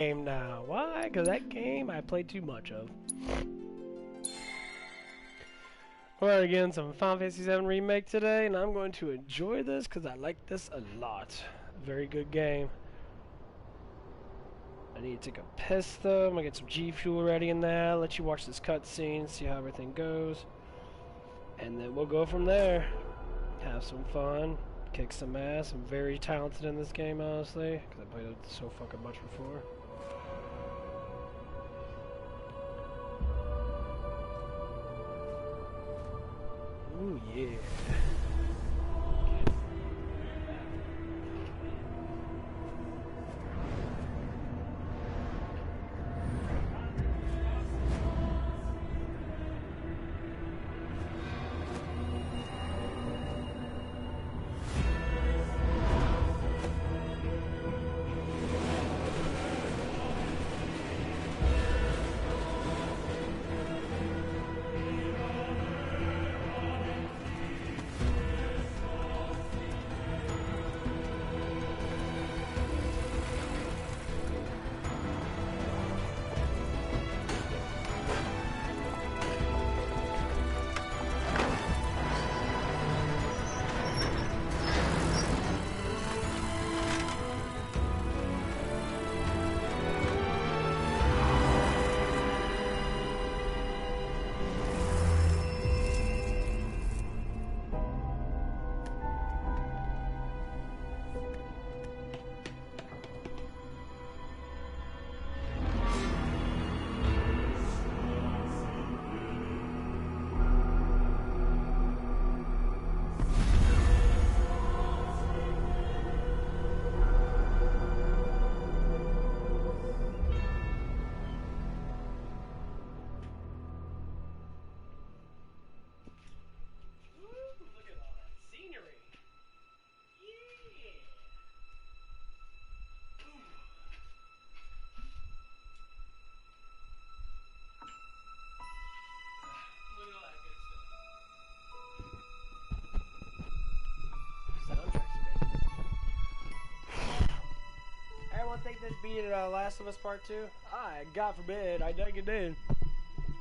game now. Why? Because that game I played too much of. We're again some Final Fantasy 7 Remake today, and I'm going to enjoy this because I like this a lot. Very good game. I need to take a piss though. I'm gonna get some G Fuel ready in there. Let you watch this cutscene, see how everything goes, and then we'll go from there. Have some fun, kick some ass. I'm very talented in this game, honestly, because I played it so fucking much before. Ooh yeah. Think this beat Last of Us Part 2? God forbid, I think it did.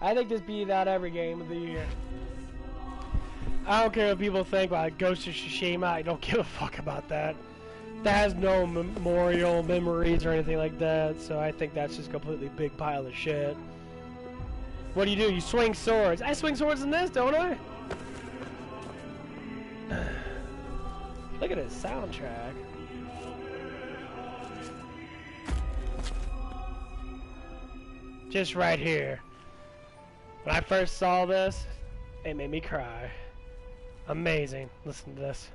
I think this beat out every game of the year. I don't care what people think about Ghost of Tsushima, I don't give a fuck about that. That has no memorial memories or anything like that, so I think that's just a completely big pile of shit. What do? You swing swords. I swing swords in this, don't I? Look at his soundtrack. Just right here. When I first saw this, it made me cry. Amazing. Listen to this.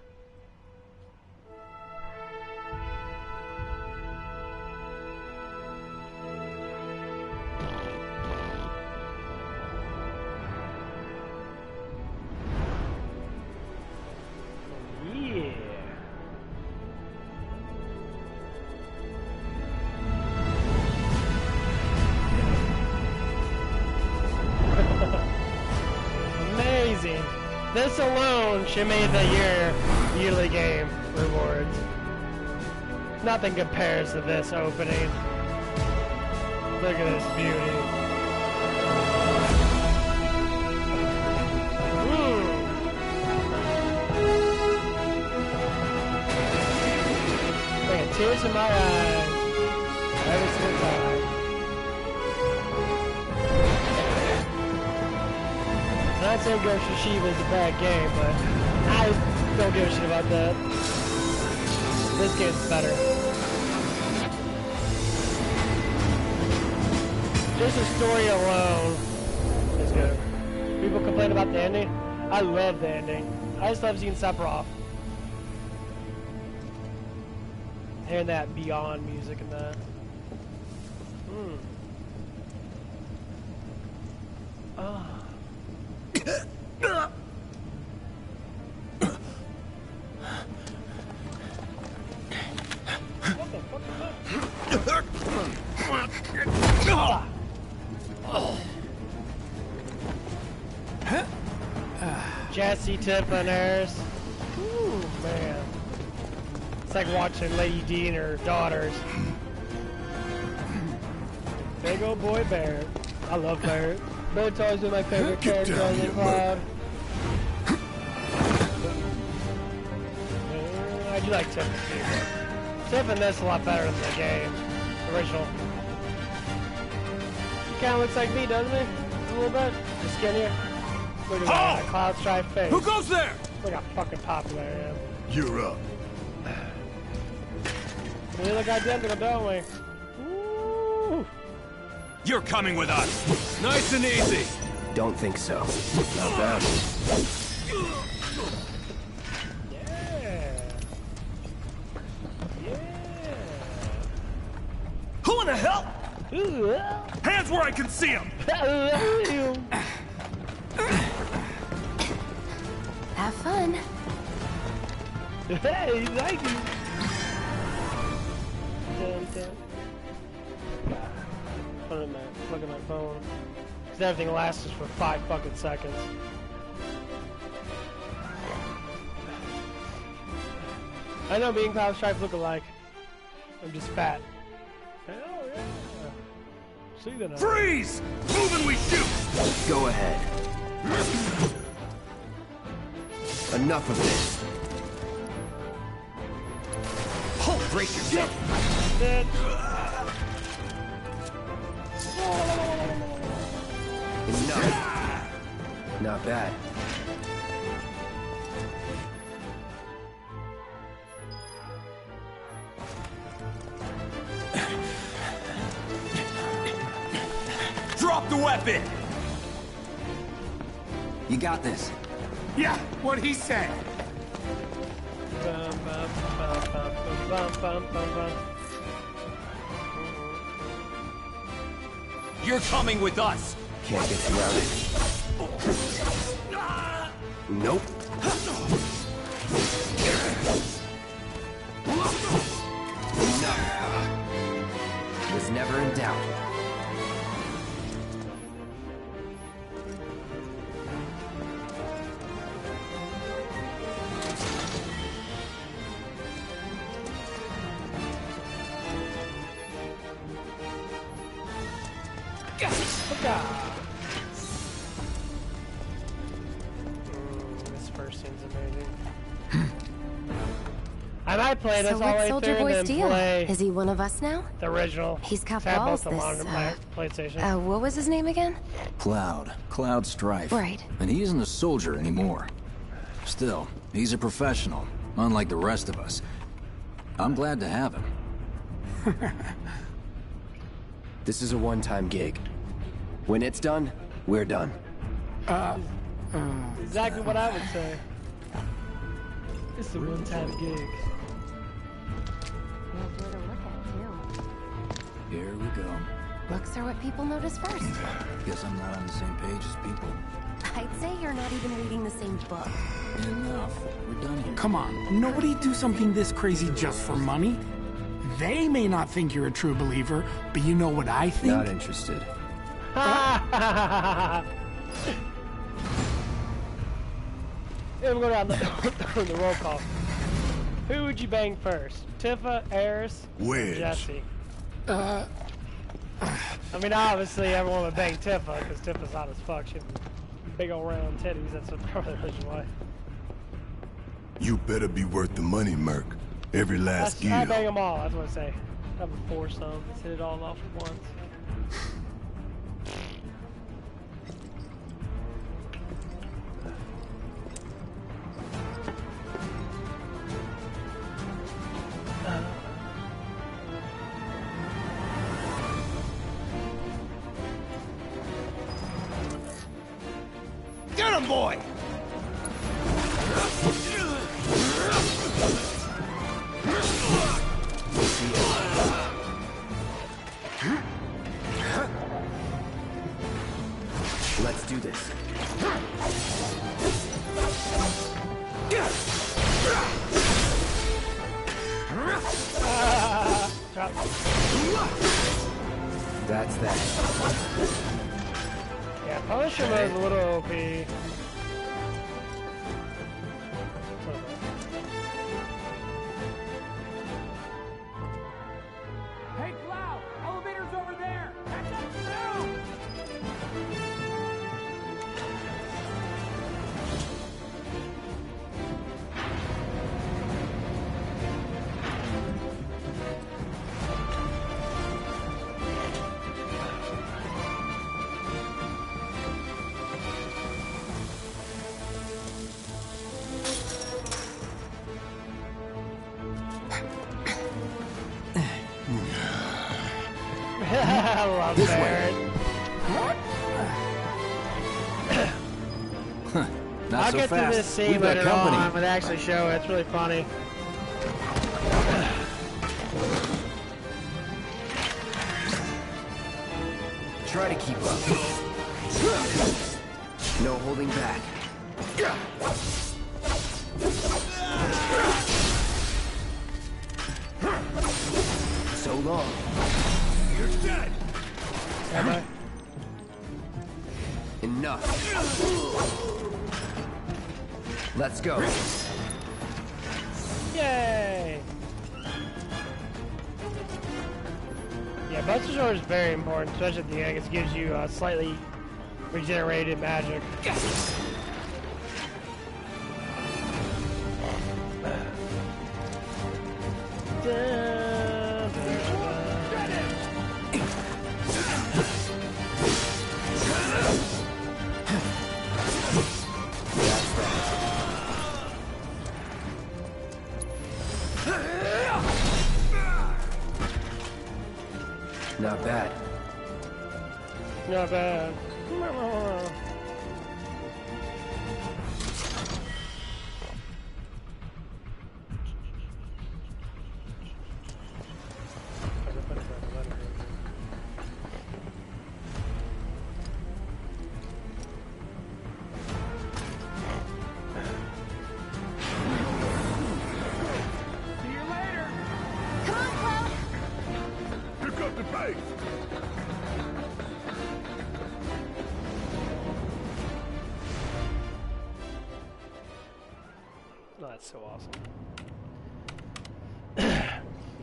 This alone should make the yearly game rewards. Nothing compares to this opening. Look at this beauty. Bringing tears to my eyes every single time. I'm not saying Ghost of Tsushima is a bad game, but I don't give a shit about that. This game's better. Just the story alone is good. People complain about the ending. I love the ending. I just love seeing Sephiroth. Hearing that Beyond music and that. Oh. Jesse Tiffany's. Ooh, man. It's like watching Lady D and her daughters. Big old boy Barrett. I love Barrett. Barrett's always been my favorite character on the Cloud. I do like Tiff too. Tiff in this a lot better than the game. Original. He kinda looks like me, doesn't he? A little bit. Just skinnier. Look at that Cloud Strife face. Who goes there? Look how fucking popular I am. You're up. We look identical, don't we? Woo. You're coming with us. Nice and easy. Don't think so. Not bad. Yeah. Who in the hell? Yeah. Hands where I can see them. Have fun. Hey, thank you. Look at my phone. Because everything lasts us for 5 fucking seconds. I know me and Cloud Strife look alike. I'm just fat. Hell yeah. See that? Freeze! Move and we shoot! Go ahead. Enough of this. Hold, brace yourself. Enough. Not bad. Drop the weapon! You got this. Yeah, what he said. You're coming with us. Can't get surrounded. Nope. Enough. Was never in doubt. This first scene's amazing. I might play this So all what's right Soldier through and Boy's then deal? play Is he one of us now? the original. He's got I have balls, both the this, modern PlayStation. what was his name again? Cloud Strife. Right. And he isn't a soldier anymore. Still, he's a professional, unlike the rest of us. I'm glad to have him. This is a one-time gig. When it's done, we're done. Exactly what I would say. It's a one-time gig. Here we go. Looks are what people notice first. Guess I'm not on the same page as people. I'd say you're not even reading the same book. Enough. We're done here. Come on, nobody do something this crazy just for money. They may not think you're a true believer, but you know what I think? Not interested. Yeah, we'll go down the, the roll call. Who would you bang first? Tifa, Eris, Wedge. Jesse? I mean, obviously everyone would bang Tifa because Tifa's hot as fuck. She has big old round titties. That's probably the reason why. You better be worth the money, Merc. Every last I bang deal. them all. That's what I say. Have a foursome. Let's hit it all off at once. Get him, boy! Let's do this. That's that. Yeah, Punisher was a little OP. Hey, Cloud! Elevator's over there! Catch up I love This Barrett. Not I'll so get fast. to this scene We've got later company. on, but actually show it. It's really funny. Try to keep up. No holding back. So long. You're dead! Enough. Let's go. Yay! Yeah, Buster Sword is very important, especially at the end. It gives you slightly regenerated magic. Not bad. Not bad. Pick up the pace! Oh, that's so awesome.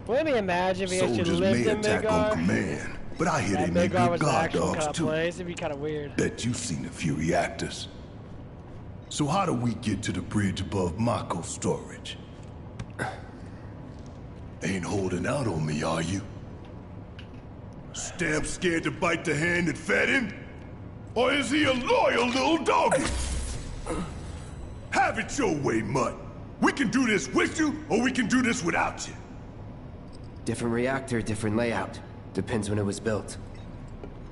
Well, let me imagine if he actually Soldiers lived may in attack on Midgar. command, but I hear they That make Midgar good was an guard actual dogs kind of too. place. It'd be kind of weird. Bet you've seen a few reactors. So how do we get to the bridge above Mako storage? Ain't holding out on me, are you? Stamp scared to bite the hand that fed him? Or is he a loyal little doggy? Have it your way, Mutt. We can do this with you, or we can do this without you. Different reactor, different layout. Depends when it was built.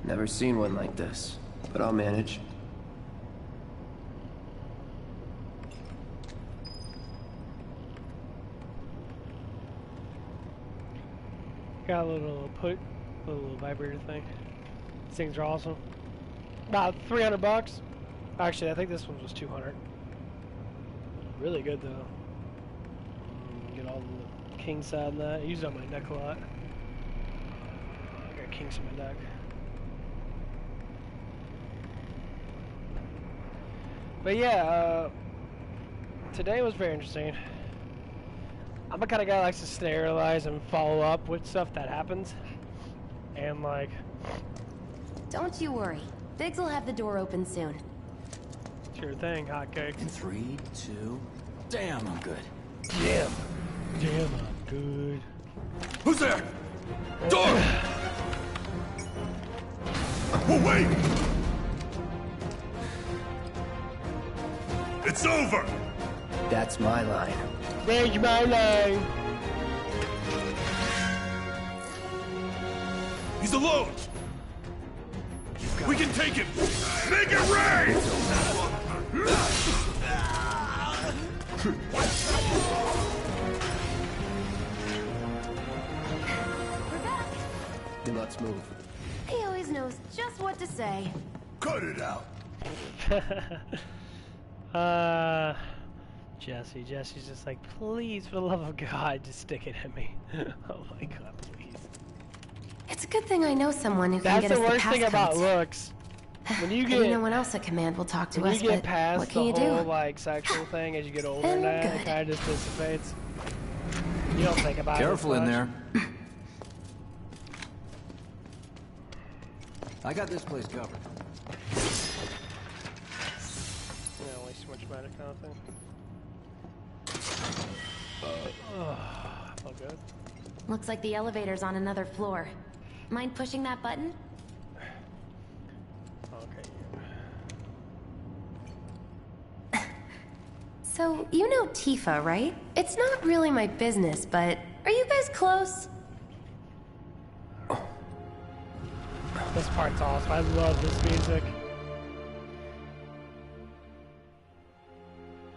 Never seen one like this, but I'll manage. Got a little little vibrator thing. These things are awesome. About $300. Actually, I think this one was 200. Really good though. Get all the king side and that. I use it on my neck a lot. I got kings in my neck. But yeah, today was very interesting. I'm the kind of guy that likes to sterilize and follow up with stuff that happens. And like... Don't you worry. Biggs will have the door open soon. Sure thing, hotcakes. In 3, 2... Damn, I'm good. Damn, I'm good. Who's there? Door! Oh, wait! It's over! That's my line. There's my line. He's alone! We can take him! Make it rain! We're back. Then let's move. He always knows just what to say. Cut it out! Jesse's just like, please, for the love of God, just stick it in me. Oh my God, please. It's a good thing I know someone who can That's get the us the worst thing about passcodes. looks. When you Maybe get, no one else at command will talk to when us, you get but past what the can you whole do? like sexual thing as you get older, And and that, good. it kind of just dissipates. You don't think about Careful it. in as there. much. I got this place covered. Yeah, waste too much magic kind of thing. Felt good. Looks like the elevator's on another floor. Mind pushing that button? Okay. So, you know Tifa, right? It's not really my business, but are you guys close? This part's awesome. I love this music.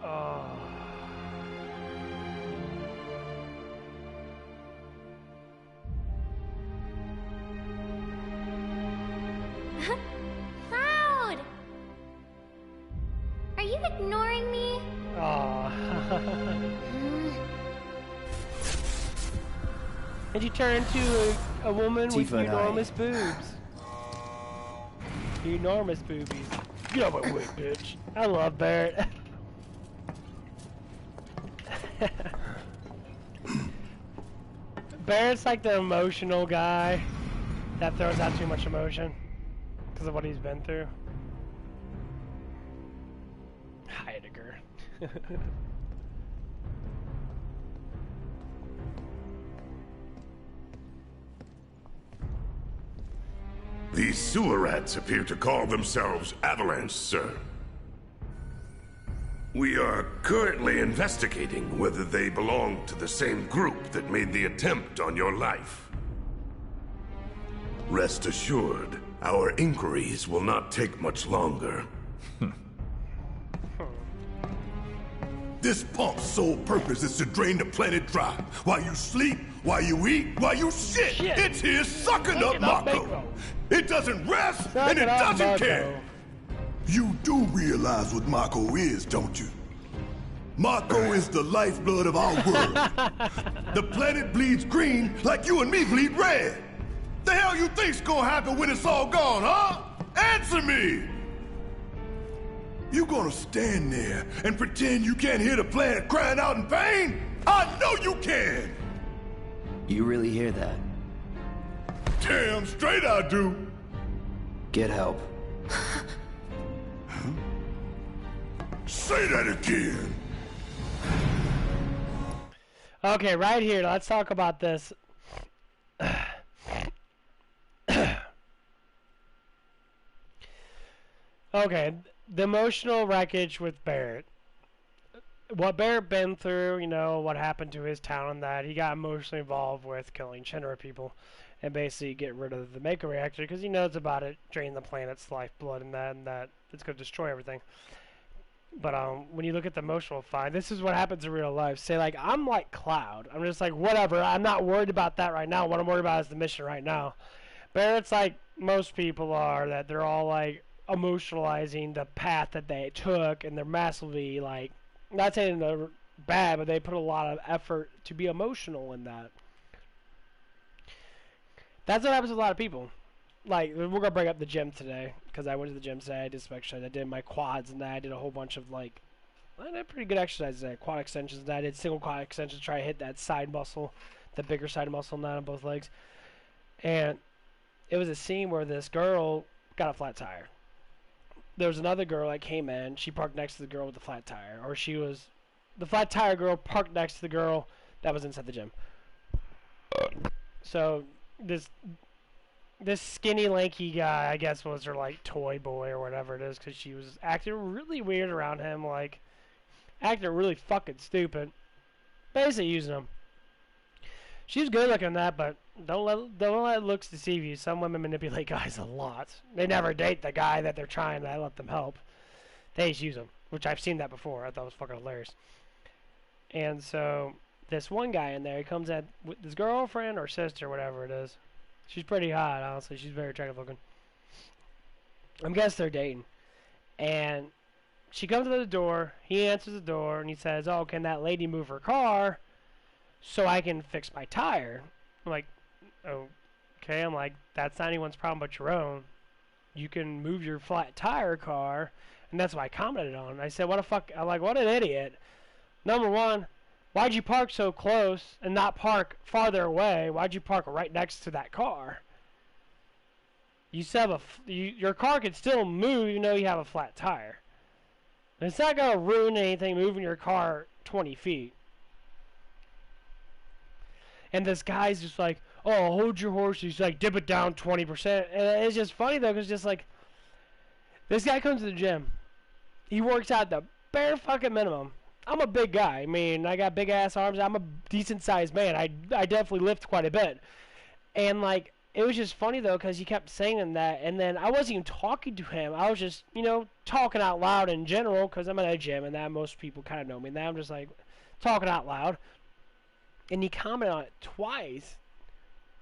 Oh. Cloud! Are you ignoring me? Oh. And you turn into a woman with Tifa and enormous boobs. Enormous boobies. Get out of my way, bitch. I love Barrett. Barrett's like the emotional guy that throws out too much emotion because of what he's been through. Heidegger. These sewer rats appear to call themselves Avalanche, sir. We are currently investigating whether they belong to the same group that made the attempt on your life. Rest assured, our inquiries will not take much longer. This pump's sole purpose is to drain the planet dry. While you sleep, while you eat, while you shit. It's here sucking up Mako. It doesn't rest, and it doesn't care. You do realize what Mako is, don't you? Mako is the lifeblood of our world. The planet bleeds green like you and me bleed red. The hell you think's gonna happen when it's all gone, huh? Answer me! You gonna stand there and pretend you can't hear the planet crying out in pain? I know you can! You really hear that? Damn straight I do! Get help. Say that again! Okay, right here, let's talk about this. Okay, the emotional wreckage with Barrett. What Barrett been through, you know, what happened to his town and that, he got emotionally involved with killing Shinra people and basically get rid of the Mako reactor because he knows about it draining the planet's lifeblood and that it's going to destroy everything. But when you look at the emotional fight, this is what happens in real life. Say, like, I'm like Cloud. I'm just like, whatever. I'm not worried about that right now. What I'm worried about is the mission right now. Barrett's like most people are, that they're all, like, emotionalizing the path that they took, and they're massively, like, not saying they're bad, but they put a lot of effort to be emotional in that. That's what happens with a lot of people. Like, we're gonna bring up the gym today because I went to the gym today. I did some exercise. I did my quads and that. I did a whole bunch of, like, I did pretty good exercises there. Quad extensions and that. I did single quad extensions to try to hit that side muscle, the bigger side muscle, not on both legs. And it was a scene where this girl got a flat tire. There was another girl that came in. She parked next to the girl with the flat tire, or the flat tire girl parked next to the girl that was inside the gym. So this skinny, lanky guy, I guess, was her, like, toy boy or whatever it is, because she was acting really weird around him, like, acting really fucking stupid. Basically using him. She's good looking at that, but don't let looks deceive you. Some women manipulate guys a lot. They never date the guy that they're trying to let them help. They just use him, which I've seen that before. I thought it was fucking hilarious. And so this one guy in there, he comes in with his girlfriend or sister, whatever it is. She's pretty hot, honestly. She's very attractive looking. I guess they're dating. And she comes to the door. He answers the door, and he says, "Oh, can that lady move her car so I can fix my tire?" I'm like, okay. I'm like, that's not anyone's problem but your own. You can move your flat tire car. And that's what I commented on. I said, what the fuck? I'm like, what an idiot. Number one, why'd you park so close and not park farther away? Why'd you park right next to that car? You still have your car can still move even though you have a flat tire. And it's not going to ruin anything moving your car 20 feet. And this guy's just like, oh, hold your horse. He's like, dip it down 20%. And it's just funny, though, because just like, this guy comes to the gym. He works out the bare fucking minimum. I'm a big guy. I mean, I got big ass arms. I'm a decent sized man. I definitely lift quite a bit. And like, it was just funny though, because he kept saying that, and then I wasn't even talking to him. I was just, you know, talking out loud in general, because I'm at a gym, and that most people kind of know me. And then I'm just like talking out loud, and he commented on it twice,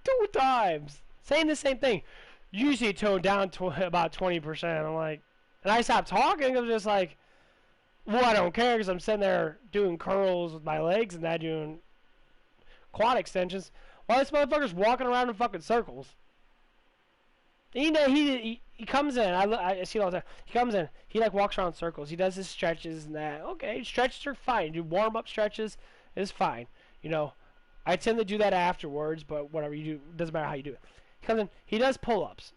2 times, saying the same thing. Usually toned down to about 20%. I'm like, and I stopped talking. I was just like, well, I don't care, because I'm sitting there doing curls with my legs and that, doing quad extensions. Why this motherfucker's walking around in fucking circles? And, you know, he comes in. I see it all the time. He comes in. He like walks around in circles. He does his stretches and that. Okay, stretches are fine. Do warm up stretches is fine. You know, I tend to do that afterwards, but whatever you do, doesn't matter how you do it. He comes in. He does pull ups.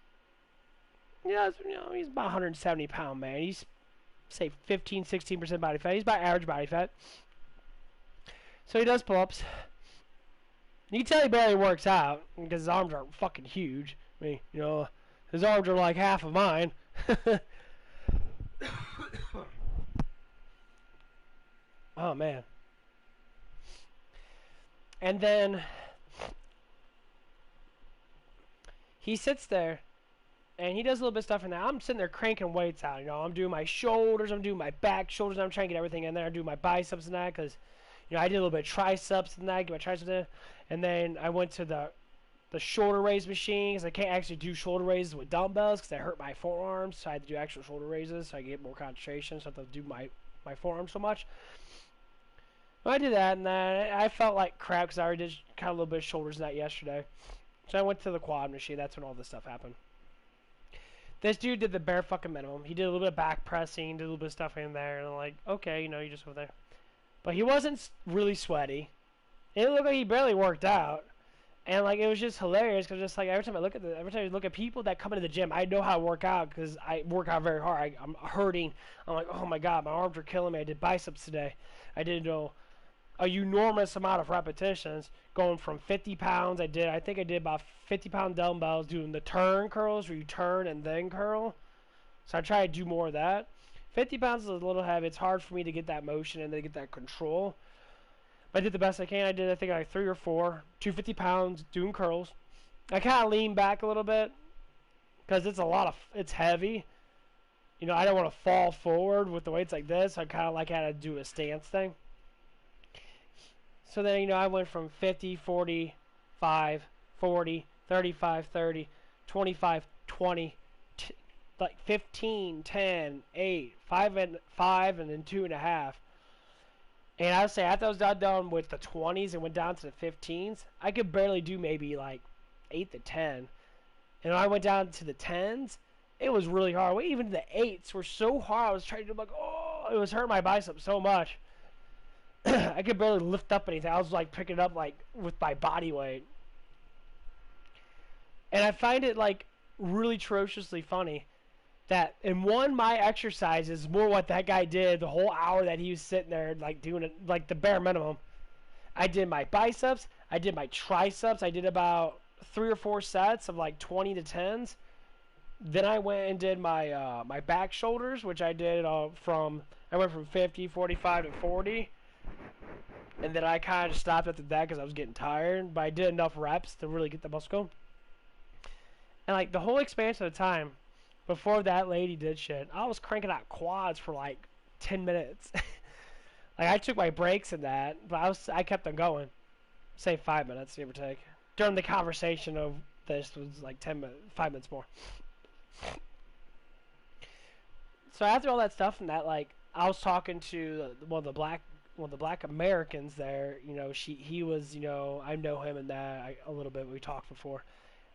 Yeah, you know, he's about 170 pound man. He's say 15-16% body fat. He's about average body fat. So he does pull ups. You can tell he barely works out because his arms are fucking huge. I mean, you know, his arms are like half of mine. Oh, man. And then he sits there and he does a little bit of stuff in there. I'm sitting there cranking weights out. You know, I'm doing my shoulders, I'm doing my back shoulders, I'm trying to get everything in there. I'm doing my biceps and that because, you know, I did a little bit of triceps and that, get my triceps in. And then I went to the shoulder raise machine because I can't actually do shoulder raises with dumbbells because I hurt my forearms. So I had to do actual shoulder raises so I get more concentration. So I have to do my forearms so much. Well, I did that, and then I felt like crap because I already did kind of a little bit of shoulders in that yesterday. So I went to the quad machine. That's when all this stuff happened. This dude did the bare fucking minimum. He did a little bit of back pressing, did a little bit of stuff in there, and I'm like, okay, you know, you just over there. But he wasn't really sweaty. It looked like he barely worked out, and like it was just hilarious because just like every time I look at people that come into the gym, I know how to work out because I work out very hard. I'm hurting. I'm like, oh my god, my arms are killing me. I did biceps today. I did a enormous amount of repetitions, going from 50 pounds. I think I did about 50-pound dumbbells, doing the turn curls where you turn and then curl. So I try to do more of that. 50 pounds is a little heavy. It's hard for me to get that motion and to get that control. But I did the best I can. I think like 3 or 4, 250 pounds doing curls. I kind of lean back a little bit because it's heavy. You know, I don't want to fall forward with the weights like this. I kind of like how to do a stance thing. So then, you know, I went from 50, 45, 40, 35, 30, 25, 20, like 15, 10, 8, 5, and then 2.5. And I would say after I was done with the 20s and went down to the 15s, I could barely do maybe like 8 to 10. And when I went down to the 10s, it was really hard. Even the 8s were so hard. I was trying to do like, oh, it was hurting my biceps so much. I could barely lift up anything. I was like picking it up like with my body weight. And I find it like really atrociously funny that in my exercise is more what that guy did the whole hour that he was sitting there like doing it like the bare minimum. I did my biceps, I did my triceps, I did about 3 or 4 sets of like 20 to 10s. Then I went and did my my back shoulders, which I did I went from 50, 45 to 40. And then I kind of stopped after that because I was getting tired, but I did enough reps to really get the muscle going. And like the whole expansion of the time before that lady did shit, I was cranking out quads for like 10 minutes. Like I took my breaks in that, but I kept on going. Say 5 minutes, give or take. During the conversation of this was like 5 minutes more. So after all that stuff and that, like I was talking to one of the black Americans there. You know, he was, you know, I know him and that a little bit. We talked before.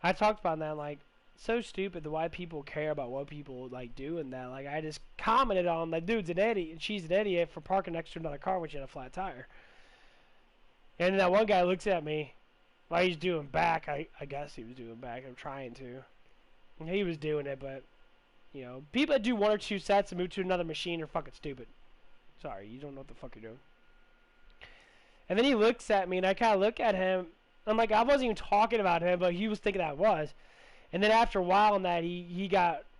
I talked about that, like, so stupid why people care about what people like do and that. Like I just commented on that dude's an idiot and she's an idiot for parking next to another car when she had a flat tire. And then that one guy looks at me while he's doing back. I guess he was doing back. I'm trying to. And he was doing it, but you know, people that do 1 or 2 sets and move to another machine are fucking stupid. Sorry, you don't know what the fuck you're doing. And then he looks at me and I kind of look at him. I'm like, I wasn't even talking about him, but he was thinking that I was. And then after a while on that, he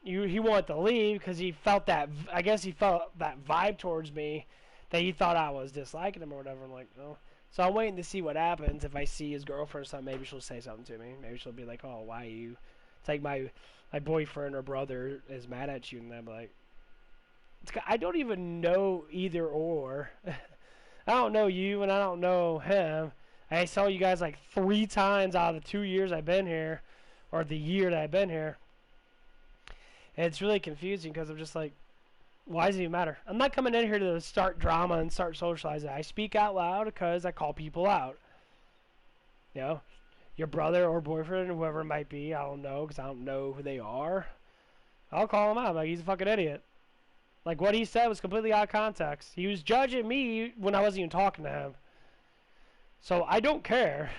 wanted to leave because he felt that, I guess he felt that vibe towards me that he thought I was disliking him or whatever. I'm like, no. So I'm waiting to see what happens. If I see his girlfriend or something, maybe she'll say something to me. Maybe she'll be like, "Oh, why you?" It's like my boyfriend or brother is mad at you, and I'm like, I don't even know either or. I don't know you, and I don't know him. I saw you guys like 3 times out of the 2 years I've been here, or the year that I've been here. And it's really confusing because I'm just like, why does it even matter? I'm not coming in here to start drama and start socializing. I speak out loud because I call people out. You know, your brother or boyfriend, whoever it might be, I don't know because I don't know who they are. I'll call him out. I'm like, he's a fucking idiot. Like, what he said was completely out of context. He was judging me when I wasn't even talking to him. So, I don't care.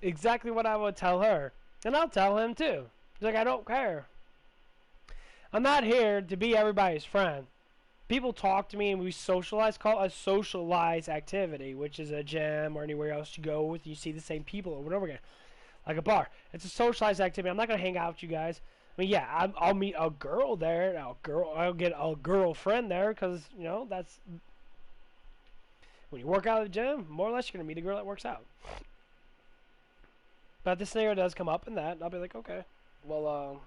Exactly what I would tell her. And I'll tell him, too. He's like, I don't care. I'm not here to be everybody's friend. People talk to me and we socialize. Call it a socialize activity, which is a gym or anywhere else you go with. You see the same people over and over again. Like a bar. It's a socialized activity. I'm not going to hang out with you guys. I mean, yeah, I'll meet a girl there. I'll get a girlfriend there because, you know, that's... When you work out at the gym, more or less you're going to meet a girl that works out. But if this scenario does come up in that, I'll be like, okay. Well,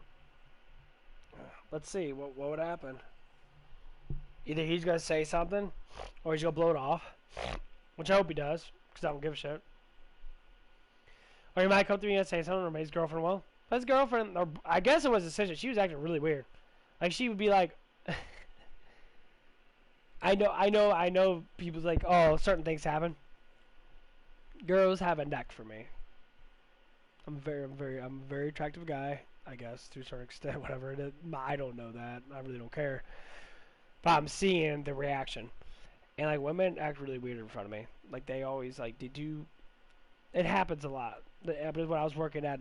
let's see. What would happen? Either he's going to say something, or he's going to blow it off. Which I hope he does, because I don't give a shit. Or he might come to me and say something, or maybe his girlfriend will. But his girlfriend, or I guess it was a sister, she was acting really weird. Like, she would be like... I know people's like, oh, certain things happen. Girls have a neck for me. I'm a very attractive guy, I guess, to a certain extent, whatever it is. I don't know that. I really don't care. But I'm seeing the reaction. And, like, women act really weird in front of me. Like, they always, like, it happens a lot. It happened when I was working at,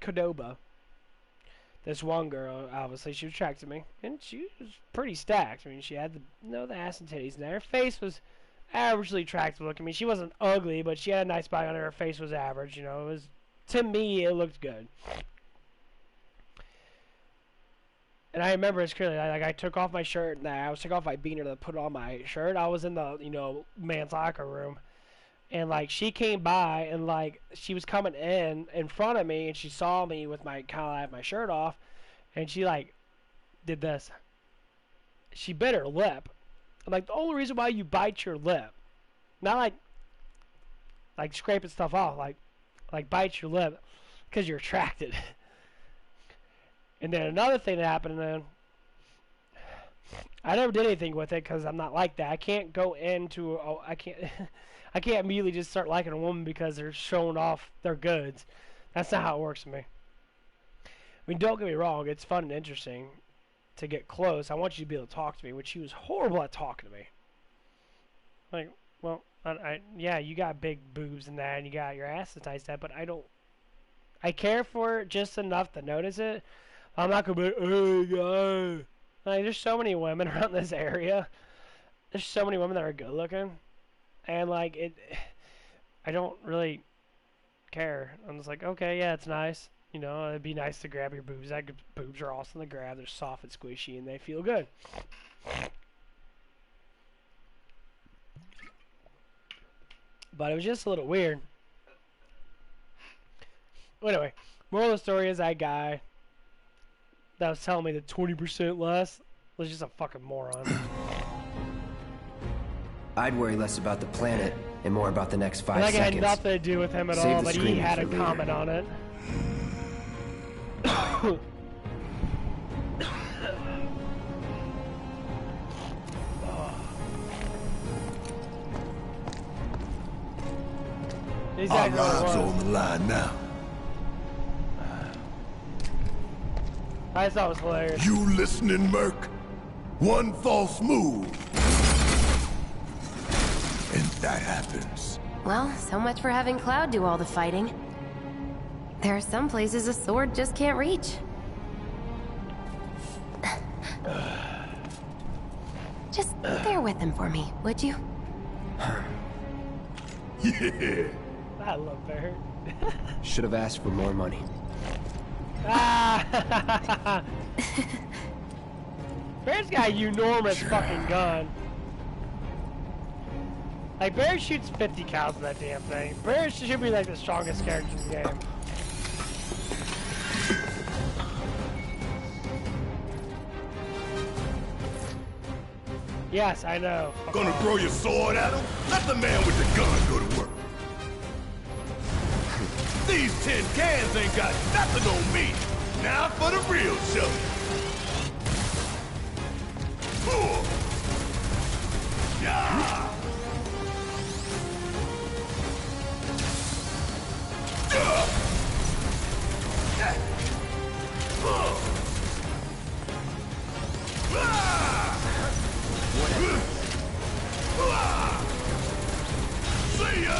Qdoba. This one girl, obviously, she was attracted to me. And she was pretty stacked. I mean, she had the ass and titties in there. Her face was averagely attractive looking. I mean, she wasn't ugly, but she had a nice body on her. Her face was average, you know. It was, to me, it looked good. And I remember it's clearly, like, I took off my shirt, and I was taking off my beaner to put on my shirt. I was in the, you know, man's locker room. And, like, she came by, and, like, she was coming in front of me, and she saw me with my, kind of have my shirt off, and she, like, did this. She bit her lip. I'm like, the only reason why you bite your lip, not like scraping stuff off, like bite your lip, because you're attracted. And then another thing that happened, then, I never did anything with it, because I'm not like that. I can't go into, I can't immediately just start liking a woman because they're showing off their goods. That's not how it works for me. I mean, don't get me wrong. It's fun and interesting to get close. I want you to be able to talk to me, which she was horrible at talking to me. Like, well, yeah, you got big boobs and that, and you got your ass and that, but I care for it just enough to notice it. I'm not going to be like, oh, God. Like, there's so many women around this area. There's so many women that are good looking. And, like, I don't really care. I'm just like, okay, yeah, it's nice. You know, it'd be nice to grab your boobs. Boobs are awesome to grab. They're soft and squishy, and they feel good. But it was just a little weird. Anyway, moral of the story is that guy that was telling me the 20% less was just a fucking moron. I'd worry less about the planet and more about the next 5 seconds. Like, it had nothing to do with him at all, but he had a comment on it. Our lives are on the line now. I thought it was hilarious. You listening, Merc? One false move, and that happens. Well, so much for having Cloud do all the fighting. There are some places a sword just can't reach. Just bear with him for me, would you? Yeah. I love Barrett. Should have asked for more money. Bear's got a enormous fucking gun. Like, Bear shoots 50 cows with that damn thing. Bear should be like the strongest character in the game. Yes, I know. Gonna throw your sword at him? Let the man with the gun go to work. These tin cans ain't got nothing on me. Now for the real show. Yeah. See ya.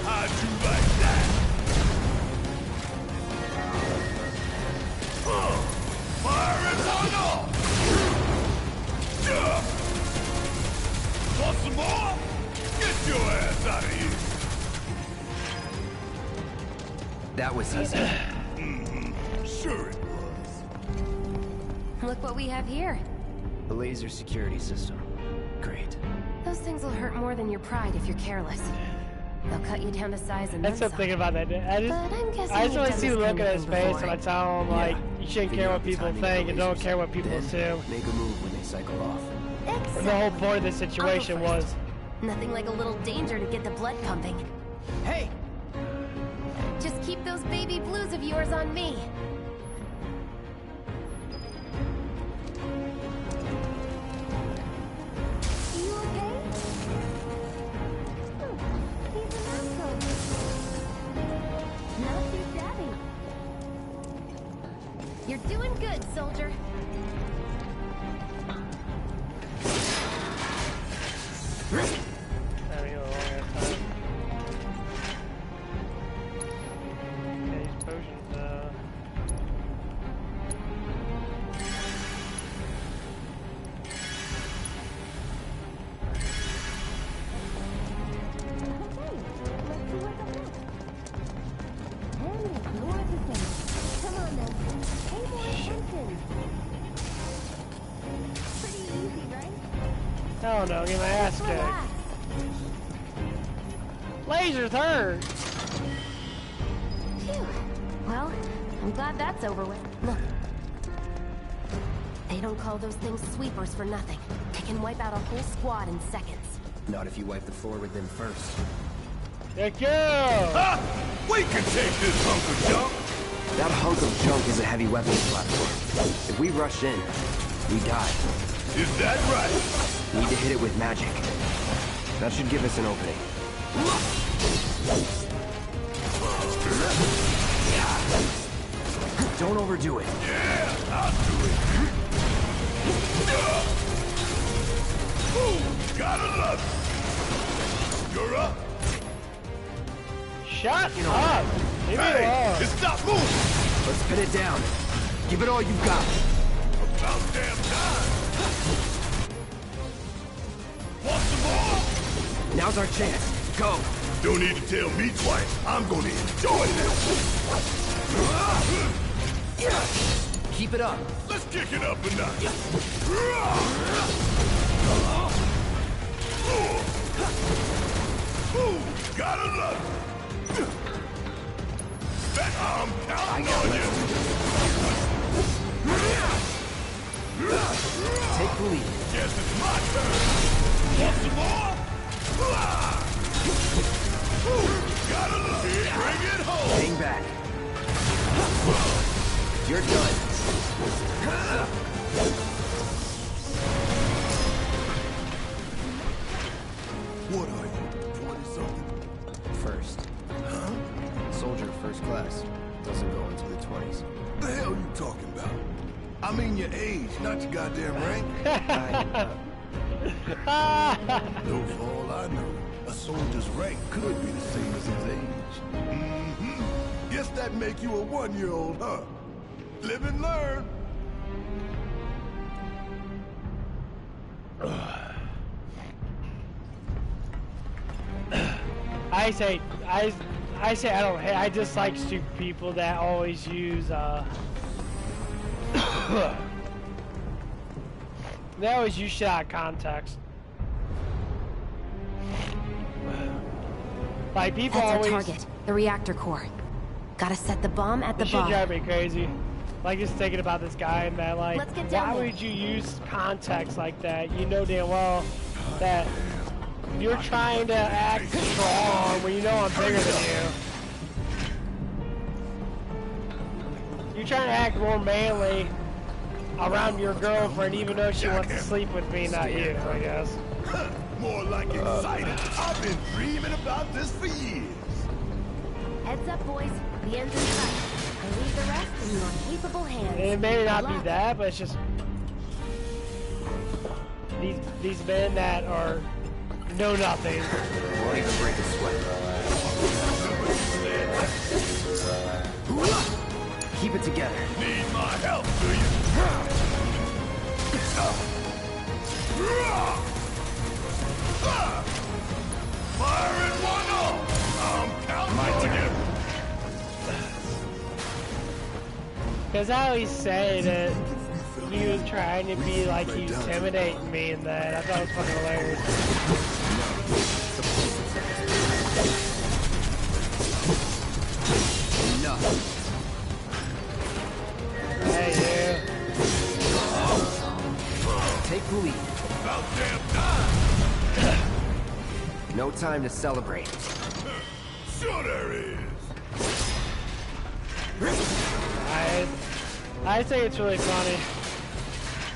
How'd you like that? Fire it on off! Want some more? Get your ass out of here! That was easy. Sure it was. Look what we have here. The laser security system. Great. Those things will hurt more than your pride if you're careless. They'll cut you down to size and That's then something some. about that. I just want to see the look at his face when I tell him, like, you shouldn't care what people think and don't care what people assume. Make a move when they cycle off. Exactly. The whole point of this situation was... Nothing like a little danger to get the blood pumping. Hey! Just keep those baby blues of yours on me. You okay? Oh, he's an asshole. Not too shabby. You're doing good, soldier. Having a long ass time. Okay, these potions, Come on then. Pay more attention. Pretty easy, right? I don't know, get my ass kicked. Relax. Lasers hurt! Phew. Well, I'm glad that's over with. Look. They don't call those things sweepers for nothing. They can wipe out a whole squad in seconds. Not if you wipe the floor with them first. Thank you! Ha! We can take this hunk of junk! That hunk of junk is a heavy weapons platform. If we rush in, we die. Is that right? Need to hit it with magic. That should give us an opening. Don't overdo it. Yeah, I'll do it. Ooh, gotta love it. You're up. Shut up! Leave me Hey, alone! it's not moving. Let's pin it down. Give it all you've got. About damn time. Want some more? Now's our chance. Go. Don't need to tell me twice. I'm gonna enjoy this. Keep it up. Let's kick it up a notch. Ooh, gotta love it. Bet I'm counting on you. Take the lead. Guess it's my turn. Want some more? Ooh, gotta love it. Bring it home. Hang back. You're done. What are you, 20-something? First. Huh? Soldier first class. Doesn't go into the 20s. The hell you talking about? I mean your age, not your goddamn rank. Though for all I know, a soldier's rank could be the same as his age. Mm-hmm. Guess that make you a 1-year-old, huh? Live and learn. I I say I don't hate. I dislike stupid people that always use they always use shit out of context. Like people That's always. our target, the reactor core. Gotta set the bomb at the This shit bomb. drive me crazy. Like just thinking about this guy and that, like, Let's get down why there. would you use context like that? You know damn well that you're trying to act strong when you know I'm bigger than you. You're trying to act more manly around your girlfriend, even though she wants to sleep with me, not you, I guess. More like excited. I've been dreaming about this for years. Heads up, boys. The end's in sight. I leave the rest in your capable hands. It may not Good be luck. that, but it's just these men that are know nothing. Won't even break a sweat. Keep it together. Need my help, do you? Fire in one all. I'm counting on you. Because I always say that he was trying to be like he was intimidating me and that. I thought it was fucking hilarious. Hey, Take the lead. About damn time. No time to celebrate. Sure there is. I think it's really funny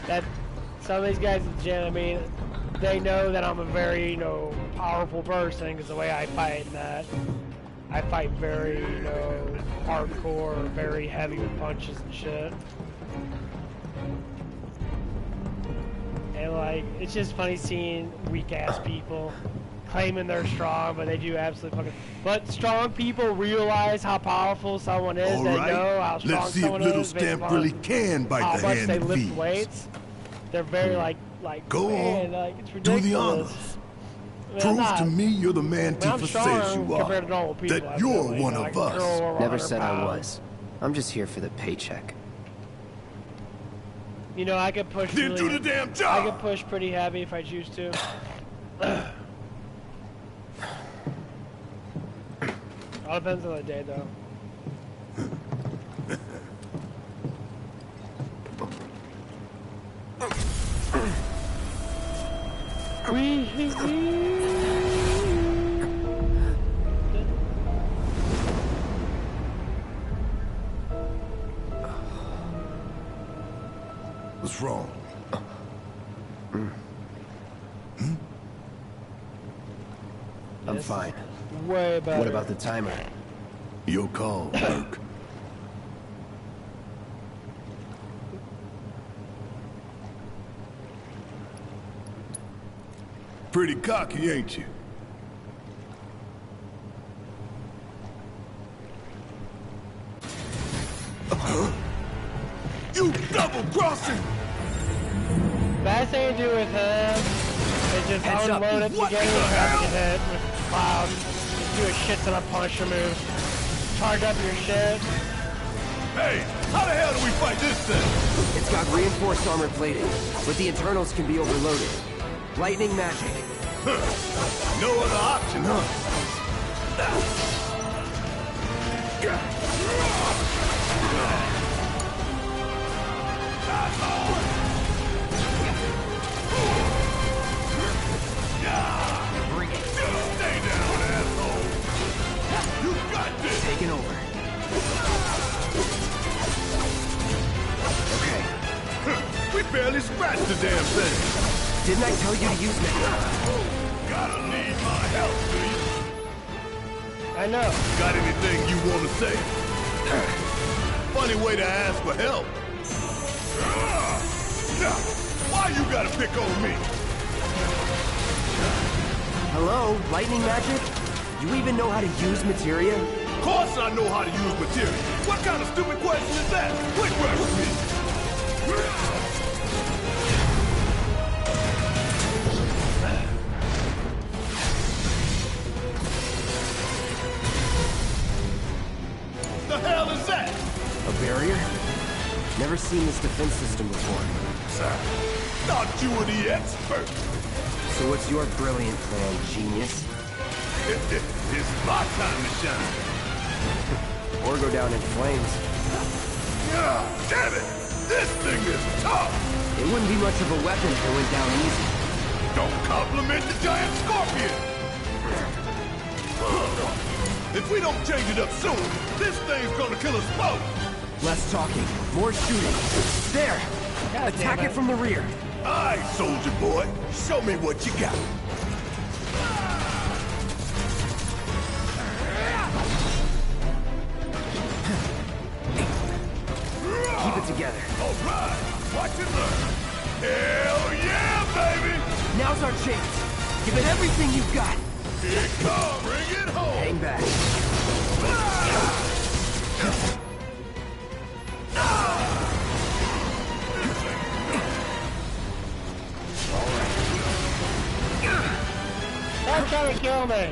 that some of these guys in the gym, I mean, they know that I'm a very, powerful person because the way I fight and that. I fight very, hardcore, very heavy with punches and shit. And like, it's just funny seeing weak ass people claiming they're strong, but they do absolutely fucking. But strong people realize how powerful someone is. All They right. know how strong Let's see if someone Little is. based Stamp upon really can bite how the much hand they that lift feeds. weights. They're very like Go man, on. like it's Do ridiculous. the honors. I mean, Prove I'm to not- me you're the man I mean, I'm Tifa strong says you are. compared to normal people, That I you're feel like, one like of a girl us. over Never 100 said I pounds. was. I'm just here for the paycheck. I could push. Then Really, do the damn I job. could push pretty heavy if I choose to. All depends on the day, though. What's wrong? I'm fine. Way better. What about the timer? Your call, Burke. Pretty cocky, ain't you? You double-crossing! Best thing to do with him is just Heads up. unload it What together the and try to hell? get hit with Cloud. Just do a shit ton of punisher moves. Charge up your shit. Hey, how the hell do we fight this thing? It's got reinforced armor plating, but the internals can be overloaded. Lightning magic. No other option, huh? Bring it. Stay down, asshole! You got this! Taking over. Okay. We barely scratched the damn thing! Didn't I tell you to use me? Gotta need my help, do you? I know. Got anything you want to say? Funny way to ask for help. Now, why you gotta pick on me? Hello, lightning magic? You even know how to use materia? Of course I know how to use material. What kind of stupid question is that? Quick rush me! Never seen this defense system before. Thought you were the expert. So what's your brilliant plan, genius? It's my time to shine. Or go down in flames. God damn it! This thing is tough! It wouldn't be much of a weapon if it went down easy. Don't compliment the giant scorpion! If we don't change it up soon, this thing's gonna kill us both! Less talking, more shooting. There! Attack it from the rear. Aye, soldier boy. Show me what you got. Keep it together. All right, watch it learn. Hell yeah, baby! Now's our chance. Give it everything you've got. Here it comes, bring it home. Hang back. That's trying to kill me.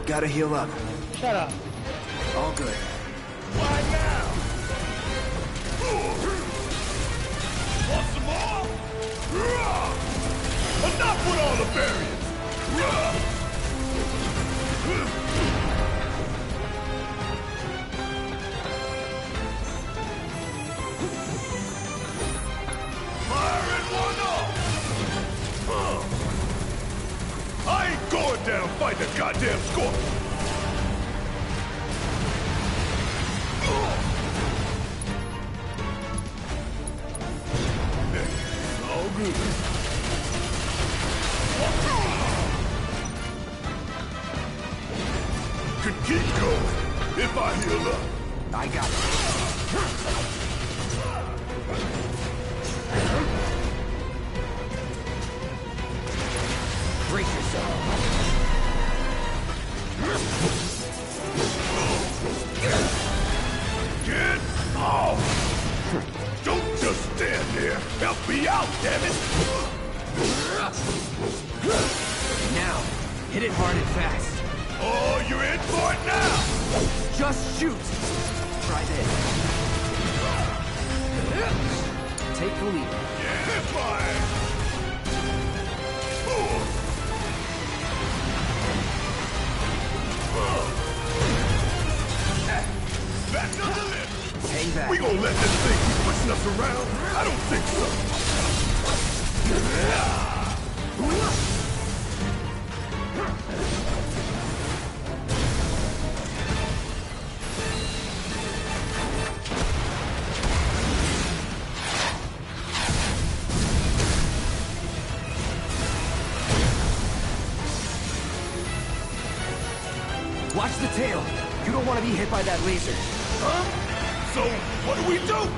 Gotta heal up. Shut up. All good. Why now? Want some more? Enough with all the barriers! Firing one off! I ain't going down fight the goddamn scorpion! All good. Could keep going if I heal up. I got it. Brace yourself. Get off! Don't just stand there. Help me out, damn it! Now, hit it hard and fast. Oh, you're in for it now! Just shoot. Try this. Take the lead. Yeah, fine! Back to the left! Hang back. We gonna let this thing keep pushing us around? I don't think so. Watch the tail. You don't want to be hit by that laser. Huh? So, what do we do?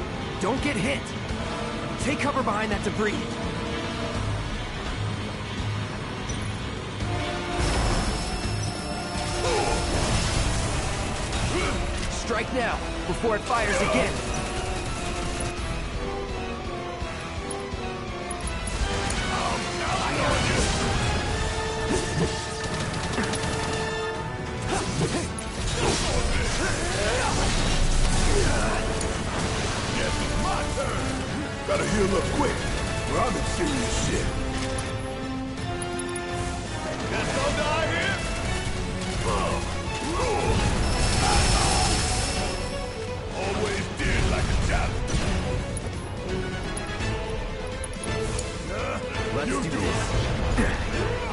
Don't get hit. Take cover behind that debris. Strike now, before it fires again. Yes, it's my turn. Gotta heal up quick, or I'm in serious shit. That's all die here? Always did like a challenge. Let's do this.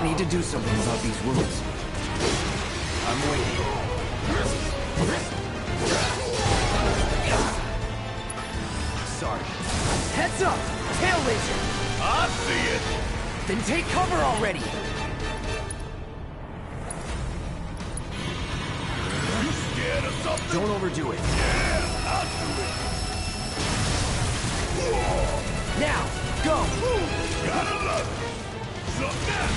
Need to do something about these wounds. I'm waiting. Sorry. Heads up! Tail laser! I see it. Then take cover already! You scared of something? Don't overdo it. Yeah, I'll do it. Now, go! Gotta love it. Something.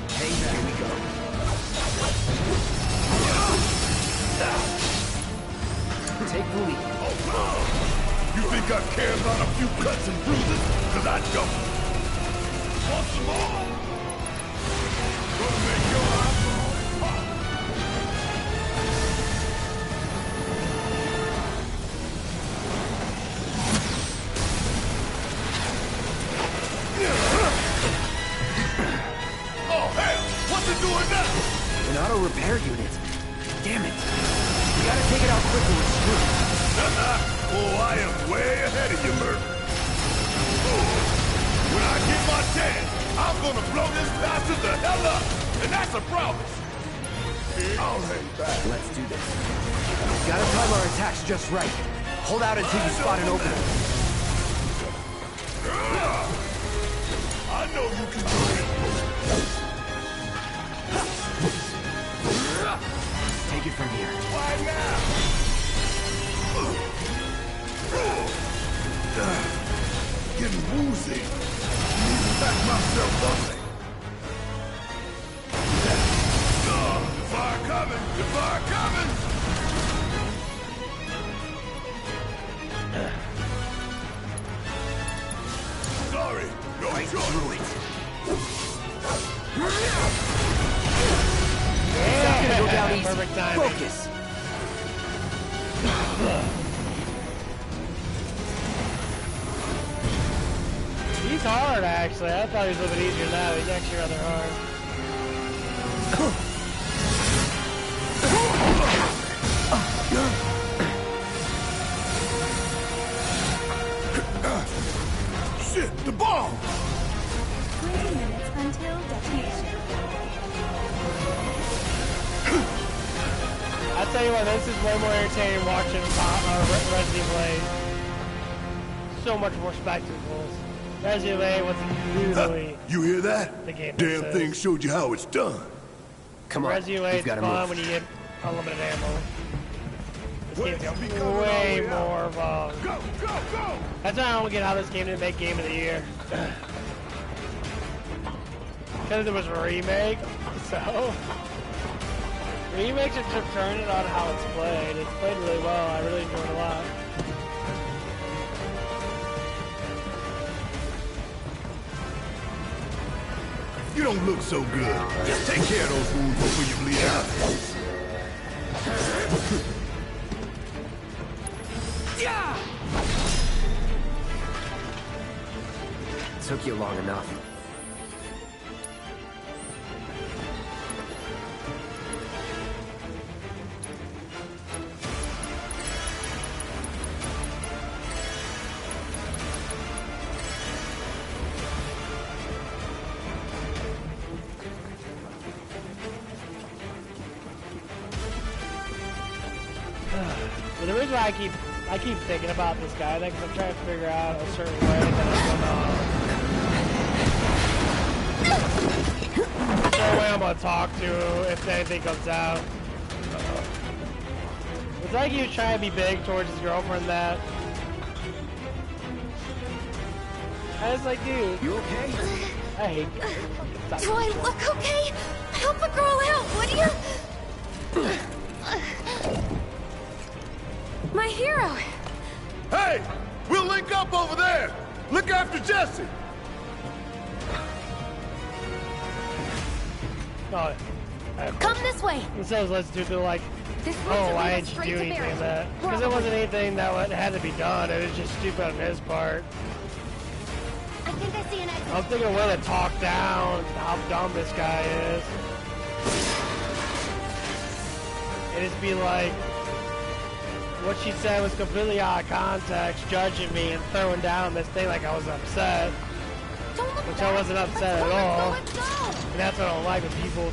Hey, here we go. Take the lead. You think I care about a few cuts and bruises? Cause I don't. Want some more? Gonna make your eyes pop. auto repair unit. Damn it. We gotta take it out quick or we're screwed. Oh, I am way ahead of you, Murph. When I get my chance, I'm gonna blow this bastard the hell up. And that's a promise. I'll hang back. Let's do this. Gotta time our attacks just right. Hold out until you spot an opening. I know you can do it. Take it from here. Why now? Getting woozy. Need to pack myself up. The fire coming! The fire coming! Sorry, no choice. Through it. Yeah, Not gonna go down easy. perfect timing. Focus. He's hard, actually. I thought he was a little bit easier now. He's actually rather hard. Shit, the bomb! 20 minutes until detonation. I'll tell you what, this is way more entertaining watching Resident Evil 8. So much more spectacles. Resident Evil 8 was literally You hear that? the game. Damn thing showed you how it's done. Come on, Resident Evil 8 we've is got to fun move. when you get unlimited ammo. This Wait, game's be got coming way all the way out. more of Go, go, go! That's why I don't get how this game didn't make Game of the Year. Because it was a remake, so... Remakes are just turning on how it's played. It's played really well. I really enjoyed it a lot. You don't look so good. Just take care of those wounds before you bleed out. Took you long enough. But the reason why I keep thinking about this guy, because I'm trying to figure out a certain way that I'm gonna talk to if anything comes out. It's like he was trying to be big towards his girlfriend that. I was like, dude. You okay? I hate guys. Do I look okay? Help a girl out, would you? My hero. Hey! We'll link up over there! Look after Jesse! Oh, Come this way. it says let's do the like, This oh, why leads didn't you straight do to anything of Barrington. that? Because it wasn't anything that had to be done. It was just stupid on his part. I think I see an exit. I'm thinking a way to talk down how dumb this guy is. And just be like, what she said was completely out of context, judging me and throwing down this thing like I was upset. Don't look Which back. I wasn't upset Let's at go, all. Let's go, let's go. And that's what I don't like when people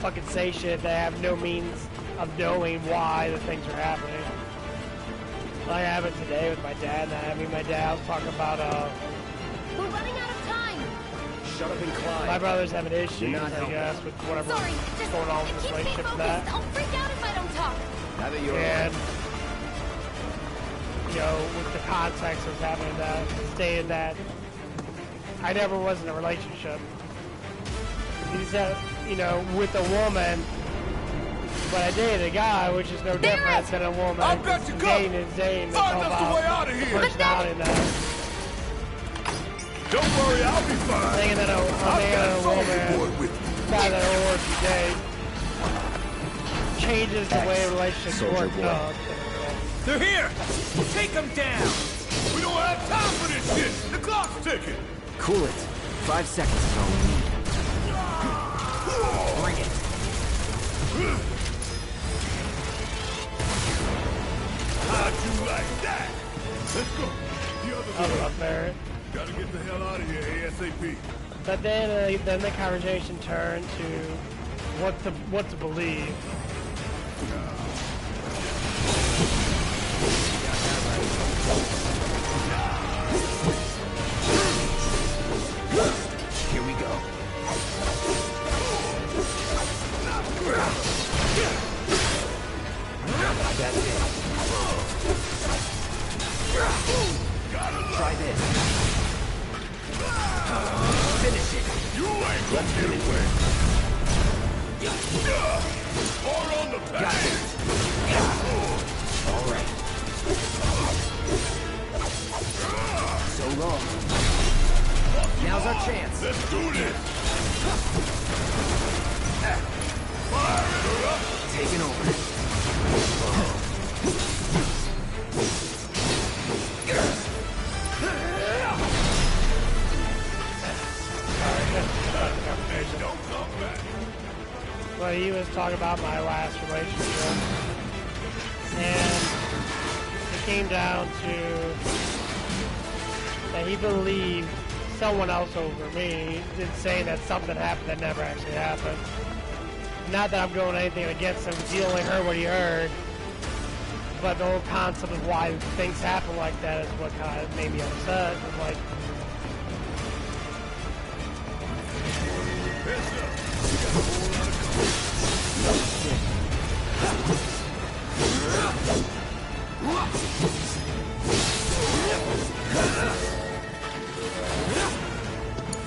fucking say shit that have no means of knowing why the things are happening. Like I happened today with my dad. My dad was talking about We're running out of time. Shut up and climb. my brother's having issues, You're not I helping. guess, with whatever Sorry, just going on with keep this me relationship and focused. that. I'll freak out if I don't talk. Have it your And, way. you know, with the context of having that, stated that I never was in a relationship. He said, you know, with a woman, but I dated a guy, which is no different than a woman. I've got you covered. Dating is dating. It's Find all us the about way out of here. personality and that. Don't worry, I'll be fine. Thinking that a I've man got and a Soldier Boy woman, with me. guy that or you date, changes the way a relationship Soldier works. Boy. No, They're here! Take them down! We don't have time for this shit. The clock's ticking. Cool it. 5 seconds is all we need. Bring it. How'd you like that? Let's go. The other way. Up there. Gotta get the hell out of here ASAP. But then the conversation turned to what to believe. Here we go. That's it. Try this. Finish it. You ain't gonna get away. Hard on the back. All right. So long. Now's our chance. Let's do this. Fire her up. Taking over. Hey, don't come back. Well, he was talking about my last relationship, and it came down to that he believed someone else over me, and saying that something happened that never actually happened. Not that I'm going anything against him, because he only heard what he heard, but the whole concept of why things happen like that is what kind of made me upset. I'm like,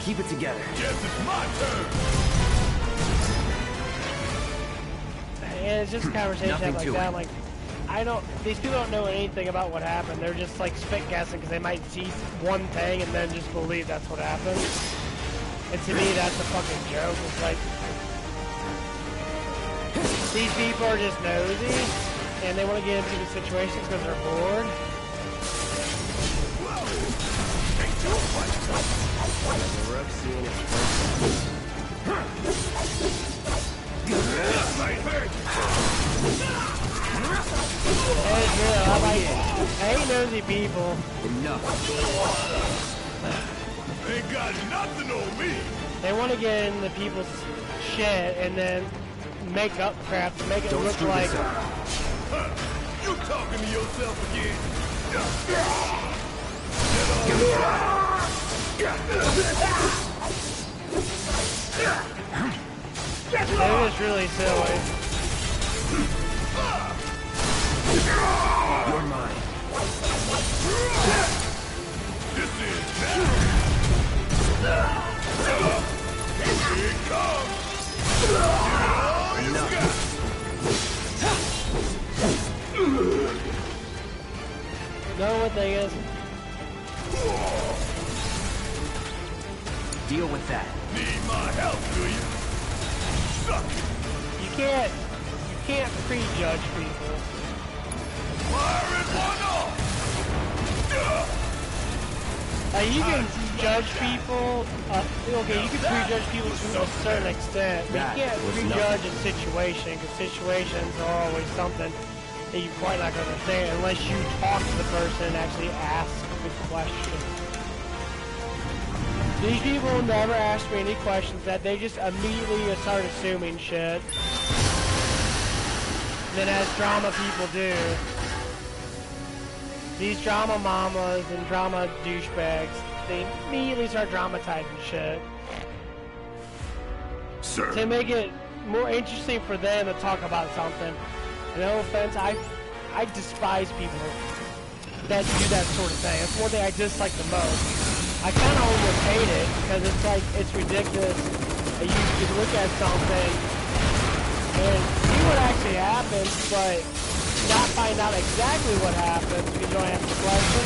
Keep it together. Yes, it's my turn. and it's just a conversation Nothing like to that. it. Like, these people don't know anything about what happened. They're just like spit guessing because they might see one thing and then just believe that's what happened. And to me, that's a fucking joke. It's like, these people are just nosy and they want to get into these situations because they're bored. We're up seeing it I hate nosy people. Enough. Ain't got nothing on me. They want to get into people's shit and then make up crap to make it Don't look screw like... this up. Huh. You talking to yourself again? They're just really silly. You're mine. This is now. Here it comes. Give it all you got. Know what thing is? Deal with that. Need my help, do you? Suck it. You can't prejudge people. Fire it one off. You can judge people. Okay, you can prejudge people to a certain extent, but you can't prejudge a situation because situations are always something that you're quite not going to understand unless you talk to the person and actually ask the question. These people never ask me any questions. That they just immediately start assuming shit. Then, as drama people do, these drama mamas and drama douchebags, they immediately start dramatizing shit. Sir. To make it more interesting for them to talk about something. No offense, I despise people that do that sort of thing. That's one thing I dislike the most. I kind of almost hate it because it's like, it's ridiculous that you can look at something and see what actually happens, but not find out exactly what happens because you don't ask the question.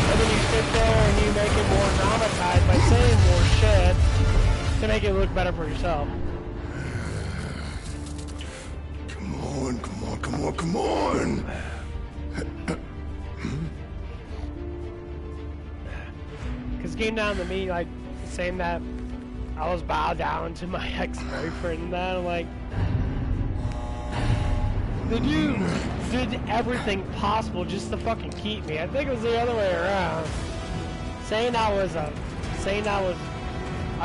And then you sit there and you make it more dramatized by saying more shit to make it look better for yourself. Come on, come on, come on, come on. Because it came down to me, like, saying that I was bowed down to my ex-boyfriend and that, I'm like, the dude did everything possible just to fucking keep me. I think it was the other way around. Saying I was a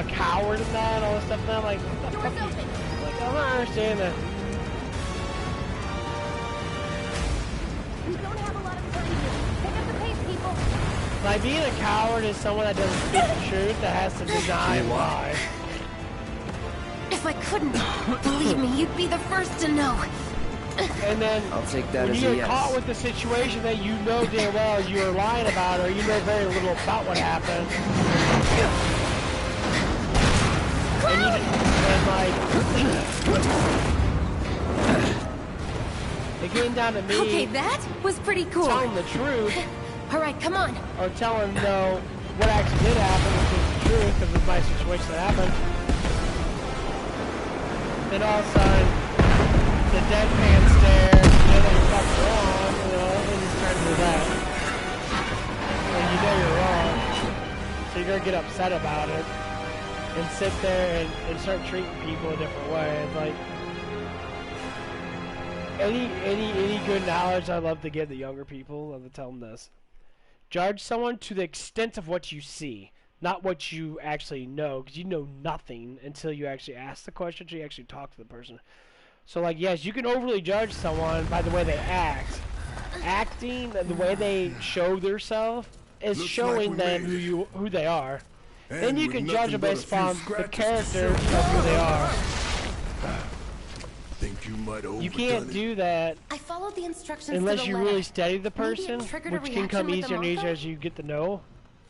coward and that and all this stuff. And I'm like, what the fuck? Like, I don't understand that. We don't have a lot of time here. Pick up the pace, people. Like, being a coward is someone that doesn't speak the truth, that has to deny and lie. If I couldn't believe me, you'd be the first to know. And then I'll take that when as you a get yes. caught with the situation that you know damn well you are lying about, or you know very little about what happened, and it came down to me. Okay, that was pretty cool. Telling the truth. All right, come on. Or telling no what actually did happen, which was the truth, because it was my situation that happened. Then all of a sudden, the deadpan stare, you know that you're fucking wrong, you know, and just turn to that. And you know you're wrong, so you're gonna get upset about it, and sit there and start treating people a different way. It's like, any good knowledge I love to give the younger people, I love to tell them this. Judge someone to the extent of what you see, not what you actually know, because you know nothing until you actually ask the question, until you actually talk to the person. So, like, yes, you can overly judge someone by the way they act. Acting, the way they show themselves, is showing them who they are. Then you can judge them based upon the character of who they are. Think you might have You can't do that I followed the instructions unless to you the really letter. study the person, Maybe it triggered a which can come reaction with easier and the easier Mako? as you get to know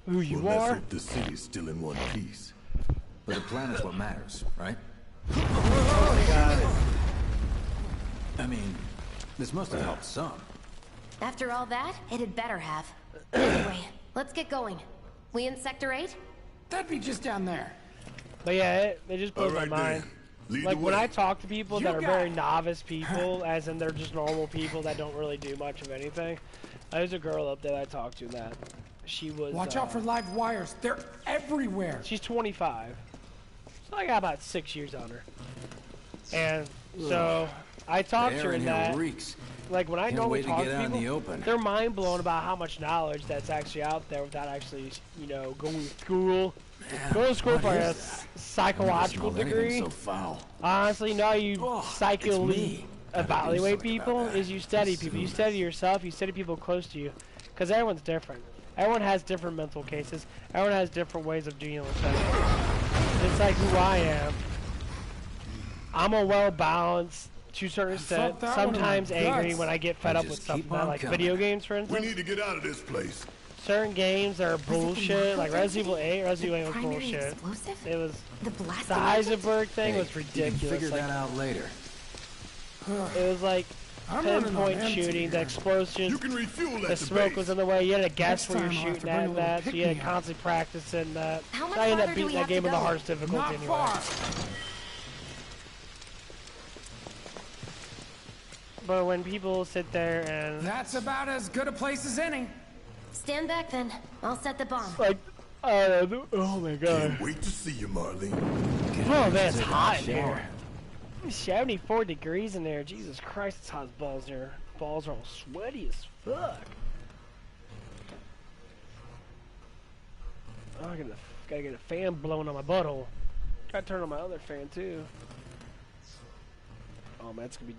who you Well, are. let's hope the city's still in one piece. But the plan is what matters, right? Oh my god. I mean, this must have helped some. After all that, it had better have. Anyway, let's get going. We in Sector 8? That'd be just down there. But yeah, it just blows my Alright mind. then. Lead Like the when way. I talk to people You that are got very it. novice people, as in they're just normal people that don't really do much of anything. There's a girl up there that I talked to that she was. Watch out for live wires. They're everywhere. She's 25, so I got about 6 years on her. And so I talked The to her air in in here that. reeks. Like when I Can't normally wait to talk get to out in the people, open. they're mind blown about how much knowledge that's actually out there without actually, you know, going to school. Go to school for a psychological Never smelled anything degree. so foul. Honestly, no, you Oh, psychically it's me. evaluate something about people that. is you study people. You study yourself, you study people close to you. Because everyone's different. Everyone has different mental cases. Everyone has different ways of dealing with things. It's like who I am. I'm a well-balanced, to a certain extent, that one in my sometimes angry guts. when I get fed I up with just something. keep on Like coming. video games, for We instance. need to get out of this place. Certain games are bullshit. Like Resident Evil 8, Resident Evil 8 was Primary bullshit. explosive? It was... The blast The Heisenberg thing was You can ridiculous. figure Like, that out later. it was like I'm running on pinpoint empty shooting, the here. explosions, You can refuel the at the smoke base. was in the way. You had to guess Next where you're time I'll have shooting to at bring a little that, so you had to pick-me-up. constantly practice and that. How much So I ended farther up do we beating that have game to with the go? hardest difficulty Not anyway. far. But when people sit there and That's about as good a place as any. Stand back then. I'll set the bomb. like, oh my god, Can't wait to see you, Marlene. oh man, it's hot in here. 74 degrees in there. Jesus Christ, it's hot as balls here. Balls are all sweaty as fuck. Oh, gotta get a fan blowing on my butthole. Gotta turn on my other fan too. Oh man, it's gonna be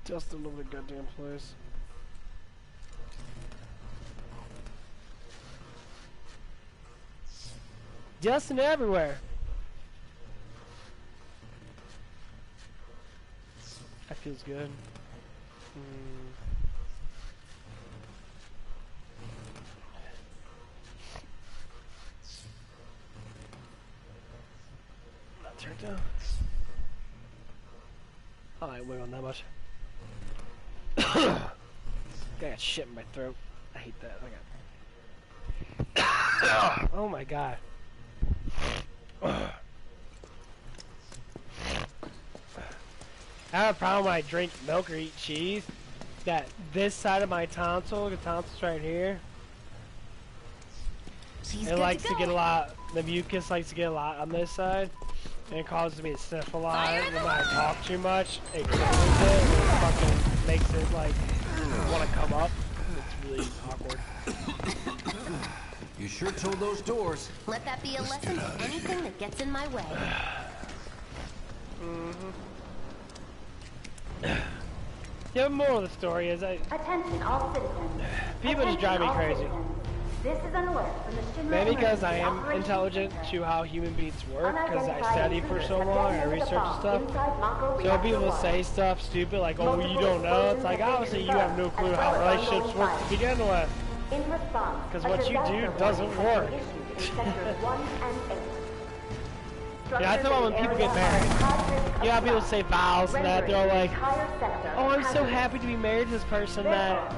dusting over the goddamn place. Dusting everywhere. That feels good. Not turned down. Oh, I went on that much. I got shit in my throat. I hate that. Oh my god. I have a problem when I drink milk or eat cheese. That this side of my tonsil, the tonsil's right here, She's it good likes to to go. get a lot. The mucus likes to get a lot on this side, and it causes me to sniff a lot. And when I talk too much, it clears it. And it fucking makes it like want to come up. It's really awkward. You sure told those doors. Let that be a lesson to anything that gets in my way. Yeah, the moral of the story is Attention all citizens. people just drive me crazy. This is an alert from the Shinra Maybe because I Emergency am Operations intelligent Center. to how human beings work, because I Unidentified study for intruders so have long, I detonated research the bomb stuff. inside Mako So Reactor people 1. say stuff stupid like, oh, you don't know. It's like, obviously you have no clue how relationships work to begin with. In response, Because a what you disaster do warning doesn't has been work. issued in sectors 1 and 8. Yeah, I thought when people get married, you know, people say vows and that, they're like, oh, I'm so happy to be married to this person that,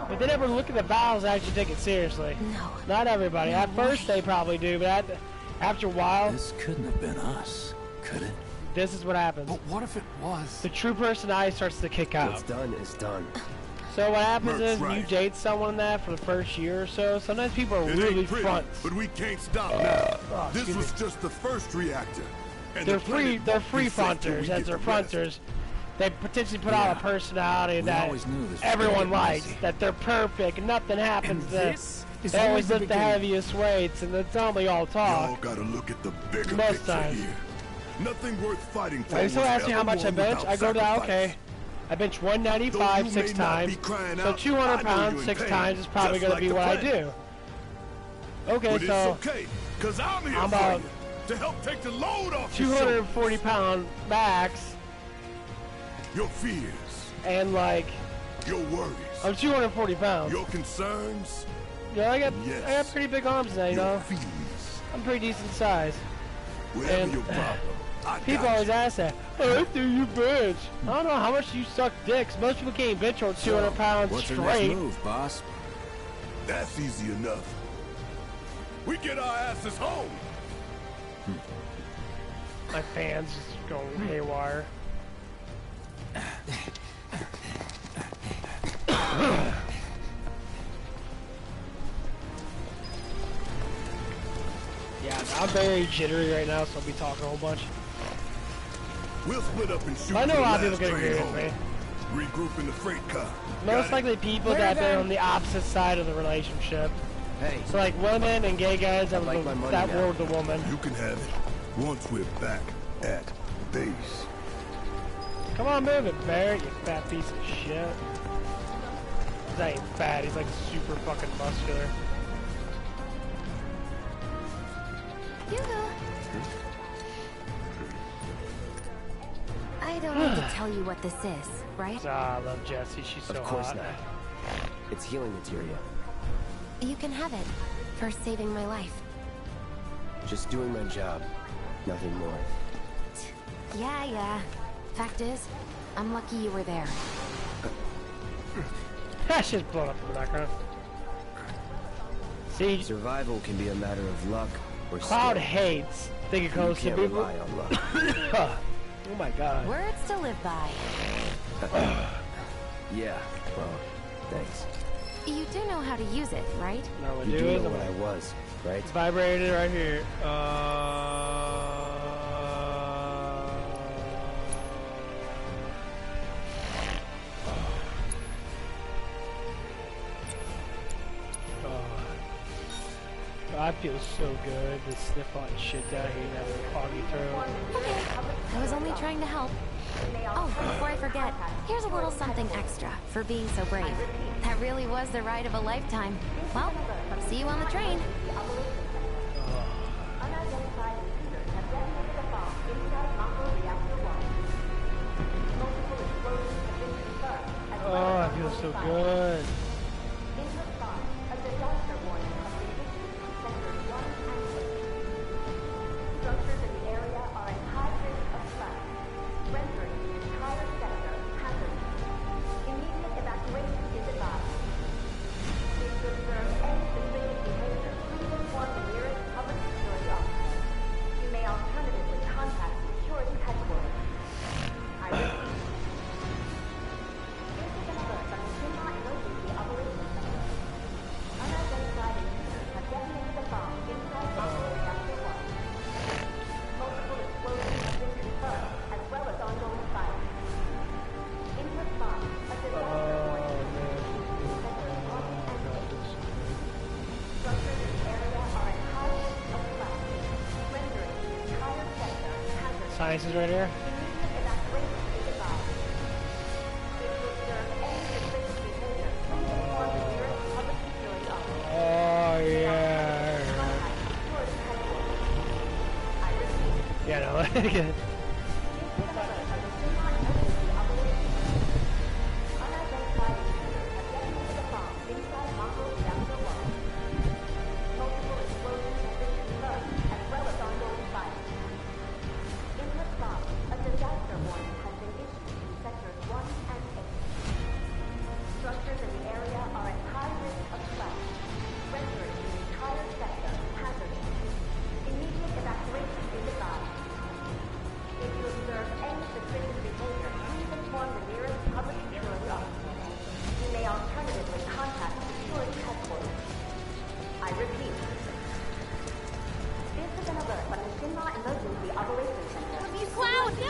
but they never look at the vows and actually take it seriously. No. Not everybody. At first they probably do, but after a while, This couldn't have been us, could it? this is what happens. But what if it was? The true personality starts to kick out. What's done is done. So what happens Merc's is when you right. date someone that for the first year or so, sometimes people are It really ain't pretty, fronts. but we can't stop now. Oh, This excuse was me. just the first reactor. And They're the planet free won't be safe till fronters, we as get they're the rest. fronters. They potentially put out a personality We that always knew this was everyone gonna get likes, messy. that they're perfect, nothing happens And to them. this is They only always the lift the beginning. heaviest weights, and that's only all Y'all talk. gotta look at the bigger Most picture times. here. Nothing worth fighting for. When still was asking how ever much I won bench, without I go to that, sacrifice. okay. I bench Though 195 you 6 may not times, be crying so out, 200 I know pounds you in 6 pain, times is probably just going to like be the what I planet. do. Okay, But so it's okay, cause I'm here I'm for about you to help take the load off your shoulders. 240 pound max, Your fears, and like, your worries, I'm 240 pounds. your concerns, You know, I got Yes. pretty big arms now, you your know. feelings. I'm pretty decent size. Whatever And your problem, I People got always you. ask that. Oh, I do you bench? I don't know how much you suck dicks. Most people can't bench on 200 pounds What's your next straight. move, boss? That's easy enough. We get our asses home. My fans just going haywire. Yeah, I'm very jittery right now, so I'll be talking a whole bunch. We'll split up and shoot I know for a the lot of last people can train agree with home. me. Regroup in the freight car. Most Got it? likely people that have been on the opposite side of the relationship. Hey, So like women and gay guys that, like my money that now. were with the woman. You can have it once we're back at base. Come on, move it, Barrett, you fat piece of shit. He's not even fat, he's like super fucking muscular. Hugo. I don't need to tell you what this is, right? Ah, I love Jessie, she's so of course hot. not. It's healing materia. You can have it for saving my life. Just doing my job. Nothing more. Yeah. Fact is, I'm lucky you were there. That shit's blown up in the background. See, Survival can be a matter of luck or Cloud skill. hates thinking You close to can't people. rely on luck. Oh my god. Words to live by. Yeah, well, thanks. You do know how to use it, right? No, what You do do is know what I was, right? it's vibrated right here. I feel so good to sniff hot shit down here and have a foggy throat. Okay. I was only trying to help. Oh, before I forget, here's a little something extra for being so brave. That really was the ride of a lifetime. Well, see you on the train. Unidentified intruders have detonated a bomb inside Mako Reactor 1. Multiple explosions have been confirmed as Oh, well I as feel so Mako good. In response, a disaster warning has been issued in sectors 1 and 8. Structures in the area are at high risk of collapse, rendering the entire sector hazardous. Immediate evacuation is advised. If you observe any suspicious behavior, please inform the nearest public security officer. You may alternatively contact security headquarters. I repeat. This is an alert from the Shinra Emergency sciences right here. Oh yeah. Yeah, no.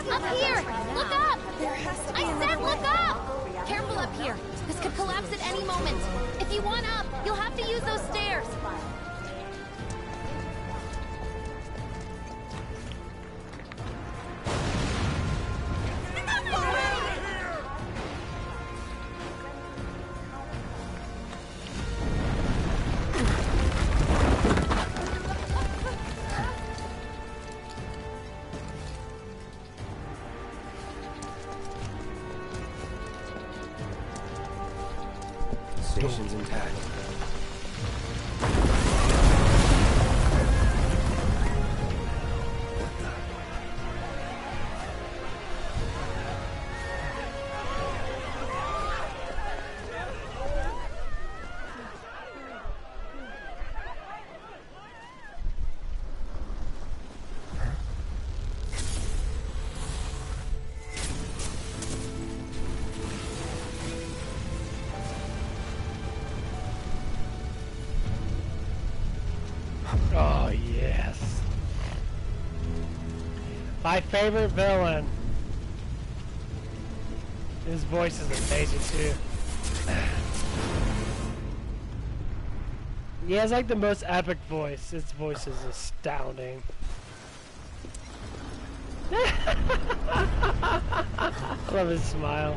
Up here! Look up! I said look up! Careful up here. This could collapse at any moment. If you want up, you'll have to use those stairs. Station's intact. Oh, yes. My favorite villain. His voice is amazing, too. He has, like, the most epic voice. His voice is astounding. I love his smile.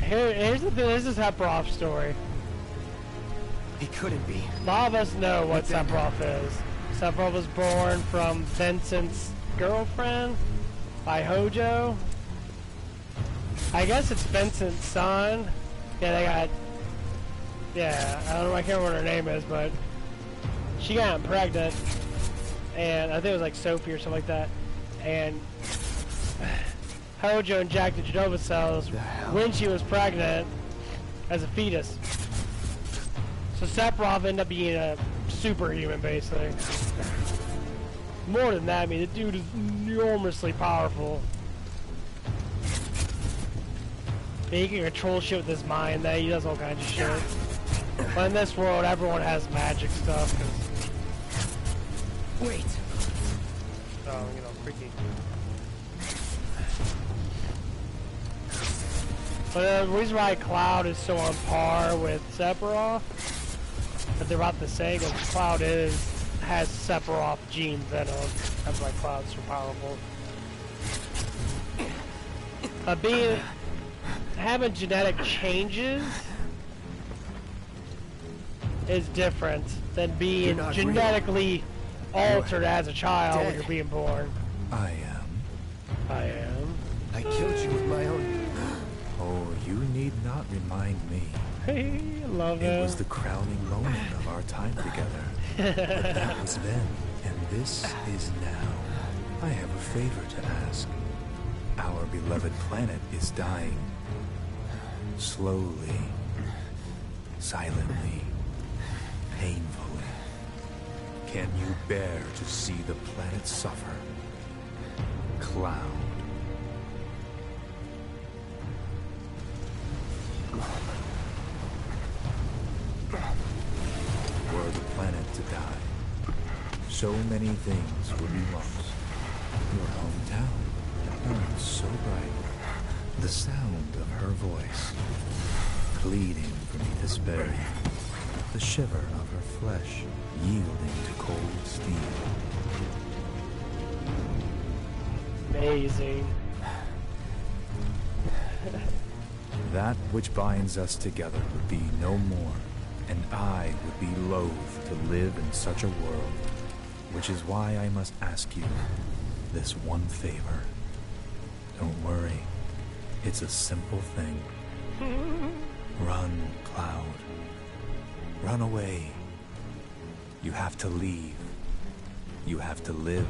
Here's the thing, this is Sephiroth's story. He couldn't be. A lot of us know what Sephiroth is. Sephiroth was born from Vincent's girlfriend by Hojo. I guess it's Vincent's son. Yeah, they got... Yeah, I don't know, I can't remember what her name is, but... She got pregnant. And I think it was like Sophie or something like that. And... Hojo injected Genova cells when she was pregnant as a fetus. So Sephiroth ended up being a superhuman, basically. More than that, I mean, the dude is enormously powerful. He can control shit with his mind, that he does all kinds of shit. But in this world, everyone has magic stuff. Wait. Oh, you know, freaky. But the reason why Cloud is so on par with Sephiroth, that they're about the same, because Cloud has Sephiroth genes in him. That's why Cloud's so powerful. Having genetic changes is different than being genetically altered as a child when you're being born. I am. I killed you with my own... Oh, you need not remind me. Hey, love it. It Was the crowning moment of our time together. But that was then, and this is now. I have a favor to ask. Our beloved planet is dying. Slowly. Silently. Painfully. Can you bear to see the planet suffer? Cloud. Were the planet to die, so many things would be lost. Your hometown, that burned so bright, The sound of her voice, pleading beneath his berry, the shiver of her flesh yielding to cold steel. Amazing. That which binds us together would be no more, and I would be loath to live in such a world, which is why I must ask you this one favor. Don't worry, it's a simple thing. Run, Cloud. Run away. You have to leave. You have to live.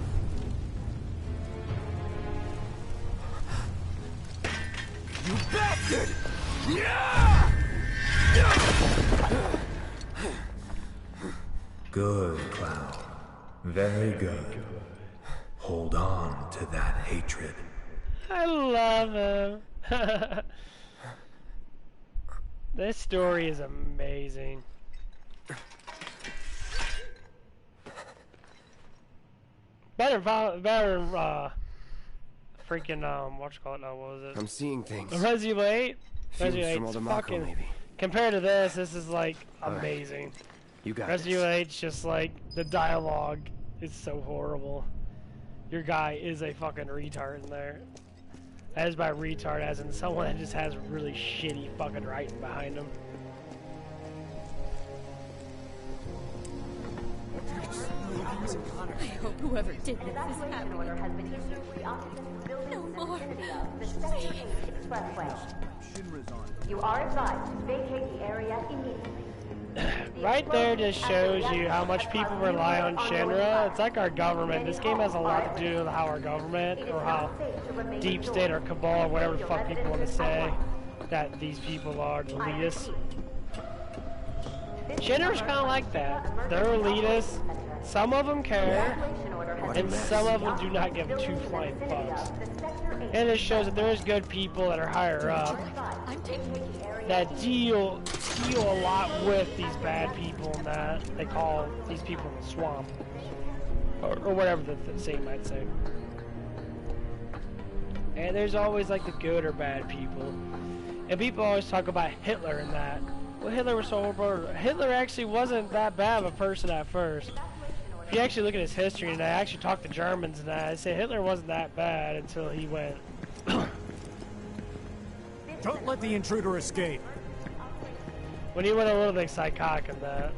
You bastard! Yeah! Good, Cloud. Very good. Hold on to that hatred. I love him. This story is amazing. Better, freaking, what was it? I'm seeing things. Resident 8? Fumes Resident from all 8's the Mako, fucking, maybe. compared to this is like amazing. You got Resident this. 8's just like, the dialogue is so horrible. Your guy is a fucking retard in there. As by retard, as in someone that just has really shitty fucking writing behind him. I hope whoever did this is happy. No more. You are advised to vacate the area immediately. Right there just shows you how much people rely on Shinra. It's like our government. This game has a lot to do with how our government, or how deep state or cabal, or whatever the fuck people want to say, that these people are elitists. Shinra's kind of like that. They're elitists. Some of them care, and some of them do not give two flying fucks. And it shows that there is good people that are higher up that deal a lot with these bad people, and that they call these people the swamp, or whatever the saying might say. And there's always like the good or bad people, and people always talk about Hitler and that. Well, Hitler was so horrible. Hitler actually wasn't that bad of a person at first. If you actually look at his history, and I actually talked to Germans and that, I say Hitler wasn't that bad until he went. Don't let the intruder escape. When he went a little bit psychotic in that.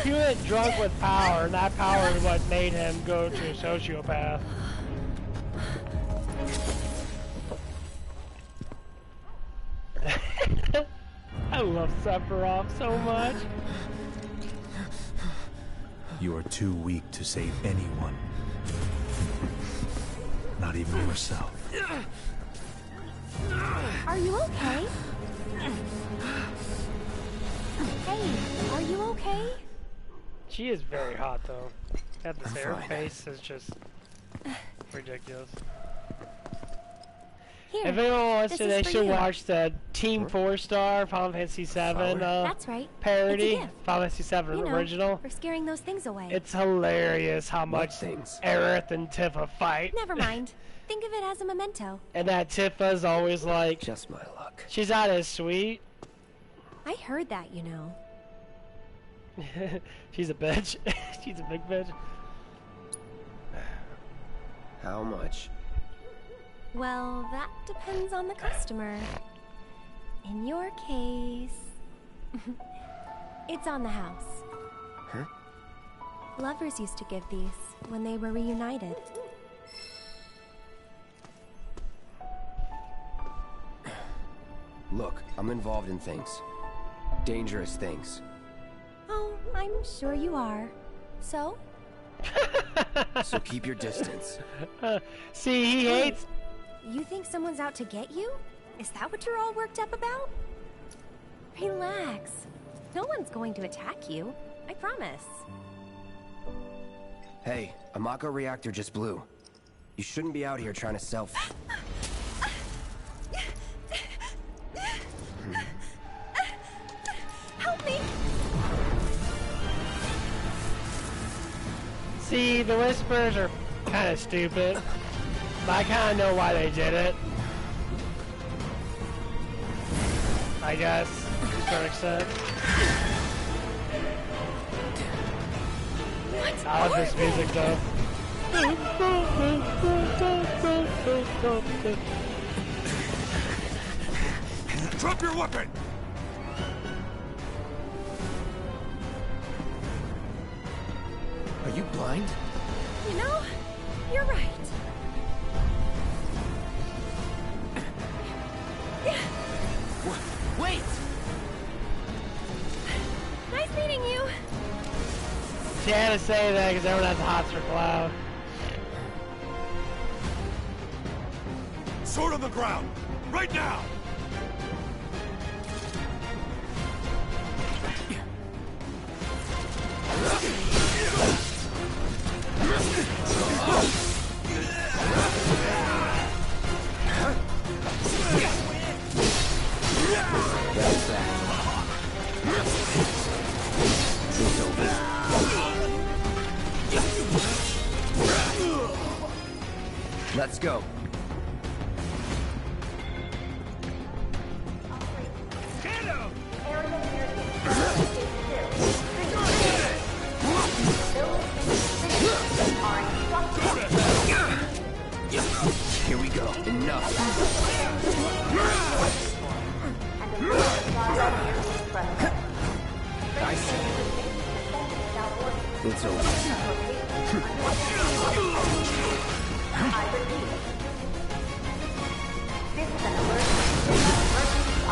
He went drunk with power, and that power is what made him go to a sociopath. I love Sephiroth so much. You are too weak to save anyone. Not even yourself. Are you okay? Hey, are you okay? She is very hot though. I have to say, her face is just ridiculous. Here, if anyone wants to, they should you. watch the Team 4-Star Final Fantasy 7 That's right. parody. It's a gift. Final Fantasy 7 original. For scaring those things away. It's hilarious how much Aerith and Tifa fight. Never mind. Think of it as a memento. And that Tifa's always like, just my luck. She's not as sweet. I heard that, you know. She's a bitch. She's a big bitch. How much? Well, that depends on the customer. In your case, it's on the house. Huh? Lovers used to give these when they were reunited. Look, I'm involved in things. Dangerous things. Oh, I'm sure you are. So? So keep your distance. See, he hates... You think someone's out to get you? Is that what you're all worked up about? Relax. No one's going to attack you. I promise. Hey, a Mako reactor just blew. You shouldn't be out here trying to sell... Help me! See, the whispers are kind of stupid, but I kind of know why they did it. I guess, to a certain extent. I love this music though. Drop your weapon! Are you blind? You know, you're right. Wait! Nice meeting you. She had to say that because everyone has hots for Cloud. Sword on the ground! Right now! That's that. It's over. Let's go. Here we go. Enough. I see. It's over.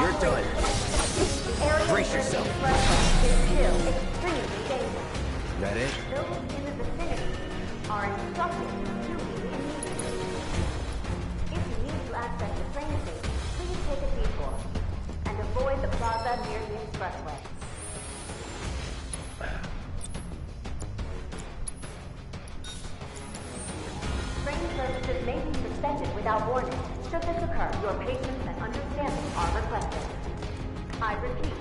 You're done. Brace yourself. That it? Those in the vicinity are instructed to leave immediately. If you need to access the train station, please take a detour and avoid the plaza near the expressway. Train services may be suspended without warning. Should this occur, your patience and understanding are requested. I repeat.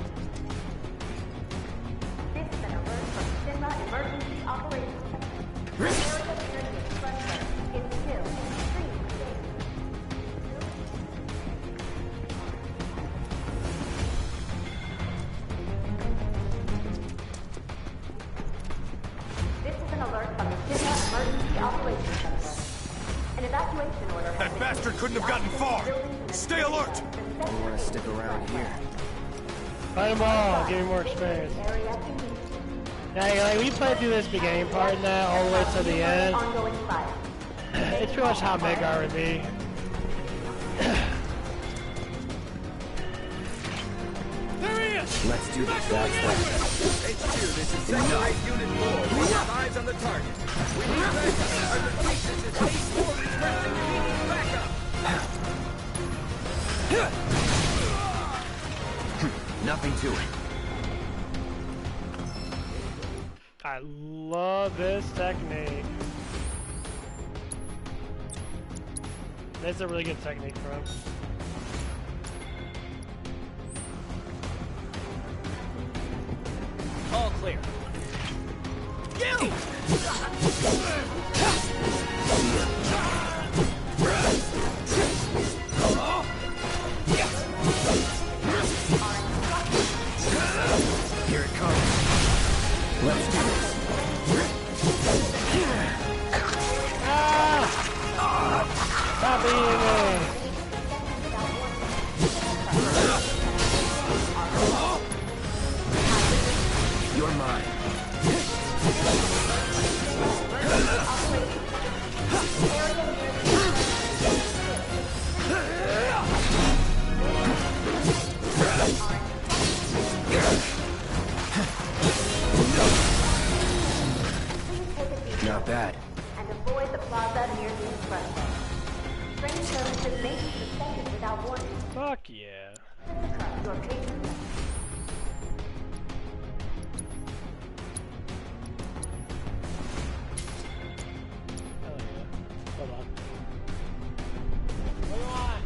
This is an alert from Sinra Emergency Operations Center. The area near the expressway is still extremely dangerous. This is an alert from the Sinra Emergency Operations Center. An evacuation order has That bastard couldn't have gotten far! Stay alert! I want to stick around here. Fight them all, give me more experience. Yeah, like we played through this beginning part and that all the way to the end. It's pretty much how Midgar would be. There he is! Let's do this. That's that. HQ, this is Sector Unit 4. We have eyes on the target. We need backup. I repeat, this is H4 requesting immediate backup. Nothing to it. I love this technique. That's a really good technique for him. All clear. You! Here it comes. Let's do this. Stop beating me! You're mine. Not bad. And avoid the plaza near the expressway. Train services may be suspended without warning. Fuck yeah. Your patience. Oh yeah. Hold on. What do you want?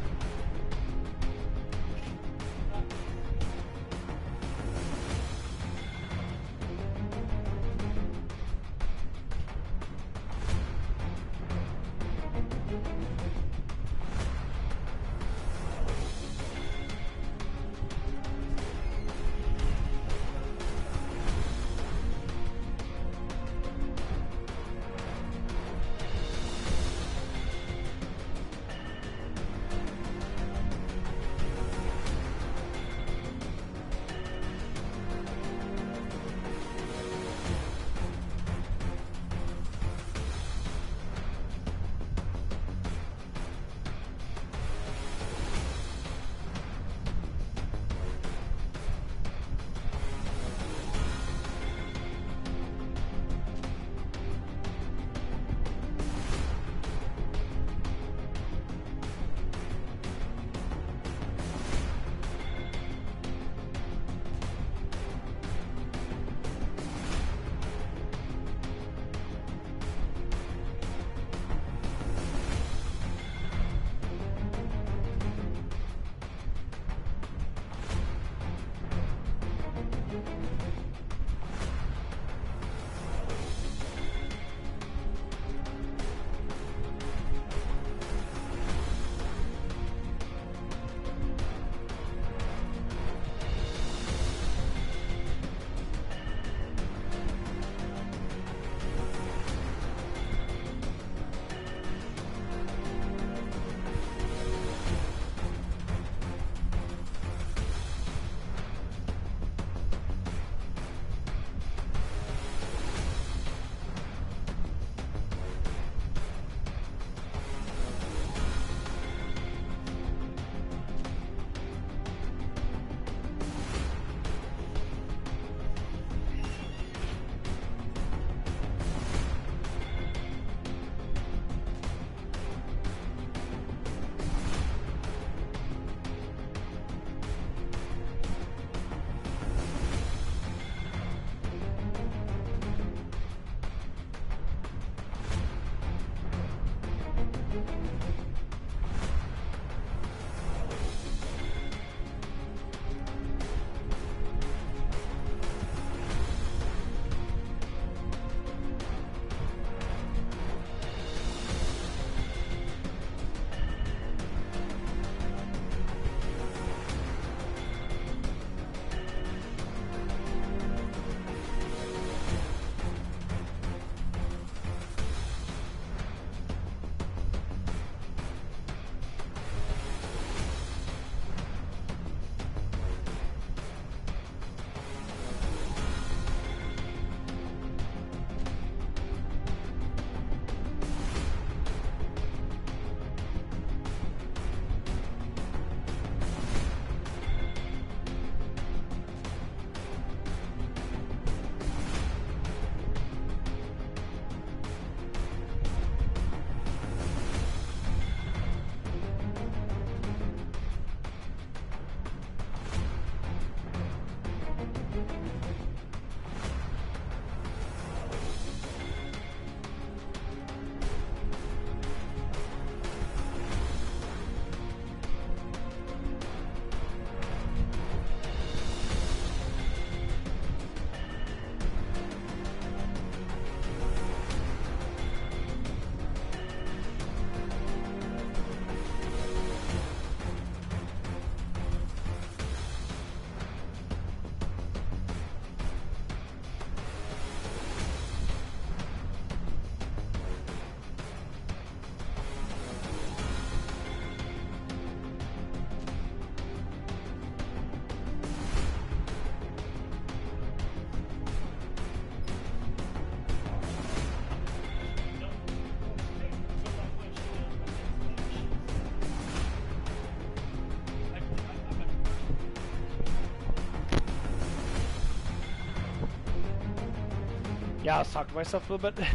Yeah, I was talking to myself a little bit.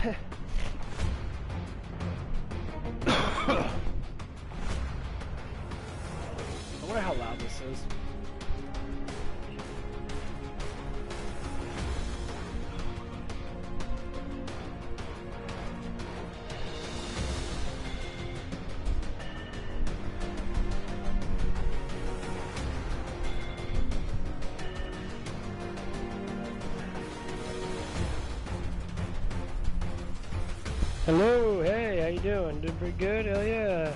I wonder how loud this is. Hello, hey, how you doing? Doing pretty good? Hell yeah.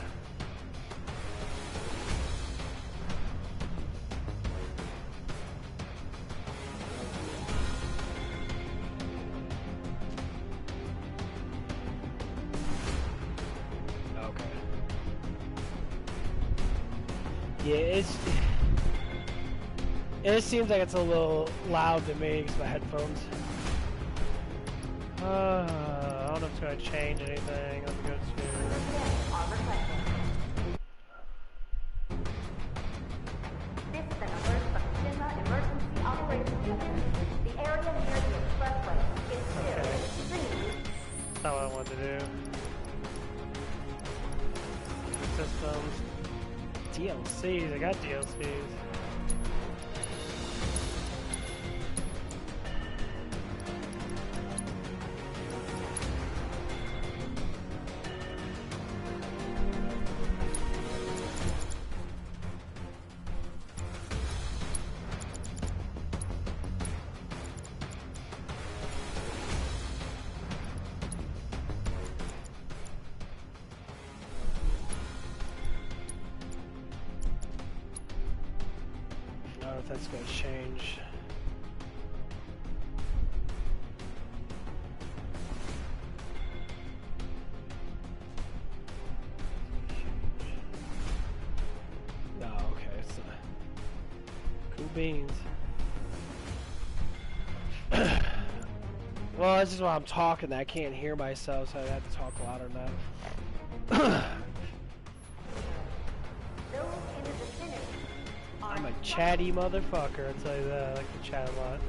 Okay. Yeah, it seems like it's a little loud to me because my headphones. I don't know if it's going to change anything. Let me go to... This is an alert from Shinra Emergency Operations Center. The area near the expressway is clear. That's not what I wanted to do. Systems. DLCs. I got DLCs. I don't know if that's going to change. No, okay, it's cool beans. Well, this is why I'm talking that I can't hear myself, so I have to talk louder now. I'm a chatty motherfucker, I'll tell you that. I like to chat a lot.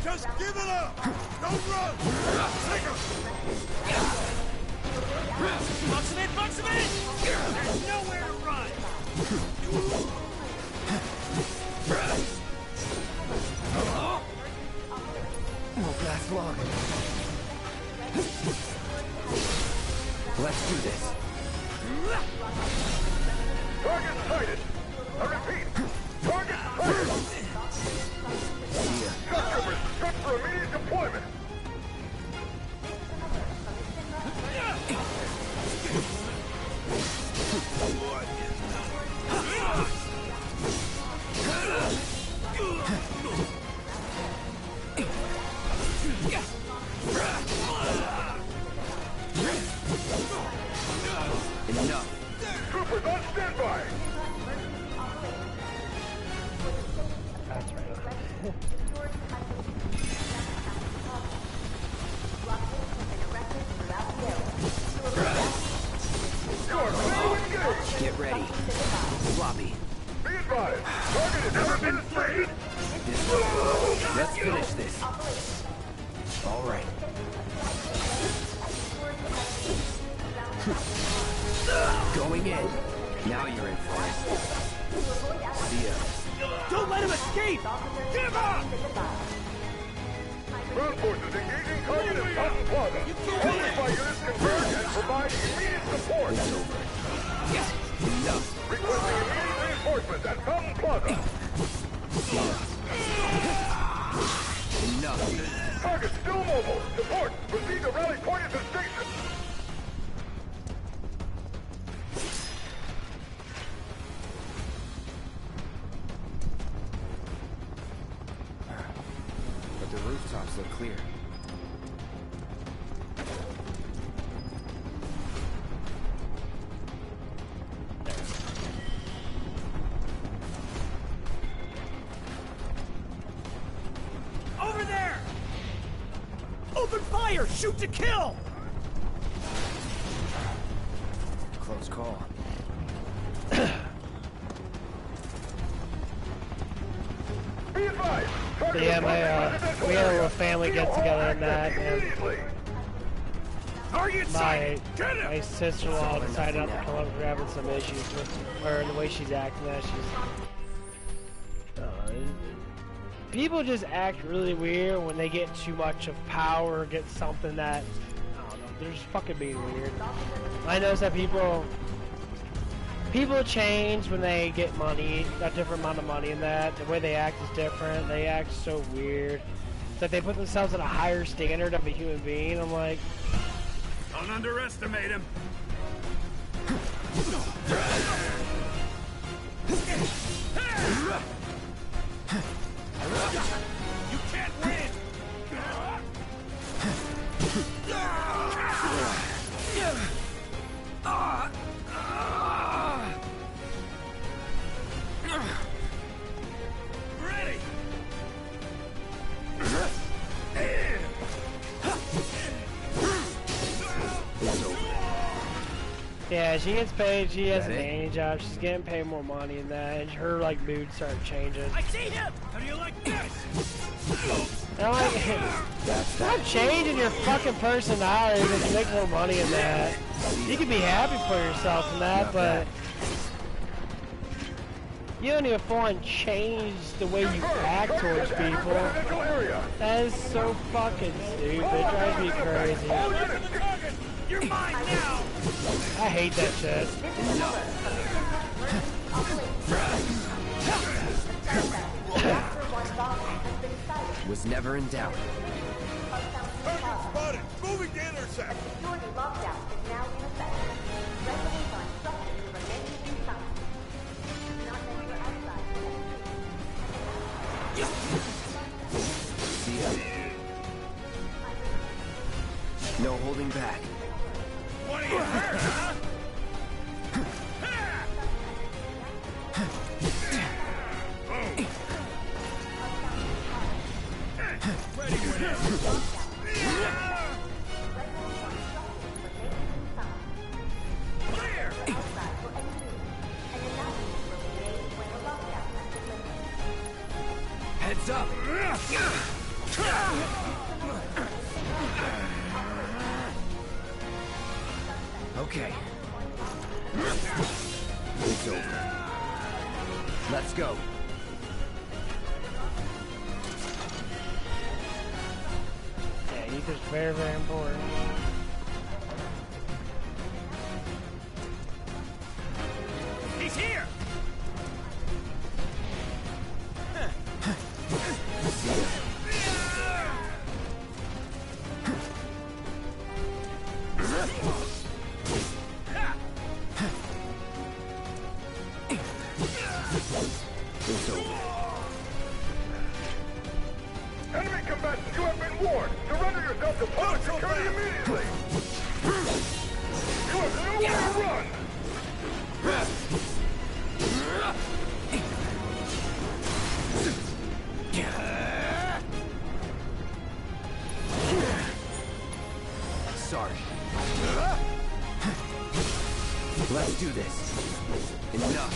Just give it up! Don't run! Take him! Box him in! Box him in! There's nowhere to run! Won't last long. Let's do this. Target sighted! I repeat, target sighted! Customers, set for immediate deployment! Enough. Troopers on standby! That's right. You are clear to engage! Get ready. Lobby. Be advised, target has never been slain! Let's finish this. All right. Going in. Now you're in for it. See ya. Don't let him escape! Give up! Ground forces engaging target at Fountain Plaza. All nearby units converge and provide immediate support. It's over. Enough. Requesting immediate reinforcements at Fountain Plaza. Enough. Target still mobile. Support. Proceed to rally point at the station. But the rooftops look clear. Over there! Open fire! Shoot to kill! Close call. But yeah, we had a little family get together and that, and my sister-in-law decided not to come up. We're having some issues with her and the way she's acting. That people just act really weird when they get too much of power or get something that I don't know. They're just fucking being weird. I notice that people change when they get money, a different amount of money, and that the way they act is different. They act so weird. It's like they put themselves at a higher standard of a human being. I'm like, don't underestimate him. You can't win. Ready. yeah, she gets paid. She has an any job. She's getting paid more money than that, and her like mood started changing. I see him. How do you like this? I'm like, stop changing your fucking personality because you make more money in that. You can be happy for yourself in that, but you don't even full change the way you act towards people. That is so fucking stupid. It drives me crazy. You're mine now. I hate that shit. Was never in doubt. Target spotted. Moving to intercept. Security lockdown is now in effect. Residents are instructed to remain inside. Do not venture outside. See ya. No holding back. What are you hurt, huh? Ready whenever. Clear. Heads up. Okay. It's over. Let's go. Yeah, ether's very, very important. He's here. It's over. Enemy combatants, you have been warned. Surrender yourself to public security immediately. You have nowhere to run. Sorry. Let's do this. Enough.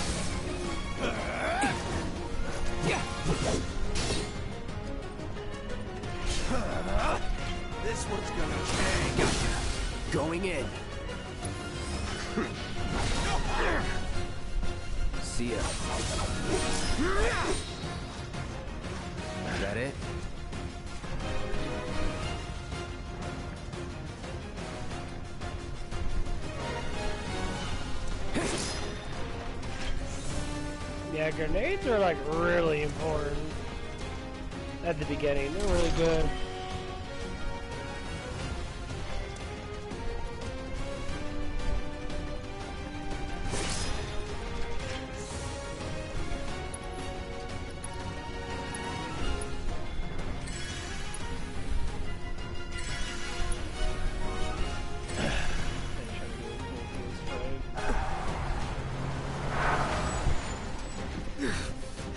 This one's gonna hang. Gotcha. Going in. See ya. Is that it? Yeah, grenades are like really important at the beginning. They're really good.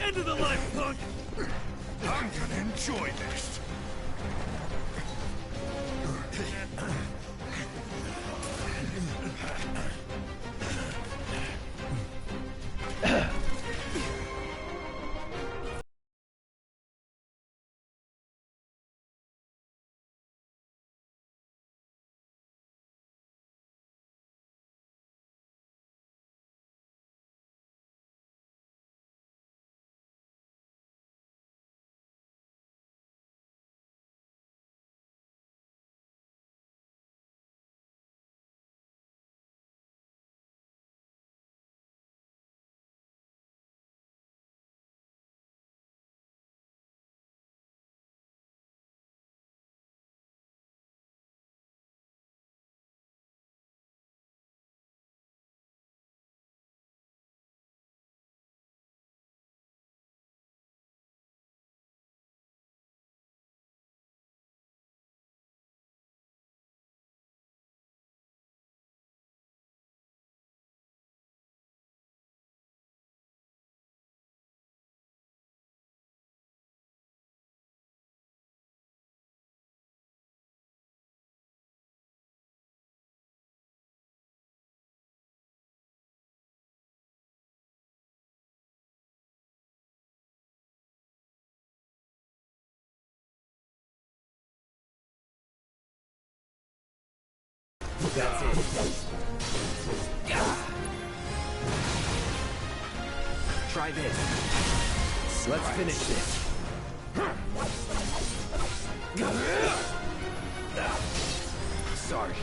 End of the line, punk. I'm gonna enjoy this. That's it. Try this. Let's finish this. Sorry.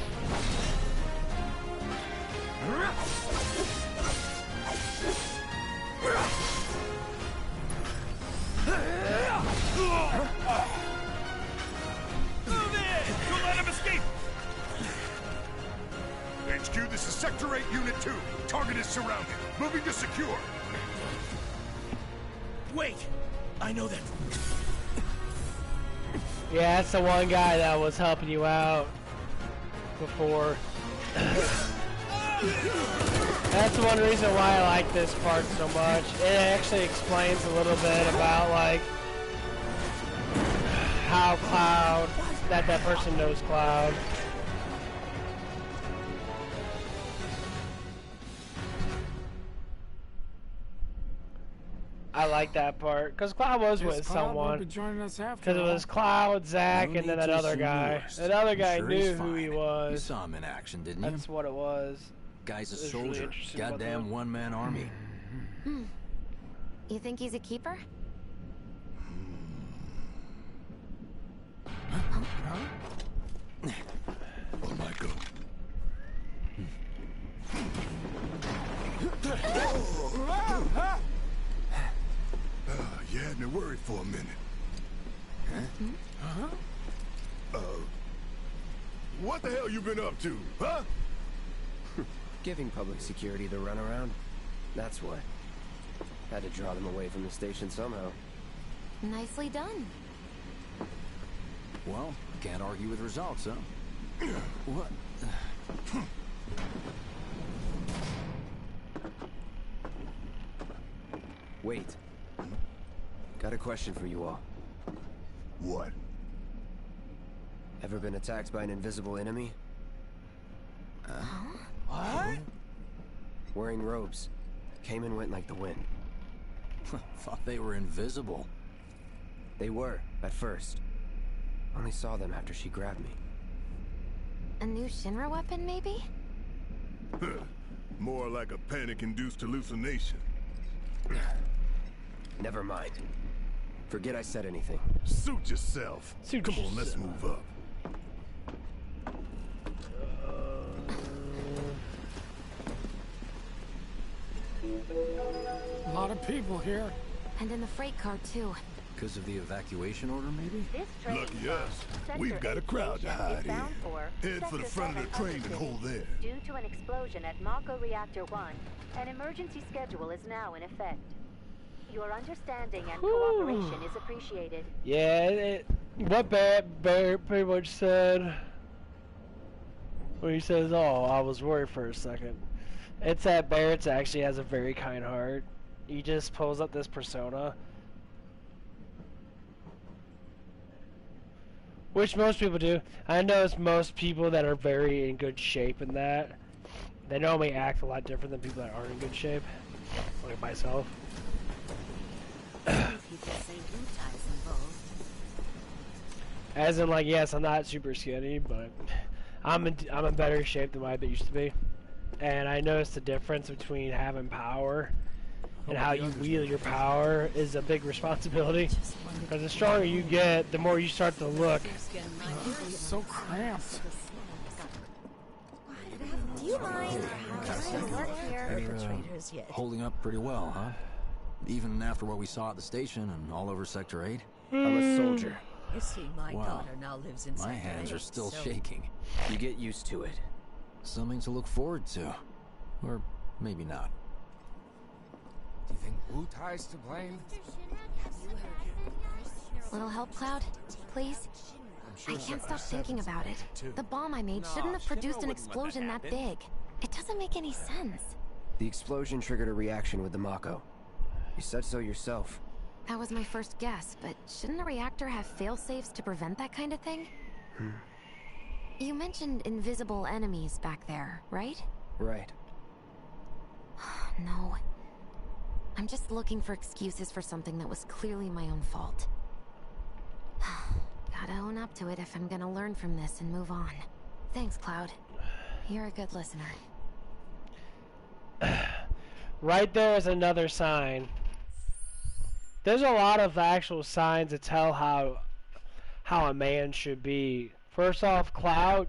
Move in! Don't let him escape! HQ, this is Sector 8, Unit 2. Target is surrounded. Moving to secure. Wait! I know that. Yeah, that's the one guy that was helping you out before. That's one reason why I like this part so much. It actually explains a little bit about like how Cloud, that person knows Cloud. I like that part because Cloud was with someone. Because it was Cloud, Zach, and then that other guy. That other guy knew who he was. You saw him in action, didn't you? That's what it was. Guy's a soldier. Goddamn one-man army. You think he's a keeper? Oh my God. You had me worried for a minute. What the hell you been up to, huh? Giving public security the runaround. That's what. Had to draw them away from the station somehow. Nicely done. Well, can't argue with results, huh? What? Wait. Got a question for you all. What? Ever been attacked by an invisible enemy? What? Wearing robes. Came and went like the wind. Thought they were invisible. They were, at first. Only saw them after she grabbed me. A new Shinra weapon, maybe? More like a panic-induced hallucination. Never mind. Forget I said anything. Suit yourself. Come on, let's move up. A lot of people here. And in the freight car, too. Because of the evacuation order, maybe? Lucky us. We've got a crowd to hide in. Head for the front of the train and hold there. Due to an explosion at Mako Reactor 1, an emergency schedule is now in effect. Your understanding and cooperation is appreciated. Yeah, what Barrett pretty much said when he says, "Oh, I was worried for a second." It's that Barrett actually has a very kind heart. He just pulls up this persona, which most people do. I notice most people that are very in good shape in that, they normally act a lot different than people that aren't in good shape, like myself. As in, like, yes, I'm not super skinny, but I'm in better shape than what I used to be. And I noticed the difference between having power and how you wield your power is a big responsibility. Because the stronger you get, the more you start to look. So cramped. Do you mind? Holding up pretty well, huh? Even after what we saw at the station and all over Sector 8? I'm a soldier. You see, my daughter now lives in my hands are still shaking. You get used to it. Something to look forward to. Or maybe not. Do you think Wu Tai's to blame? Little help, Cloud? Please? I can't stop thinking about it. The bomb I made shouldn't have produced an explosion that big. It doesn't make any sense. The explosion triggered a reaction with the Mako. You said so yourself. That was my first guess, but shouldn't a reactor have fail-safes to prevent that kind of thing? You mentioned invisible enemies back there, right? Right. No. I'm just looking for excuses for something that was clearly my own fault. Gotta own up to it if I'm gonna learn from this and move on. Thanks, Cloud. You're a good listener. Right there is another sign. There's a lot of actual signs that tell how a man should be. First off, Cloud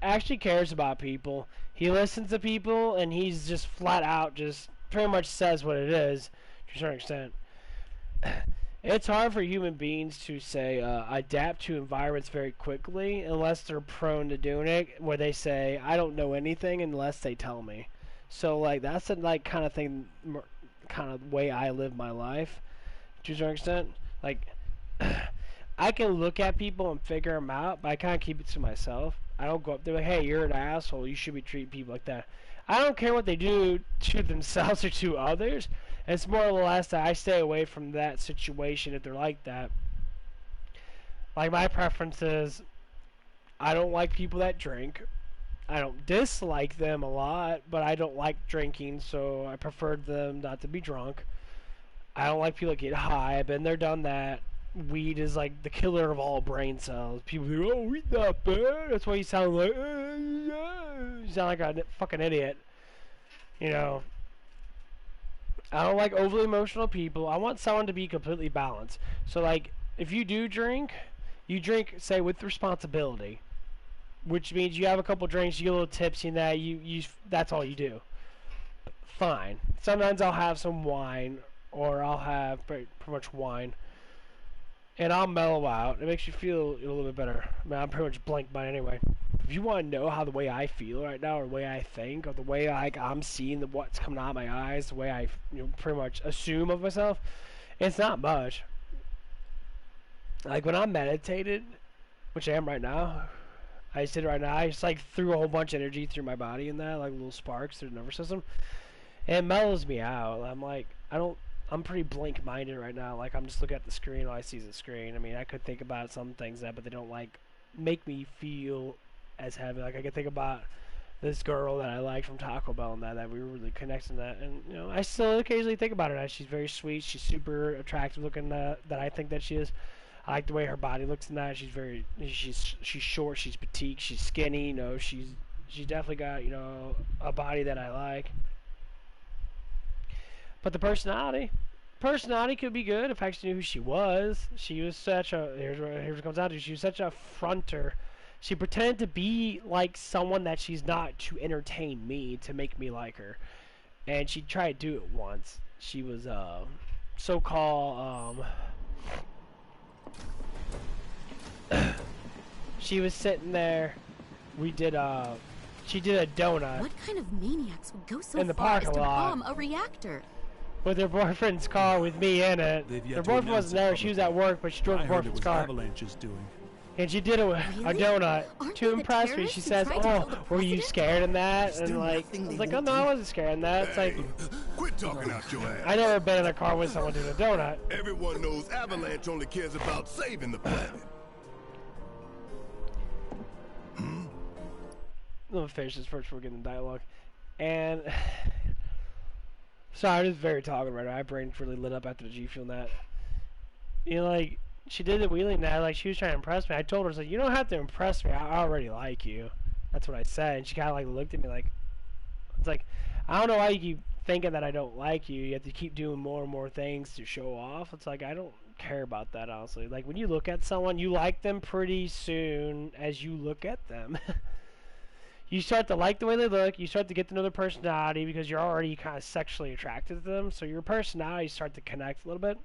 actually cares about people. He listens to people, and he's just flat out just pretty much says what it is to a certain extent. It's hard for human beings to say adapt to environments very quickly unless they're prone to doing it, where they say I don't know anything unless they tell me. So like that's the like kind of thing, kind of way I live my life to a certain extent. Like I can look at people and figure them out, but I kind of keep it to myself. I don't go up there like, hey, you're an asshole, you should be treating people like that. I don't care what they do to themselves or to others. It's more or less that I stay away from that situation if they're like that. Like my preference is, I don't like people that drink. I don't dislike them a lot, but I don't like drinking, so I prefer them not to be drunk. I don't like people that get high. I've been there, done that. Weed is like the killer of all brain cells. People go, oh, weed not bad. That's why you sound like, you sound like a fucking idiot. You know. I don't like overly emotional people. I want someone to be completely balanced. So like, if you do drink, you drink, say, with responsibility. Which means you have a couple drinks, you get a little tipsy and that, that's all you do. Fine. Sometimes I'll have some wine, or I'll have pretty much wine. And I'll mellow out. It makes you feel a little bit better. I mean, I'm pretty much blank by anyway. If you want to know how the way I feel right now, or the way I think, or the way I'm seeing what's coming out of my eyes, the way I pretty much assume of myself, it's not much. Like when I'm meditated, which I am right now, I just did it right now, I just like threw a whole bunch of energy through my body and that, like little sparks through the nervous system. And it mellows me out. I'm like, I'm pretty blank-minded right now. Like, I'm just looking at the screen, all I see is the screen. I mean, I could think about some things but they don't, like, make me feel as heavy. Like, I could think about this girl that I like from Taco Bell and that we were really connecting that. And, you know, I still occasionally think about her. She's very sweet. She's super attractive looking, that I think that she is. I like the way her body looks in that. She's short, she's petite, she's skinny, you know, she's definitely got, you know, a body that I like. But the personality could be good if I actually knew who she was. She was such a, here's what it comes down to, she was such a fronter. She pretended to be like someone that she's not to entertain me, to make me like her. And she tried to do it once. She was, so-called, she was sitting there, she did a donut. What kind of maniacs would go so in the far as parking to lot bomb a reactor? With her boyfriend's car with me in it. Her boyfriend wasn't there, she was at work, but she drove her boyfriend's car. Avalanche's doing. And she did it with a donut to impress me. She says, oh, were you scared in that? And like, I was like, oh no, I wasn't scared in that. It's like, quit talking out your ass. I never been in a car with someone doing a donut. Everyone knows Avalanche only cares about saving the planet. Let me finish this first before we get in the dialogue. And sorry, I'm just very talking right now. My brain's really lit up after the G Fuel and that. You know, like, she did the wheeling that, like, she was trying to impress me. I told her, I was like, you don't have to impress me. I already like you. That's what I said. And she kind of, like, looked at me like, it's like, I don't know why you keep thinking that I don't like you. You have to keep doing more and more things to show off. It's like, I don't care about that, honestly. Like, when you look at someone, you like them pretty soon as you look at them. You start to like the way they look, you start to get to know their personality because you're already kind of sexually attracted to them, so your personality start to connect a little bit.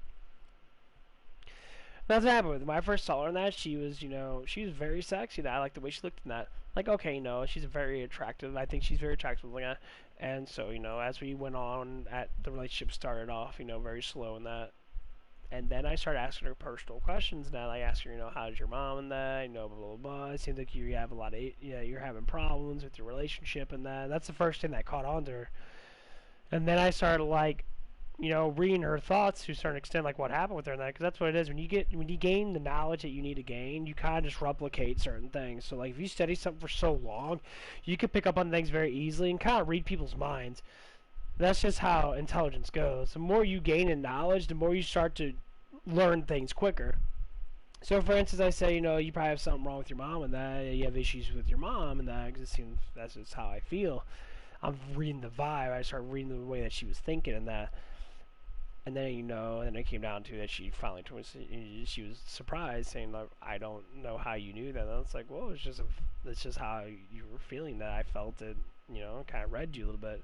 That's what happened with me. When I first saw her in that, she was, you know, she was very sexy. I like the way she looked in that. Like, okay, you know, she's very attractive. I think she's very attractive looking at. And so, you know, as we went on, the relationship started off, you know, very slow in that. And then I started asking her personal questions. And I asked her, you know, how's your mom and that, you know, blah, blah, blah. It seems like you have a lot of, you're having problems with your relationship and that. That's the first thing that caught on to her. And then I started, like, you know, reading her thoughts to a certain extent, like what happened with her and that. Because that's what it is. When you gain the knowledge that you need to gain, you kind of just replicate certain things. So, like, if you study something for so long, you can pick up on things very easily and kind of read people's minds. That's just how intelligence goes. The more you gain in knowledge, the more you start to learn things quicker. So, for instance, I say, you know, you probably have something wrong with your mom and that. You have issues with your mom and that. Because it seems that's just how I feel. I'm reading the vibe. I started reading the way that she was thinking and that. And then, you know, and then it came down to that she finally told me, she was surprised, saying, like, I don't know how you knew that. And I was like, well, it's just how you were feeling that. I felt it, you know, kind of read you a little bit.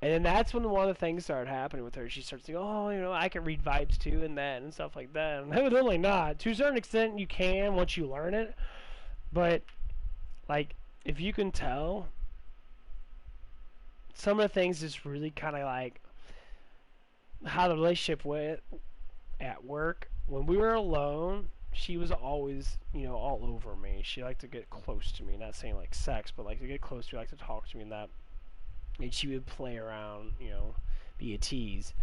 And then that's when one of the things started happening with her. She starts to go, oh, you know, I can read vibes too and that and stuff like that. And evidently not. To a certain extent, you can once you learn it. But, like, if you can tell, some of the things just really kind of like how the relationship went at work. When we were alone, she was always, you know, all over me. She liked to get close to me. Not saying like sex, but like to get close to me, like to talk to me and that. And she would play around, you know, be a tease.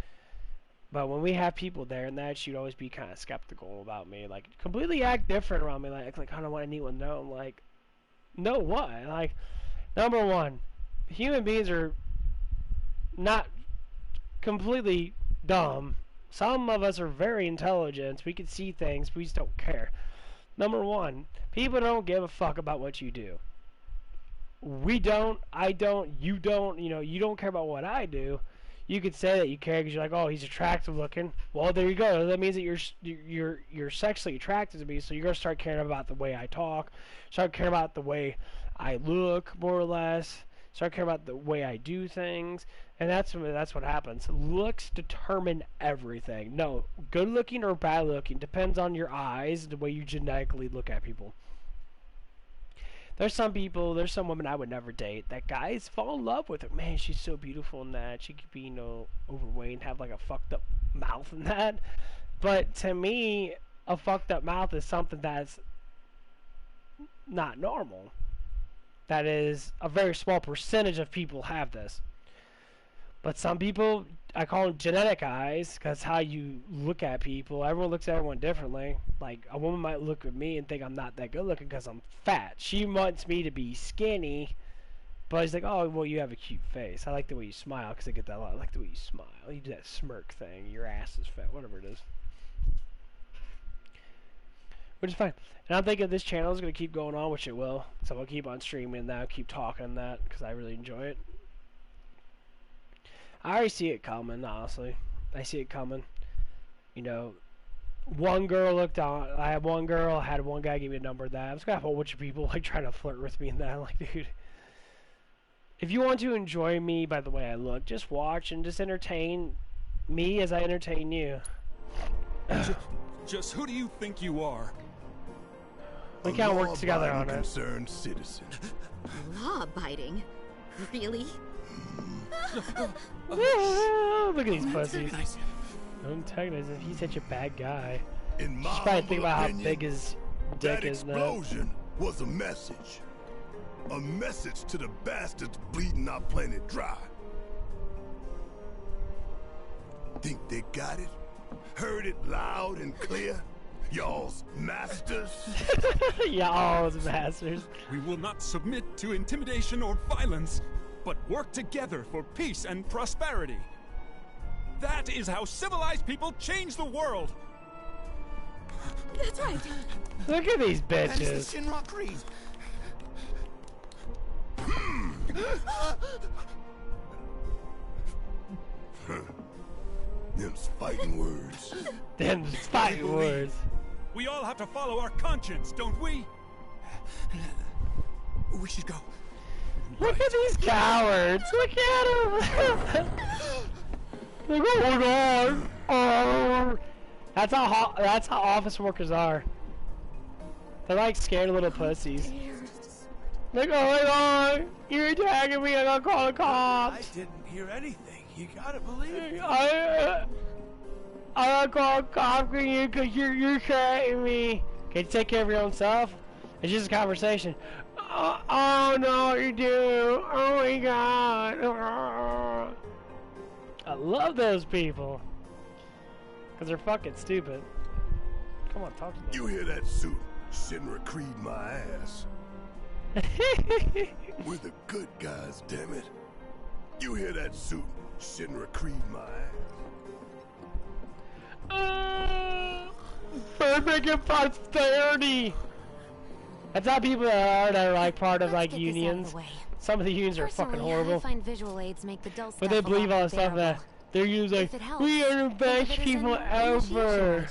But when we have people there and that, she'd always be kind of skeptical about me. Like, completely act different around me. Like I don't want anyone to know. I'm like, know what? Like, number one, human beings are not completely dumb. Some of us are very intelligent. We can see things, but we just don't care. Number one, people don't give a fuck about what you do. We don't, I don't, you don't, you know, you don't care about what I do. You could say that you care because you're like, oh, he's attractive looking. Well, there you go. That means that you're sexually attracted to me, so you're going to start caring about the way I talk, start caring about the way I look, more or less, start caring about the way I do things. And that's what happens. Looks determine everything. No, good looking or bad looking depends on your eyes, the way you genetically look at people. There's some women I would never date that guys fall in love with her. Man, she's so beautiful in that. She could be, you know, overweight and have like a fucked up mouth in that. But to me, a fucked up mouth is something that's not normal. That is, a very small percentage of people have this. But some people, I call them genetic eyes, because how you look at people. Everyone looks at everyone differently. Like, a woman might look at me and think I'm not that good looking because I'm fat. She wants me to be skinny, but she's like, oh, well, you have a cute face. I like the way you smile, because I get that a lot. I like the way you smile. You do that smirk thing. Your ass is fat, whatever it is. Which is fine. And I'm thinking this channel is going to keep going on, which it will. So I'll keep on streaming that, keep talking that, because I really enjoy it. I already see it coming, honestly. I see it coming. You know, one girl looked on. I had one girl, had one guy give me a number of that. I was gonna have a whole bunch of people like trying to flirt with me and that. I'm like, dude, if you want to enjoy me by the way I look, just watch and just entertain me as I entertain you. Just who do you think you are? We can't work together on it. Concerned citizen. Law-abiding? Really? Look at these pussies. Don't antagonize him. He's such a bad guy. In my Just probably think about opinion, how big his dick that is now. explosion was a message. A message to the bastards bleeding our planet dry. Think they got it? Heard it loud and clear? Y'all's masters? Y'all's masters. We will not submit to intimidation or violence, but work together for peace and prosperity. That is how civilized people change the world. That's right. Look at these That is bitches. the Shinra Creed. Them's fighting words. Them's fighting words. We all have to follow our conscience, don't we? We should go. Look at these cowards. Look at them. Look at them. Oh. That's how office workers are. They're like scared little pussies. They're going on. You're attacking me. I gotta call the cops. I didn't hear anything. You gotta believe me. I gotta call the cops because you're attacking me. Can you take care of your own self? It's just a conversation. Oh no, you do. Oh my god. I love those people. Because they're fucking stupid. Come on, talk to me. You hear that suit? Shinra Creed my ass. We're the good guys, damn it. You hear that suit? Shinra Creed my ass. We're making prosperity. That's how people that are like part of like unions. Some of the unions are fucking horrible. I find visual aids make the dull stuff But they believe all the stuff that they're using like, we are the best people ever.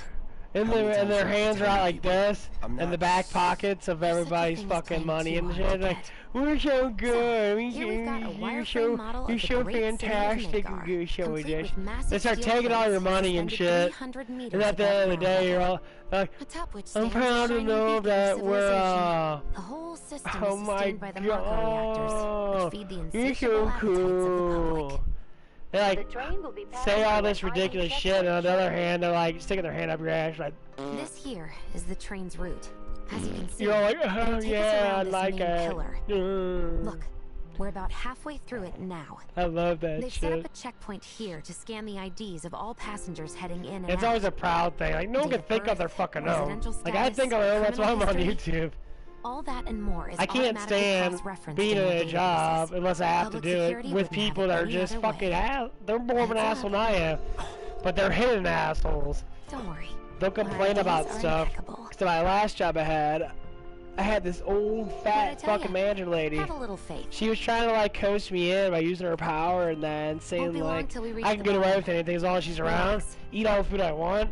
And their hands are out like this, in the back pockets of everybody's fucking money and shit. Like, we're so good. You're so fantastic and good showing this. They start taking all your money and shit. And at the end of the day, you're all like, I'm proud to know that we're, oh my god, you're so cool. They like say all this ridiculous shit, and on the other hand, they're like sticking their hand up your ass, like. This here is the train's route. As you can see, you're like, oh yeah, I like it. Look, we're about halfway through it now. I love that They've shit. set up a checkpoint here to scan the IDs of all passengers heading in and it's out. always a proud thing. Like no one can think of their fucking own. Like I think of their own. That's why I'm on YouTube. All that and more is I can't stand being in a job unless I have to do it with people that are just fucking ass. They're more of an asshole than I am, but they're hidden assholes. Don't worry. Don't complain about stuff. Cause my last job I had this old fat fucking manager lady. Have a little faith. She was trying to like coast me in by using her power and then saying like I can get away with anything as long as she's around, eat all the food I want,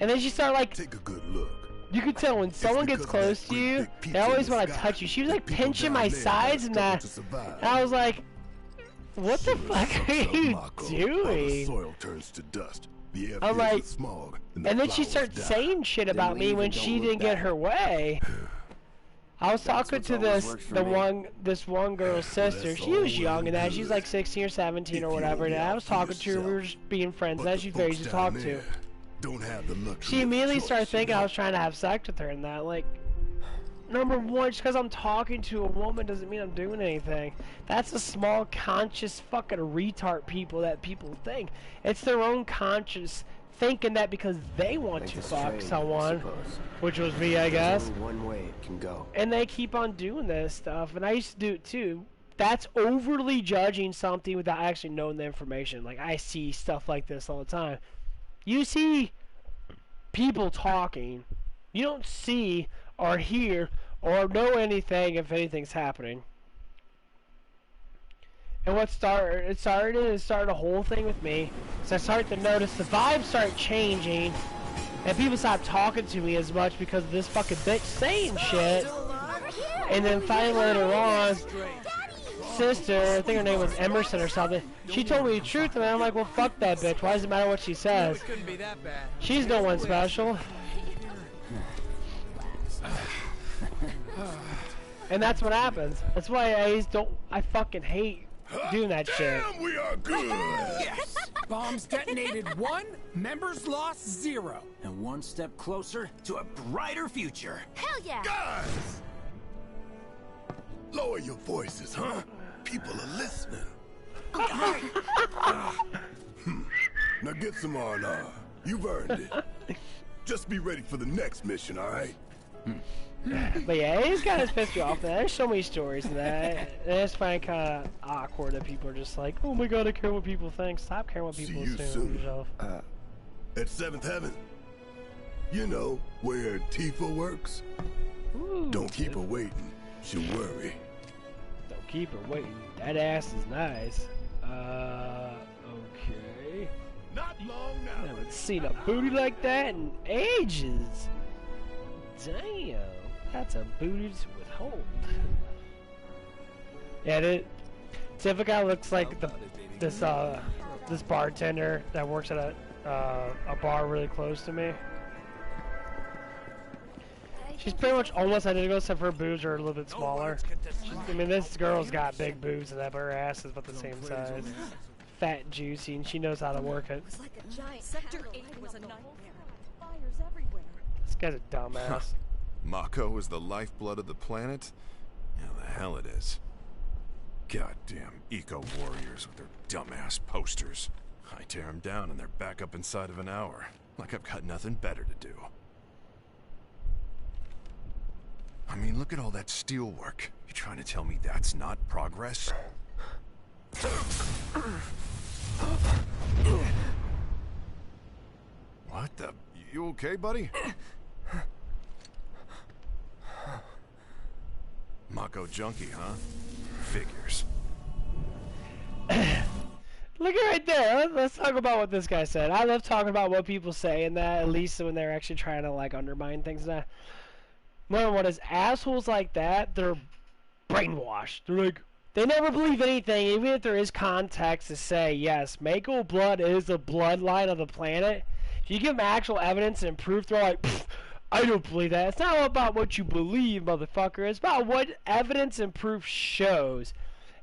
and then she started like take a good look. You can tell when someone gets close to you, they always want to touch you. She was like pinching my sides and that. And I was like, what the fuck are you doing? Soil turns to dust. I'm like, and then she starts saying shit about me when she didn't get her way. I was talking to this one girl's sister. She was young and that. She's like 16 or 17 or whatever. And I was talking to her. We were just being friends. And she's very easy to talk to. Don't have the luxury. She immediately started thinking I was trying to have sex with her and that. Like, number one, just because I'm talking to a woman doesn't mean I'm doing anything. That's the small, conscious fucking retard people that people think. It's their own conscious thinking that because they want to fuck someone, which was me, I guess. There's only one way it can go. And they keep on doing this stuff, and I used to do it too. That's overly judging something without actually knowing the information. Like, I see stuff like this all the time. You see people talking. You don't see or hear or know anything if anything's happening. And what started a whole thing with me. So I started to notice the vibes start changing, and people stopped talking to me as much because of this fucking bitch saying shit. And then finally later on, sister, I think her name was Emerson or something, she told me the truth, and I'm like, well, fuck that bitch. Why does it matter what she says? Couldn't be that bad. She's no one special. And that's what happens. That's why I fucking hate doing that shit. Damn, we are good. Yes. Bombs detonated 1, members lost 0. And one step closer to a brighter future. Hell yeah! Guys! Lower your voices, huh? People are listening. Now get some R&R. You've earned it. Just be ready for the next mission, all right? But yeah, it's kind of pissed me off. There's so many stories in that. And I just find it kind of awkward that people are just like, oh my god, I care what people think. Stop caring what people assume of yourself. At 7th Heaven. You know, where Tifa works. Ooh, don't keep her waiting. She'll worry. Don't keep her waiting. That ass is nice. Okay. Not long now. I haven't seen a booty like that in ages. Damn. That's a booty to withhold. Yeah, Tifa looks like this bartender that works at a bar really close to me. She's pretty much almost identical, except for her boobs are a little bit smaller. I mean, this girl's got big boobs and that, but her ass is about the same size. Fat and juicy, and she knows how to work it. It's like a giant Sector 8 was a nightmare. Fires everywhere. This guy's a dumbass. Mako is the lifeblood of the planet? Yeah, the hell it is. Goddamn eco-warriors with their dumbass posters. I tear them down and they're back up inside of an hour. Like I've got nothing better to do. I mean, look at all that steel work. You trying to tell me that's not progress? What the... You okay, buddy? Mako junkie, huh? Figures. Look at right there. Let's talk about what this guy said. I love talking about what people say, and that at least when they're actually trying to like undermine things. Now, number one is assholes like that. They're brainwashed. They're like, they never believe anything, even if there is context to say yes, Mako blood is the bloodline of the planet. If you give them actual evidence and proof, they're like, I don't believe that. It's not about what you believe, motherfucker. It's about what evidence and proof shows.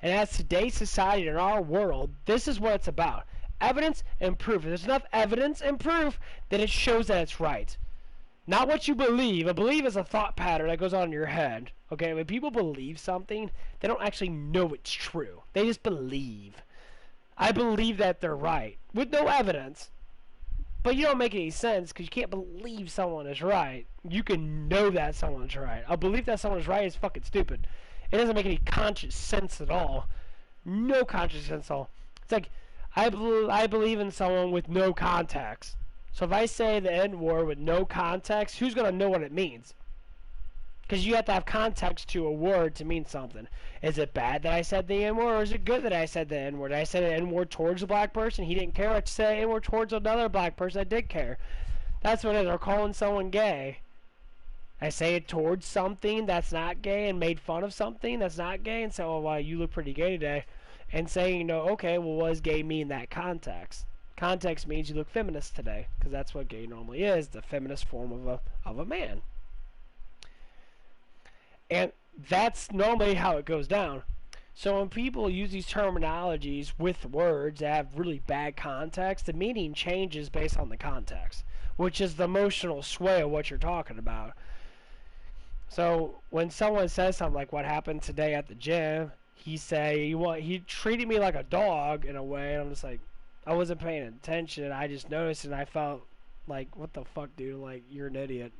And as today's society in our world, this is what it's about. Evidence and proof. If there's enough evidence and proof, then it shows that it's right. Not what you believe. A belief is a thought pattern that goes on in your head. Okay, when people believe something, they don't actually know it's true. They just believe. I believe that they're right. With no evidence. But you don't make any sense because you can't believe someone is right. You can know that someone's right. A belief that someone is right is fucking stupid. It doesn't make any conscious sense at all. No conscious sense at all. It's like, I believe in someone with no context. So if I say the N-word with no context, who's going to know what it means? Because you have to have context to a word to mean something. Is it bad that I said the N-word, or is it good that I said the N-word? I said an N-word towards a black person, he didn't care. I said N-word towards another black person that did care. That's what it is. Or calling someone gay. I say it towards something that's not gay and made fun of something that's not gay and say, oh, well, you look pretty gay today. And saying, you know, okay, well, what does gay mean in that context? Context means you look feminist today, because that's what gay normally is, the feminist form of a man. And that's normally how it goes down. So when people use these terminologies with words that have really bad context, the meaning changes based on the context, which is the emotional sway of what you're talking about. So when someone says something like what happened today at the gym, he treated me like a dog in a way, and I'm just like, I wasn't paying attention. I just noticed, and I felt like, what the fuck, dude? Like, you're an idiot.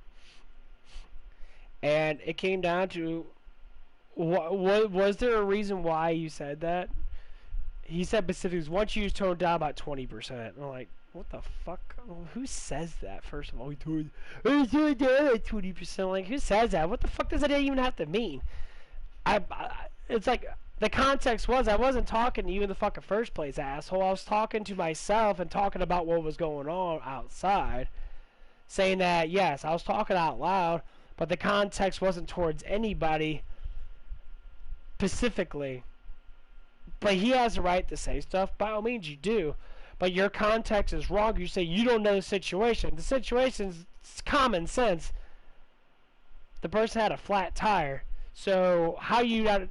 And it came down to, was there a reason why you said that? He said specifically, once you toned down about 20%. And I'm like, what the fuck? Who says that, first of all? He toned down 20%. Like, who says that? What the fuck does that even have to mean? It's like, the context was, I wasn't talking to you in the fucking first place, asshole. I was talking to myself and talking about what was going on outside. Saying that, yes, I was talking out loud, but the context wasn't towards anybody specifically. But he has the right to say stuff. By all means, you do. But your context is wrong. You say you don't know the situation. The situation's common sense. The person had a flat tire. So how you not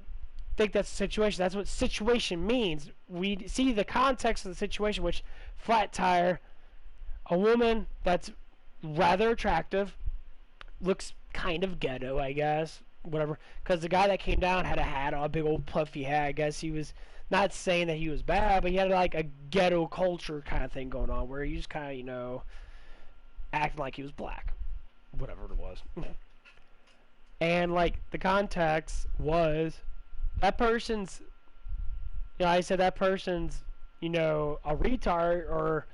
think that's a situation? That's what situation means. We see the context of the situation, which flat tire, a woman that's rather attractive, looks kind of ghetto, I guess. Whatever. Because the guy that came down had a hat on, a big old puffy hat. I guess he was not saying that he was bad, but he had like a ghetto culture kind of thing going on where he just kind of, you know, acting like he was black. Whatever it was. And like the context was that person's, you know, I said that person's, you know, a retard or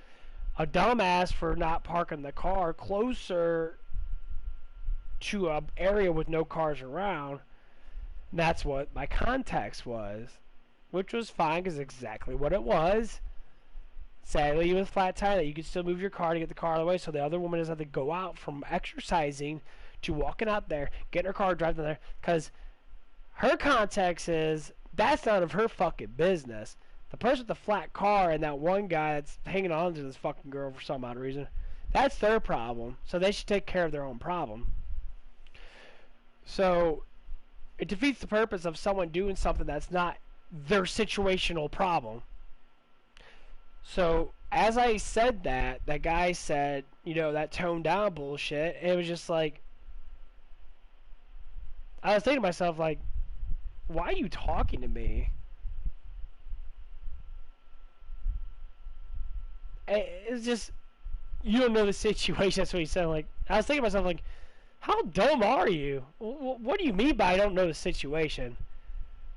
a dumbass for not parking the car closer to an area with no cars around. And that's what my context was, which was fine because exactly what it was. Sadly, you with flat tire, that you could still move your car to get the car out of the way, so the other woman doesn't have to go out from exercising to walking out there, getting her car, driving there, because her context is that's none of her fucking business. The person with the flat car and that one guy that's hanging on to this fucking girl for some odd reason, that's their problem. So they should take care of their own problem. So it defeats the purpose of someone doing something that's not their situational problem. So as I said that, that guy said, you know, that toned down bullshit, and it was just like, I was thinking to myself, like, why are you talking to me? It's just, you don't know the situation. That's what he said. Like, I was thinking to myself, like, how dumb are you? What do you mean by I don't know the situation?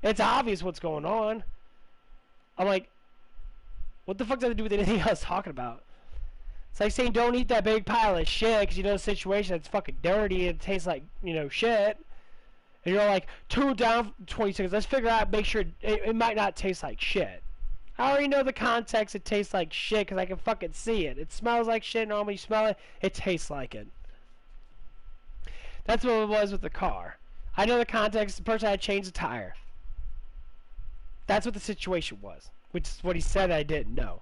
It's obvious what's going on. I'm like, what the fuck does that have to do with anything I was talking about? It's like saying don't eat that big pile of shit because you know the situation that's fucking dirty and it tastes like, you know, shit. And you're like, 2 down, 20 seconds. Let's figure out, make sure it might not taste like shit. I already know the context. It tastes like shit because I can fucking see it. It smells like shit. Normally you smell it. It tastes like it. That's what it was with the car. I know the context. The person had changed the tire. That's what the situation was. Which is what he said I didn't know.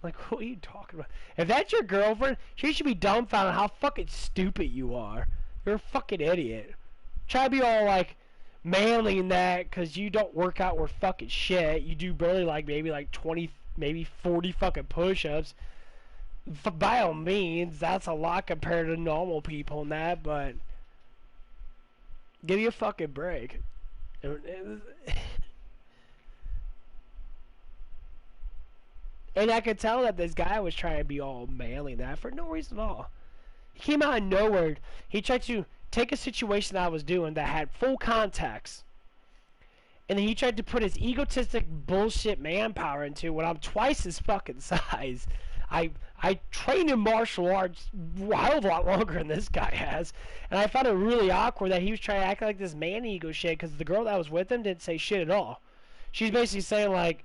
Like, what are you talking about? If that's your girlfriend, she should be dumbfounded how fucking stupid you are. You're a fucking idiot. Try to be all like manly in that because you don't work out worth fucking shit. You do barely like maybe like 20, maybe 40 fucking push-ups. By all means, that's a lot compared to normal people and that, but give you a fucking break. And I could tell that this guy was trying to be all manly and that for no reason at all. He came out of nowhere. He tried to take a situation I was doing that had full context, and then he tried to put his egotistic bullshit manpower into when I'm twice his fucking size. I trained in martial arts a hell of a lot longer than this guy has, and I found it really awkward that he was trying to act like this man ego shit because the girl that was with him didn't say shit at all. She's basically saying like,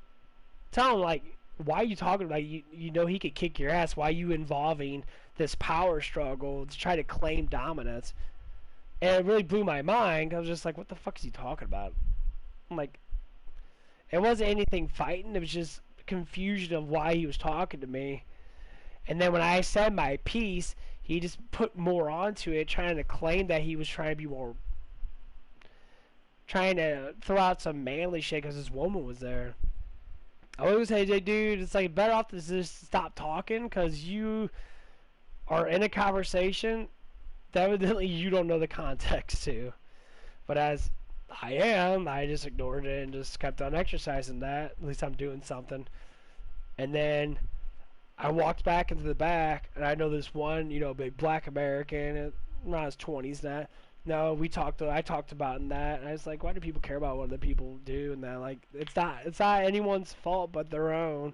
tell him like, why are you talking about you know he could kick your ass? Why are you involving this power struggle to try to claim dominance? And it really blew my mind. I was just like, what the fuck is he talking about? I'm like, it wasn't anything fighting. It was just confusion of why he was talking to me. And then when I said my piece, he just put more onto it, trying to claim that he was trying to be more, trying to throw out some manly shit because this woman was there. I always say, dude, it's like better off to just stop talking because you are in a conversation that evidently you don't know the context to. But as I am, I just ignored it and just kept on exercising that. At least I'm doing something. And then I walked back into the back, and I know this one, you know, big black American, around his 20s now. No, I talked about in that, and I was like, why do people care about what other people do? And that, like, it's not anyone's fault but their own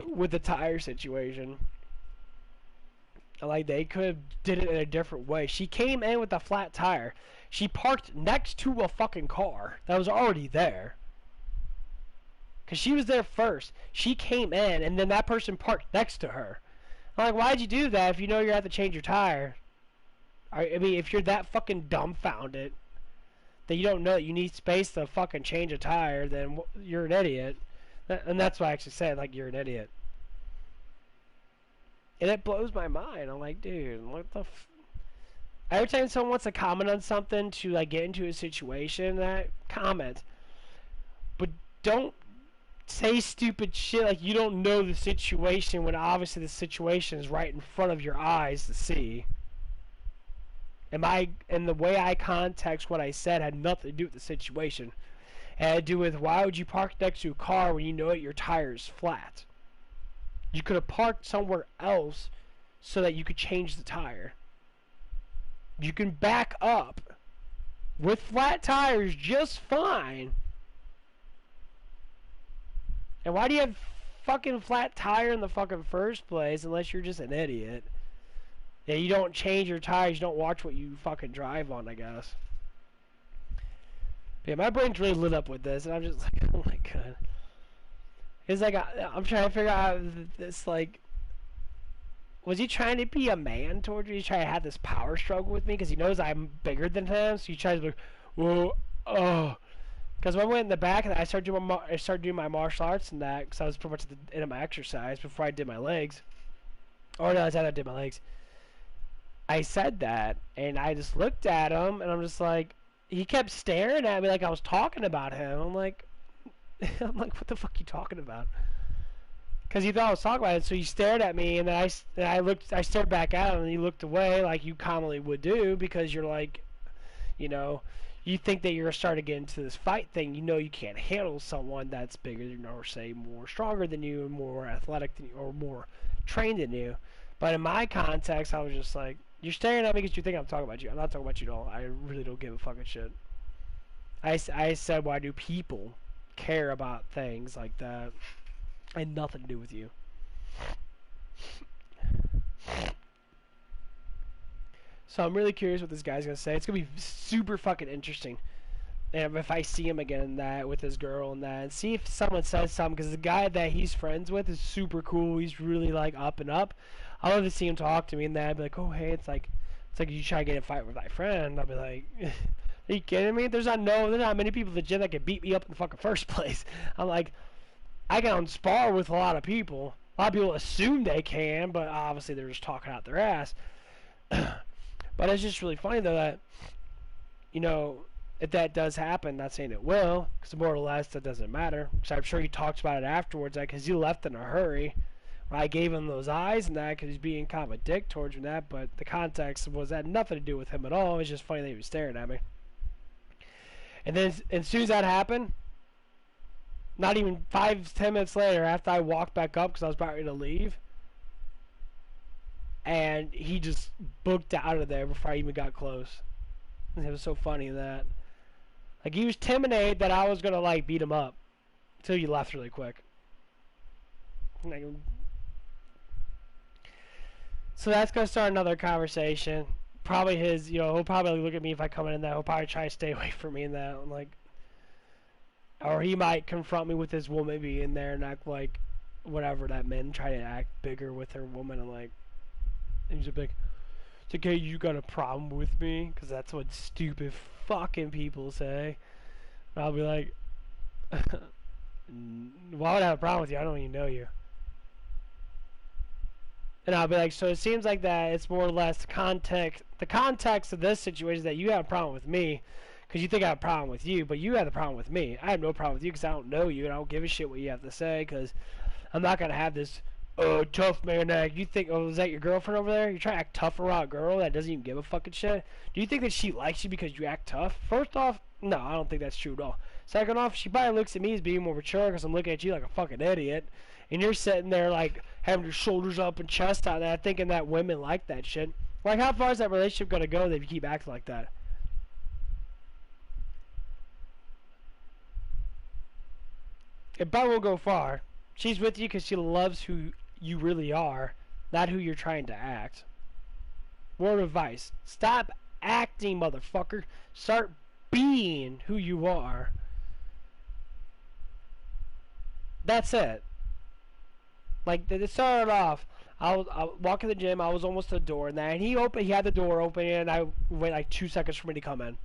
with the tire situation. Like, they could have did it in a different way. She came in with a flat tire. She parked next to a fucking car that was already there. Because she was there first. She came in, and then that person parked next to her. I'm like, why'd you do that if you know you're going to have to change your tire? I mean, if you're that fucking dumbfounded that you don't know that you need space to fucking change a tire, then you're an idiot. And that's what I actually said, like, you're an idiot. And it blows my mind. I'm like, dude, what the every time someone wants to comment on something to, like, get into a situation, that comment. But don't say stupid shit like you don't know the situation when obviously the situation is right in front of your eyes to see. And the way I context what I said had nothing to do with the situation. It had to do with, why would you park next to a car when you know that your tire is flat? You could have parked somewhere else so that you could change the tire. You can back up with flat tires just fine. And why do you have fucking flat tire in the fucking first place unless you're just an idiot? Yeah, you don't change your tires, you don't watch what you fucking drive on, I guess. But yeah, my brain's really lit up with this, and I'm just like, oh my god. It's like, I'm trying to figure out this, like, was he trying to be a man towards me? He's trying to have this power struggle with me because he knows I'm bigger than him, so he tries to be like, whoa, oh. Because when I went in the back and I started doing my martial arts and that, because I was pretty much at the end of my exercise before I did my legs. Or no, I said I did my legs. I said that, and I just looked at him, and I'm just like, he kept staring at me like I was talking about him. I'm like, what the fuck are you talking about? Because he thought I was talking about it, so he stared at me, and then I stared back at him, and he looked away like you commonly would do, because you're like, you know, you think that you're starting to get into this fight thing. You know you can't handle someone that's bigger than you, or say more stronger than you, and more athletic than you, or more trained than you. But in my context, I was just like, you're staring at me because you think I'm talking about you. I'm not talking about you at all. I really don't give a fucking shit. I said, why do people care about things like that? And nothing to do with you. So I'm really curious what this guy's gonna say. It's gonna be super fucking interesting. And if I see him again in that with his girl and that, and see if someone says something, because the guy that he's friends with is super cool. He's really like up and up. I love to see him talk to me and that. I'd be like, oh hey, it's like you try to get in a fight with my friend. I'll be like, are you kidding me? There's not many people at the gym that can beat me up in the fucking first place. I'm like, I can spar with a lot of people. A lot of people assume they can, but obviously they're just talking out their ass. But it's just really funny though that, you know, if that does happen, not saying it will, because more or less that doesn't matter. Because I'm sure he talks about it afterwards, like, because he left in a hurry. I gave him those eyes and that because he's being kind of a dick towards me and that, but the context had nothing to do with him at all. It was just funny that he was staring at me. And then as soon as that happened, not even 5-10 minutes later, after I walked back up because I was about ready to leave, and he just booked out of there before I even got close. And it was so funny that, like, he was timid that I was gonna like beat him up until you left really quick. Like, so that's gonna start another conversation. Probably his, you know, he'll probably look at me if I come in that. He'll probably try to stay away from me in that. I'm like, or he might confront me with his woman being there and act like whatever that men try to act bigger with their woman. And like, he's a big, it's okay, you got a problem with me? Because that's what stupid fucking people say. And I'll be like, why would I have a problem with you? I don't even know you. And I'll be like, so it seems like that it's more or less the context of this situation is that you have a problem with me because you think I have a problem with you, but you have a problem with me. I have no problem with you because I don't know you and I don't give a shit what you have to say because I'm not going to have this tough man act. You think, oh, is that your girlfriend over there? You're trying to act tough around a girl that doesn't even give a fucking shit? Do you think that she likes you because you act tough? First off, no, I don't think that's true at all. Second off, she probably looks at me as being more mature because I'm looking at you like a fucking idiot. And you're sitting there like having your shoulders up and chest out there thinking that women like that shit. Like, how far is that relationship going to go if you keep acting like that? It probably won't go far. She's with you because she loves who you really are, not who you're trying to act. Word of advice. Stop acting, motherfucker. Start being who you are. That's it. Like, it started off, I was walking to the gym, I was almost at the door, and then he had the door open, and I waited like 2 seconds for me to come in.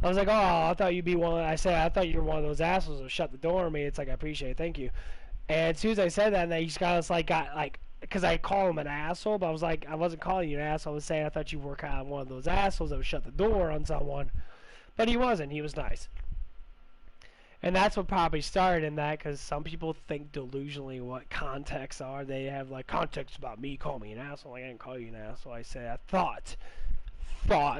I was like, oh, I thought you'd be I thought you were one of those assholes that would shut the door on me. It's like, I appreciate it, thank you. And as soon as I said that, and then he just kind of like got like, because I call him an asshole, but I was like, I wasn't calling you an asshole. I was saying I thought you were kind of one of those assholes that would shut the door on someone. But he wasn't. He was nice. And that's what probably started in that, because some people think delusionally what contexts are. They have like context about me, call me an asshole. Like, I didn't call you an asshole. I said I thought.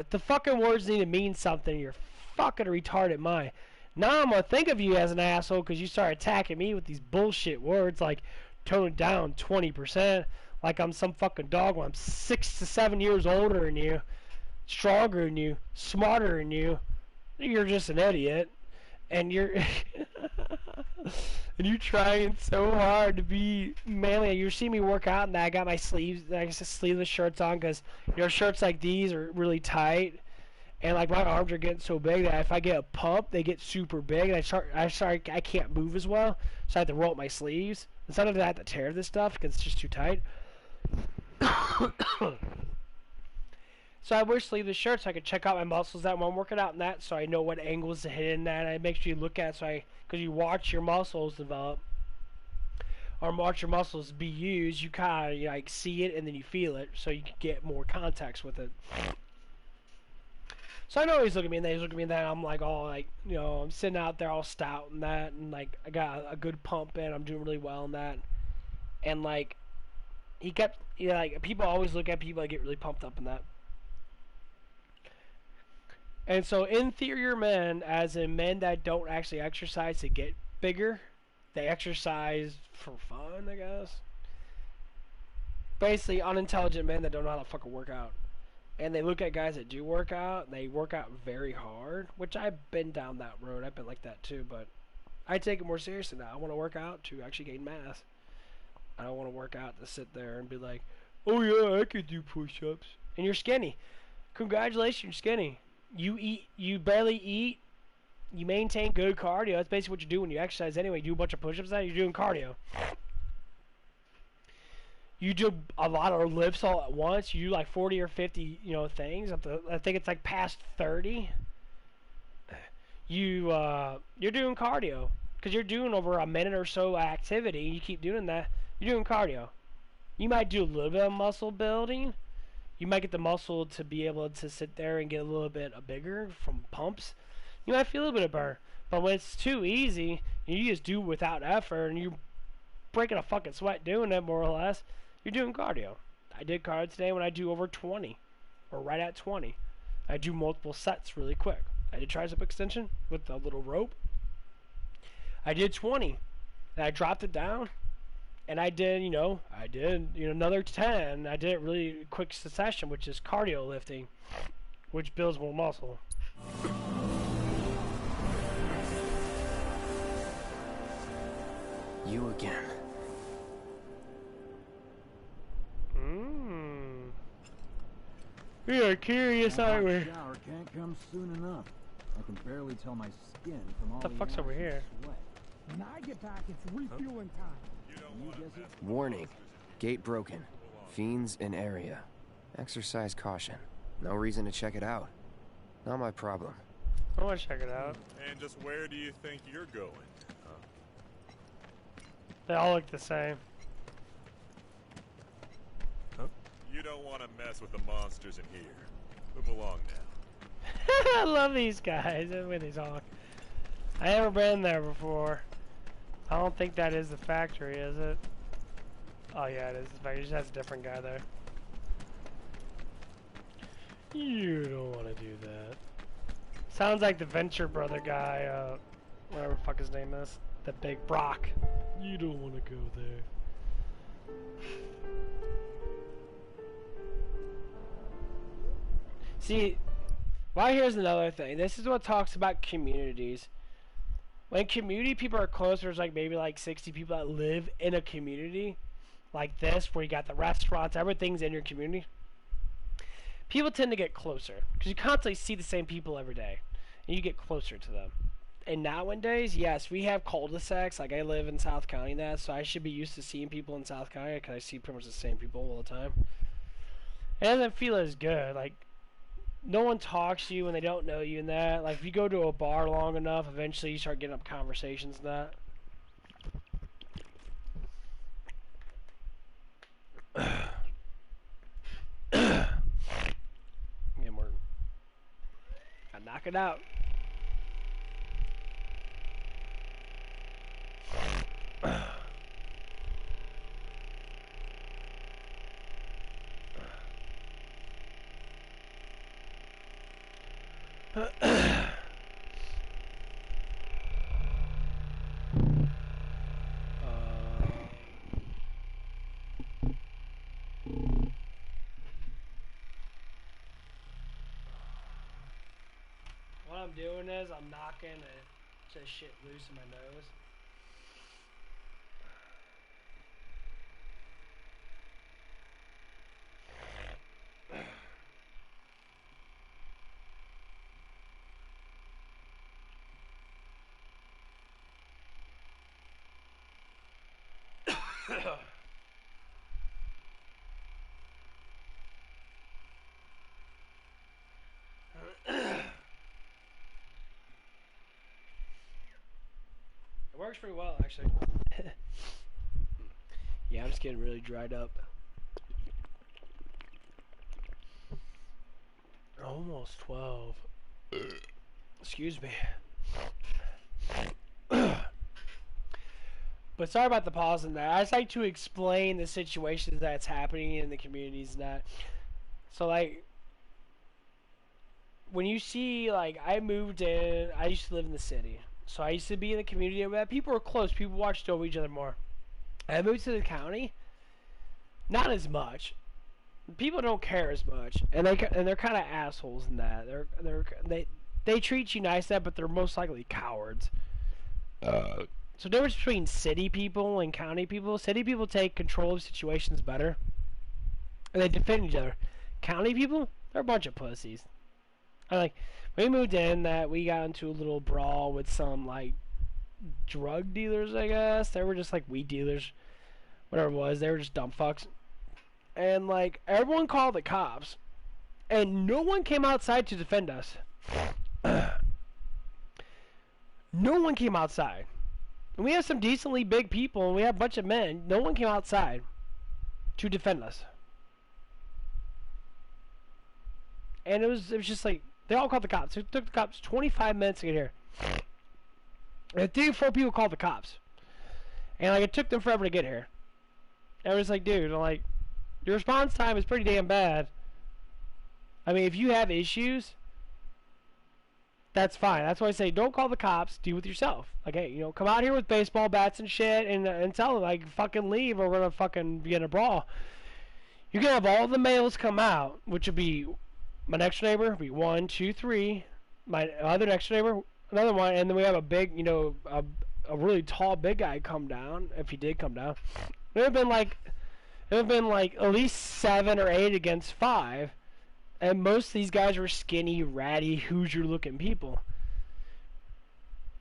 The fucking words need to mean something in your fucking retarded mind. Now I'm gonna think of you as an asshole because you start attacking me with these bullshit words like tone it down 20%, like I'm some fucking dog when I'm 6 to 7 years older than you, stronger than you, smarter than you. You're just an idiot. And you're and you're trying so hard to be manly. You see me work out, and I got my sleeveless shirts on because shirts like these are really tight, and like my arms are getting so big that if I get a pump, they get super big, and I can't move as well, so I have to roll up my sleeves. Instead of that, I have to tear this stuff because it's just too tight. So I wear sleeveless shirts so I can check out my muscles that when I'm working out in that, so I know what angles to hit in that. And I make sure you look at it because you watch your muscles develop or watch your muscles be used. You kind of like see it and then you feel it, so you can get more context with it. So I know he's looking at me and that. He's looking at me and that. I'm like all like, you know, I'm sitting out there all stout and that, and like I got a good pump in. I'm doing really well in that, and like he kept, you know, like people always look at people that get really pumped up in that. And so inferior men, as in men that don't actually exercise to get bigger, they exercise for fun, I guess. Basically, unintelligent men that don't know how to fucking work out. And they look at guys that do work out, and they work out very hard, which I've been down that road. I've been like that too, but I take it more seriously now. I want to work out to actually gain mass. I don't want to work out to sit there and be like, oh yeah, I could do push-ups. And you're skinny. Congratulations, you're skinny. You barely eat. You maintain good cardio. That's basically what you do when you exercise anyway. You do a bunch of push-ups. You're doing cardio. You do a lot of lifts all at once. You do like 40 or 50, things. I think it's like past 30. You're doing cardio because you're doing over a minute or so activity. You keep doing that. You're doing cardio. You might do a little bit of muscle building. You might get the muscle to be able to sit there and get a little bit bigger from pumps. You might feel a little bit of burn. But when it's too easy, and you just do without effort, and you're breaking a fucking sweat doing it, more or less, you're doing cardio. I did cardio today when I do over 20, or right at 20. I do multiple sets really quick. I did tricep extension with a little rope. I did 20, and I dropped it down. And I did, another 10. I did it really quick succession, which is cardio lifting, which builds more muscle. You again. We are curious, aren't we? Shower can't come soon enough. I can barely tell my skin from all the fuck's over here? Sweat. When I get back, it's refueling time. Warning. Gate broken. Fiends in area. Exercise caution. No reason to check it out. Not my problem. I want to check it out. And just where do you think you're going? They all look the same. Huh? You don't want to mess with the monsters in here. Move along now. I love these guys. The way they talk. I never been there before. I don't think that is the factory, is it? Oh yeah, it is. The factory just has a different guy there. You don't want to do that. Sounds like the Venture Brother guy, whatever the fuck his name is. The big Brock. You don't want to go there. See, well, here's another thing. This is what talks about communities. When community people are close, there's like maybe like 60 people that live in a community like this, where you got the restaurants, everything's in your community. People tend to get closer because you constantly see the same people every day, and you get closer to them. And nowadays, yes, we have cul-de-sacs. Like I live in South County, so I should be used to seeing people in South County because I see pretty much the same people all the time. It doesn't feel as good. Like no one talks to you when they don't know you and that. Like if you go to a bar long enough, eventually you start getting up conversations and that. Yeah, more. I knock it out. What I'm doing is I'm knocking just shit loose in my nose. It works pretty well, actually. Yeah, I'm just getting really dried up. Almost 12. Excuse me. But sorry about the pause in that. I just like to explain the situations that's happening in the communities and that. So, like, when you see, like, I moved in, I used to live in the city. So I used to be in the community where people were close. People watched over each other more. I moved to the county. Not as much. People don't care as much, and they're kind of assholes in that. They treat you nice, but they're most likely cowards. So the difference between city people and county people: city people take control of situations better, and they defend each other. County people, They're a bunch of pussies. Like, we moved in, that we got into a little brawl with some, like, drug dealers, I guess. They were just, like, weed dealers. Whatever it was. They were just dumb fucks. And, like, everyone called the cops. And no one came outside to defend us. No one came outside. And we have some decently big people, and we have a bunch of men. No one came outside to defend us. And it was just like, they all called the cops. It took the cops 25 minutes to get here. And 3 or 4 people called the cops. And like, it took them forever to get here. And I was like, dude, like, your response time is pretty damn bad. I mean, if you have issues, that's fine. That's why I say, don't call the cops. Deal with yourself. Like, hey, you know, come out here with baseball bats and shit, and tell them, like, fucking leave, or we're gonna fucking be in a brawl. You're gonna have all the males come out, which would be my next neighbor, be 1, 2, 3. My other next neighbor, another one, and then we have a big, you know, a really tall big guy come down, if he did come down. It would have been like at least 7 or 8 against 5, and most of these guys were skinny, ratty, Hoosier-looking people.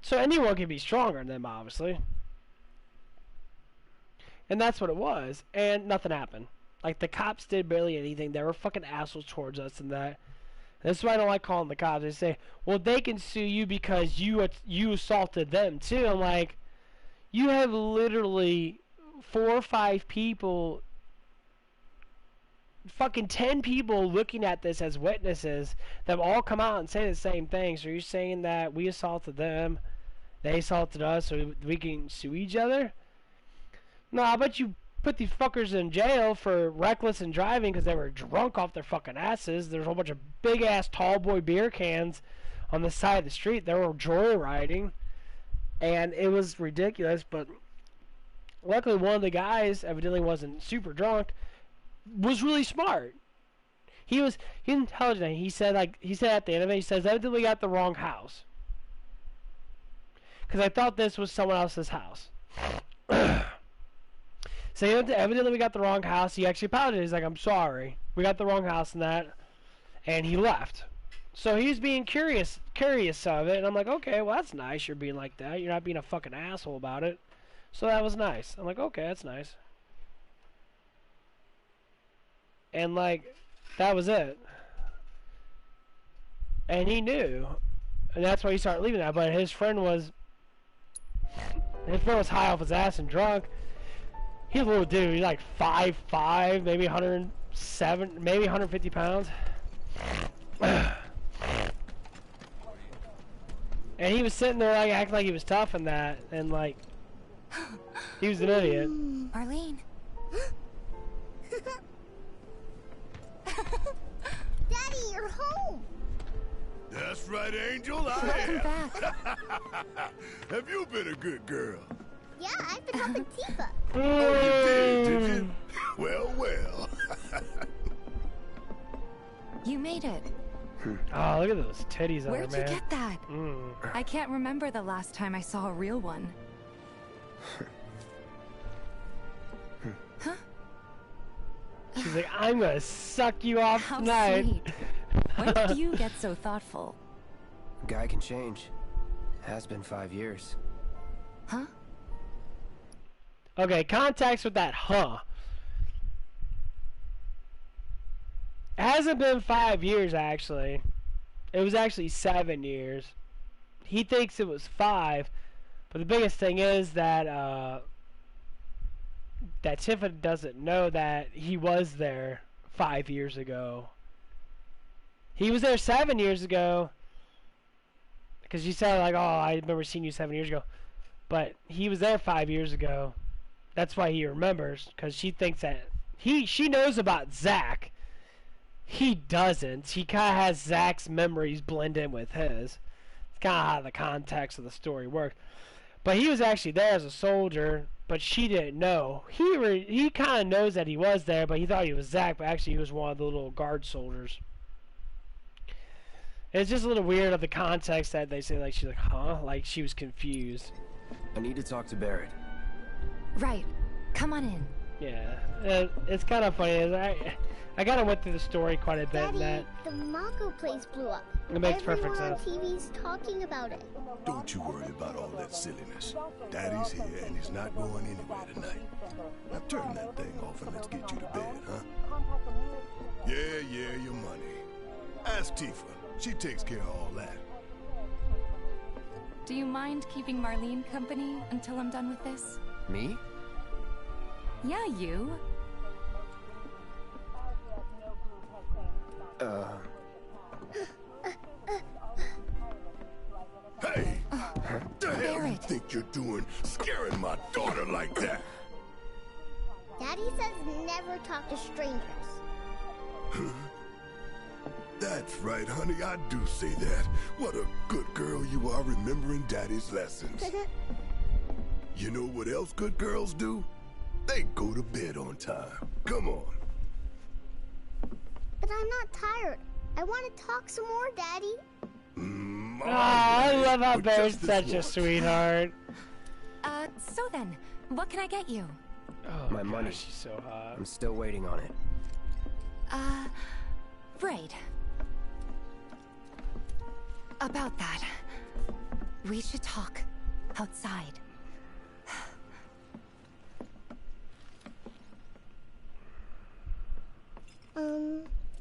So anyone can be stronger than them, obviously. And that's what it was, and nothing happened. Like, the cops did barely anything. They were fucking assholes towards us and that. That's why I don't like calling the cops. They say, well, they can sue you because you assaulted them, too. I'm like, you have literally 4 or 5 people, fucking 10 people looking at this as witnesses that all come out and say the same thing. So you're saying that we assaulted them, they assaulted us, so we can sue each other? No, I bet you put these fuckers in jail for reckless and driving because they were drunk off their fucking asses. There's a whole bunch of big ass tall boy beer cans on the side of the street. They were joyriding, and it was ridiculous. But luckily, one of the guys evidently wasn't super drunk. Was really smart. He's intelligent. He said at the end of it, he says, evidently got the wrong house, because I thought this was someone else's house. So evidently we got the wrong house. He actually apologized. He's like, I'm sorry. We got the wrong house and that. And he left. So he's being curious of it. And I'm like, okay, well, that's nice. You're being like that. You're not being a fucking asshole about it. So that was nice. I'm like, okay, that's nice. And, like, that was it. And he knew. And that's why he started leaving that. But his friend was high off his ass and drunk. He's a little dude. He's like 5'5", maybe 107, maybe 150 pounds. And he was sitting there like acting like he was tough and that, and like he was an idiot. Marlene. Daddy, you're home. That's right, Angel. I am. Have you been a good girl? Yeah, I've been helping Tifa. Oh, you did you? Well, well. You made it. Oh, look at those titties on her, man. Where'd you get that? I can't remember the last time I saw a real one. Huh? She's like, I'm gonna suck you off How tonight. Sweet. When did you get so thoughtful? Guy can change. Has been 5 years. Huh? Okay, context with that, huh? It hasn't been 5 years, actually. It was actually 7 years. He thinks it was 5, but the biggest thing is that that Tiffany doesn't know that he was there 5 years ago. He was there 7 years ago, because she said, like, oh, I remember seeing you 7 years ago. But he was there 5 years ago. That's why he remembers, because she thinks that she knows about Zach. He doesn't. He kind of has Zach's memories blend in with his. It's kind of how the context of the story works. But he was actually there as a soldier, but she didn't know. He kind of knows that he was there, but he thought he was Zach, but actually he was one of the little guard soldiers. It's just a little weird of the context that they say, like, she's like, huh? Like, she was confused. I need to talk to Barrett. Right. Come on in. Yeah, it's kind of funny. I kind of went through the story quite a bit. Daddy, in that the Mako place blew up. it makes perfect Everyone on sense. TV's talking about it. Don't you worry about all that silliness. Daddy's here and he's not going anywhere tonight. Now turn that thing off and let's get you to bed, huh? Yeah, your money. Ask Tifa. She takes care of all that. Do you mind keeping Marlene company until I'm done with this? Me? Yeah, you. Hey! What the hell you think you're doing, scaring my daughter like that? Daddy says never talk to strangers. That's right, honey, I do say that. What a good girl you are remembering Daddy's lessons. You know what else good girls do? They go to bed on time. Come on. But I'm not tired. I want to talk some more, Daddy. I love how Bear's such a sweetheart. So then, what can I get you? Oh, My money. She's so hot. I'm still waiting on it. Right. About that, we should talk outside.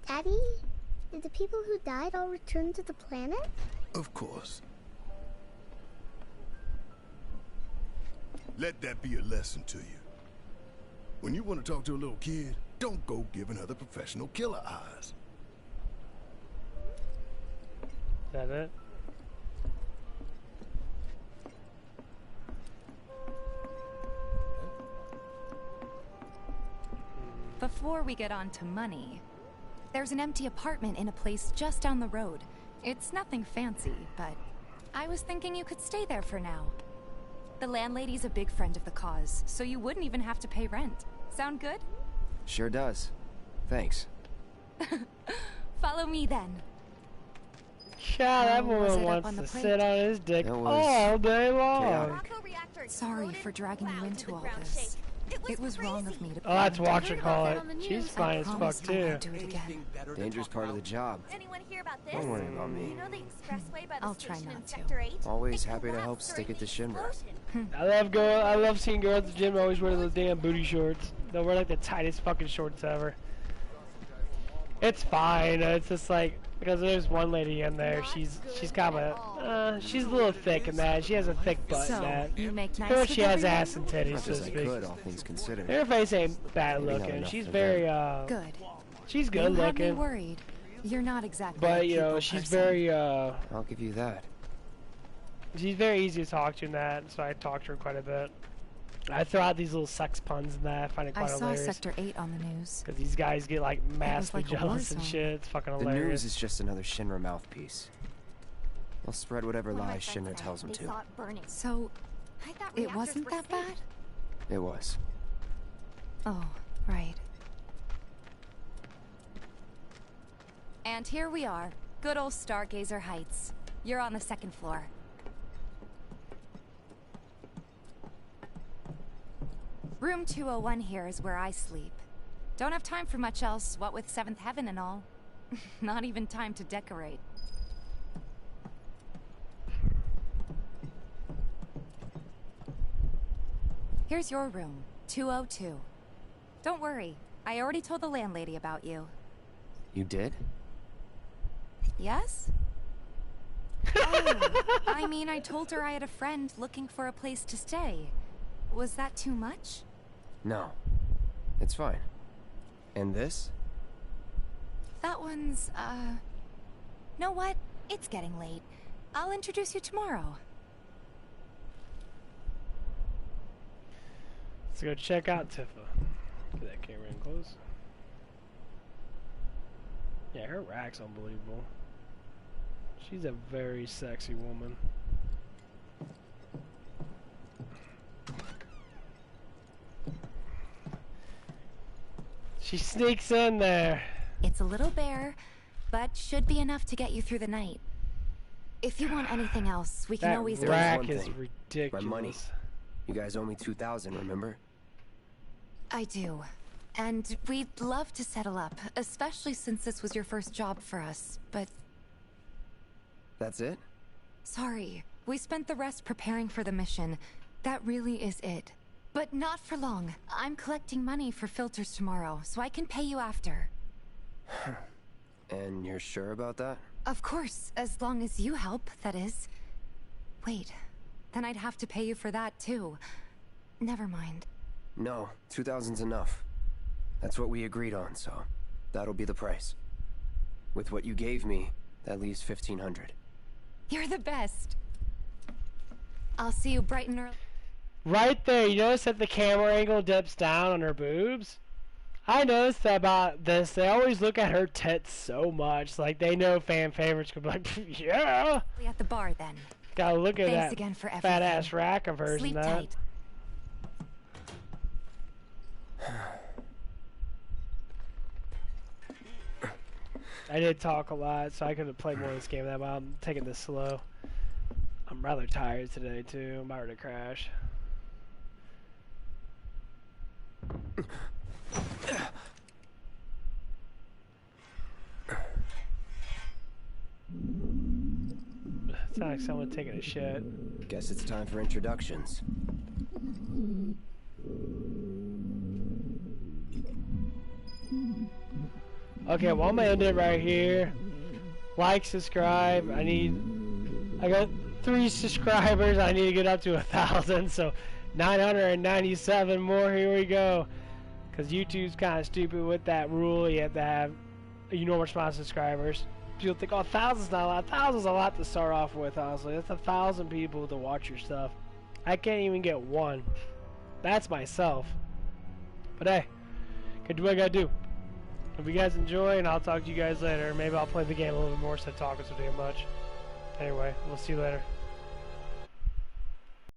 Daddy? Did the people who died all return to the planet? Of course. Let that be a lesson to you. When you want to talk to a little kid, don't go giving her the professional killer eyes. Is that it? Before we get on to money, there's an empty apartment in a place just down the road. It's nothing fancy, but I was thinking you could stay there for now. The landlady's a big friend of the cause, so you wouldn't even have to pay rent. Sound good? Sure does. Thanks. Follow me then. Yeah, that How was woman it up wants on the to plate? sit on his dick That was all day long. chaotic. Sorry for dragging you into all this. It was wrong of me to. Oh, that's Whatchamacallit. She's fine as fuck promised I too. won't do it again. Dangerous part of the job. Anyone hear about this? Don't worry about me. You know the expressway by the I'll try station in not to. Sector 8? Always It happy to help collapsed stick during it to the Shinra. explosion. I love seeing girls at the gym always wear those damn booty shorts. They'll wear like the tightest fucking shorts ever. It's fine. It's just like because there's one lady in there. She's kind of she's a little thick in that. She has a thick butt in So, that. you make nice But with she has everyone? ass and titties, Much so as to I speak. could, all things considered. Her face ain't bad Maybe not looking. enough She's for very Good. she's good You had me looking. worried. You're not exactly. a But you know people she's person. very I'll give you that. she's very easy to talk to in that. So I talk to her quite a bit. I throw out these little sex puns in that. I find it I quite saw hilarious. Sector 8 on the news. Because these guys get like massively like a war jealous and zone. shit. It's fucking The hilarious. news is just another Shinra mouthpiece. They'll spread whatever One of my lies friends Shinra said tells them they to. saw it burning. So, I thought it reactors wasn't were that safe. bad? It was. Oh, right. And here we are. Good old Stargazer Heights. You're on the second floor. Room 201 here is where I sleep. Don't have time for much else, what with Seventh Heaven and all. Not even time to decorate. Here's your room, 202. Don't worry, I already told the landlady about you. You did? Yes? Oh, I mean, I told her I had a friend looking for a place to stay. Was that too much? No. It's fine. And this? That one's, know what? It's getting late. I'll introduce you tomorrow. Let's go check out Tifa. Get that camera in close. Yeah, her rack's unbelievable. She's a very sexy woman. She sneaks in there. It's a little bare, but should be enough to get you through the night. If you want anything else, we can That always... rack One is thing. ridiculous. My money. You guys owe me 2,000, remember? I do. And we'd love to settle up, especially since this was your first job for us, but... That's it? Sorry. We spent the rest preparing for the mission. That really is it. But not for long. I'm collecting money for filters tomorrow, so I can pay you after. And you're sure about that? Of course, as long as you help, that is. Wait, then I'd have to pay you for that too. Never mind. No, 2,000's enough. That's what we agreed on, so that'll be the price. With what you gave me, that leaves 1,500. You're the best. I'll see you bright and early. Right there, you notice that the camera angle dips down on her boobs? I noticed about this, they always look at her tits so much, like they know fan favorites could be like, yeah! At the bar then. Gotta look at Thanks that again for fat ass rack of hers. Sleep and that. tight. I did talk a lot, so I could have played more of this game. But I'm taking this slow. I'm rather tired today too. I'm about to crash. It's not like someone taking a shit. Guess it's time for introductions. Okay, well I'm gonna end it right here. Like, subscribe. I got 3 subscribers. I need to get up to 1,000, so 997 more. Here we go. Cause YouTube's kind of stupid with that rule. You have to have a enormous amount of subscribers. People think, oh, 1,000's not a lot. 1,000's a lot to start off with, honestly. That's 1,000 people to watch your stuff. I can't even get 1. That's myself. But hey, gotta do what I gotta do. Hope you guys enjoy, and I'll talk to you guys later. Maybe I'll play the game a little bit more instead of talking so damn much. Anyway, we'll see you later.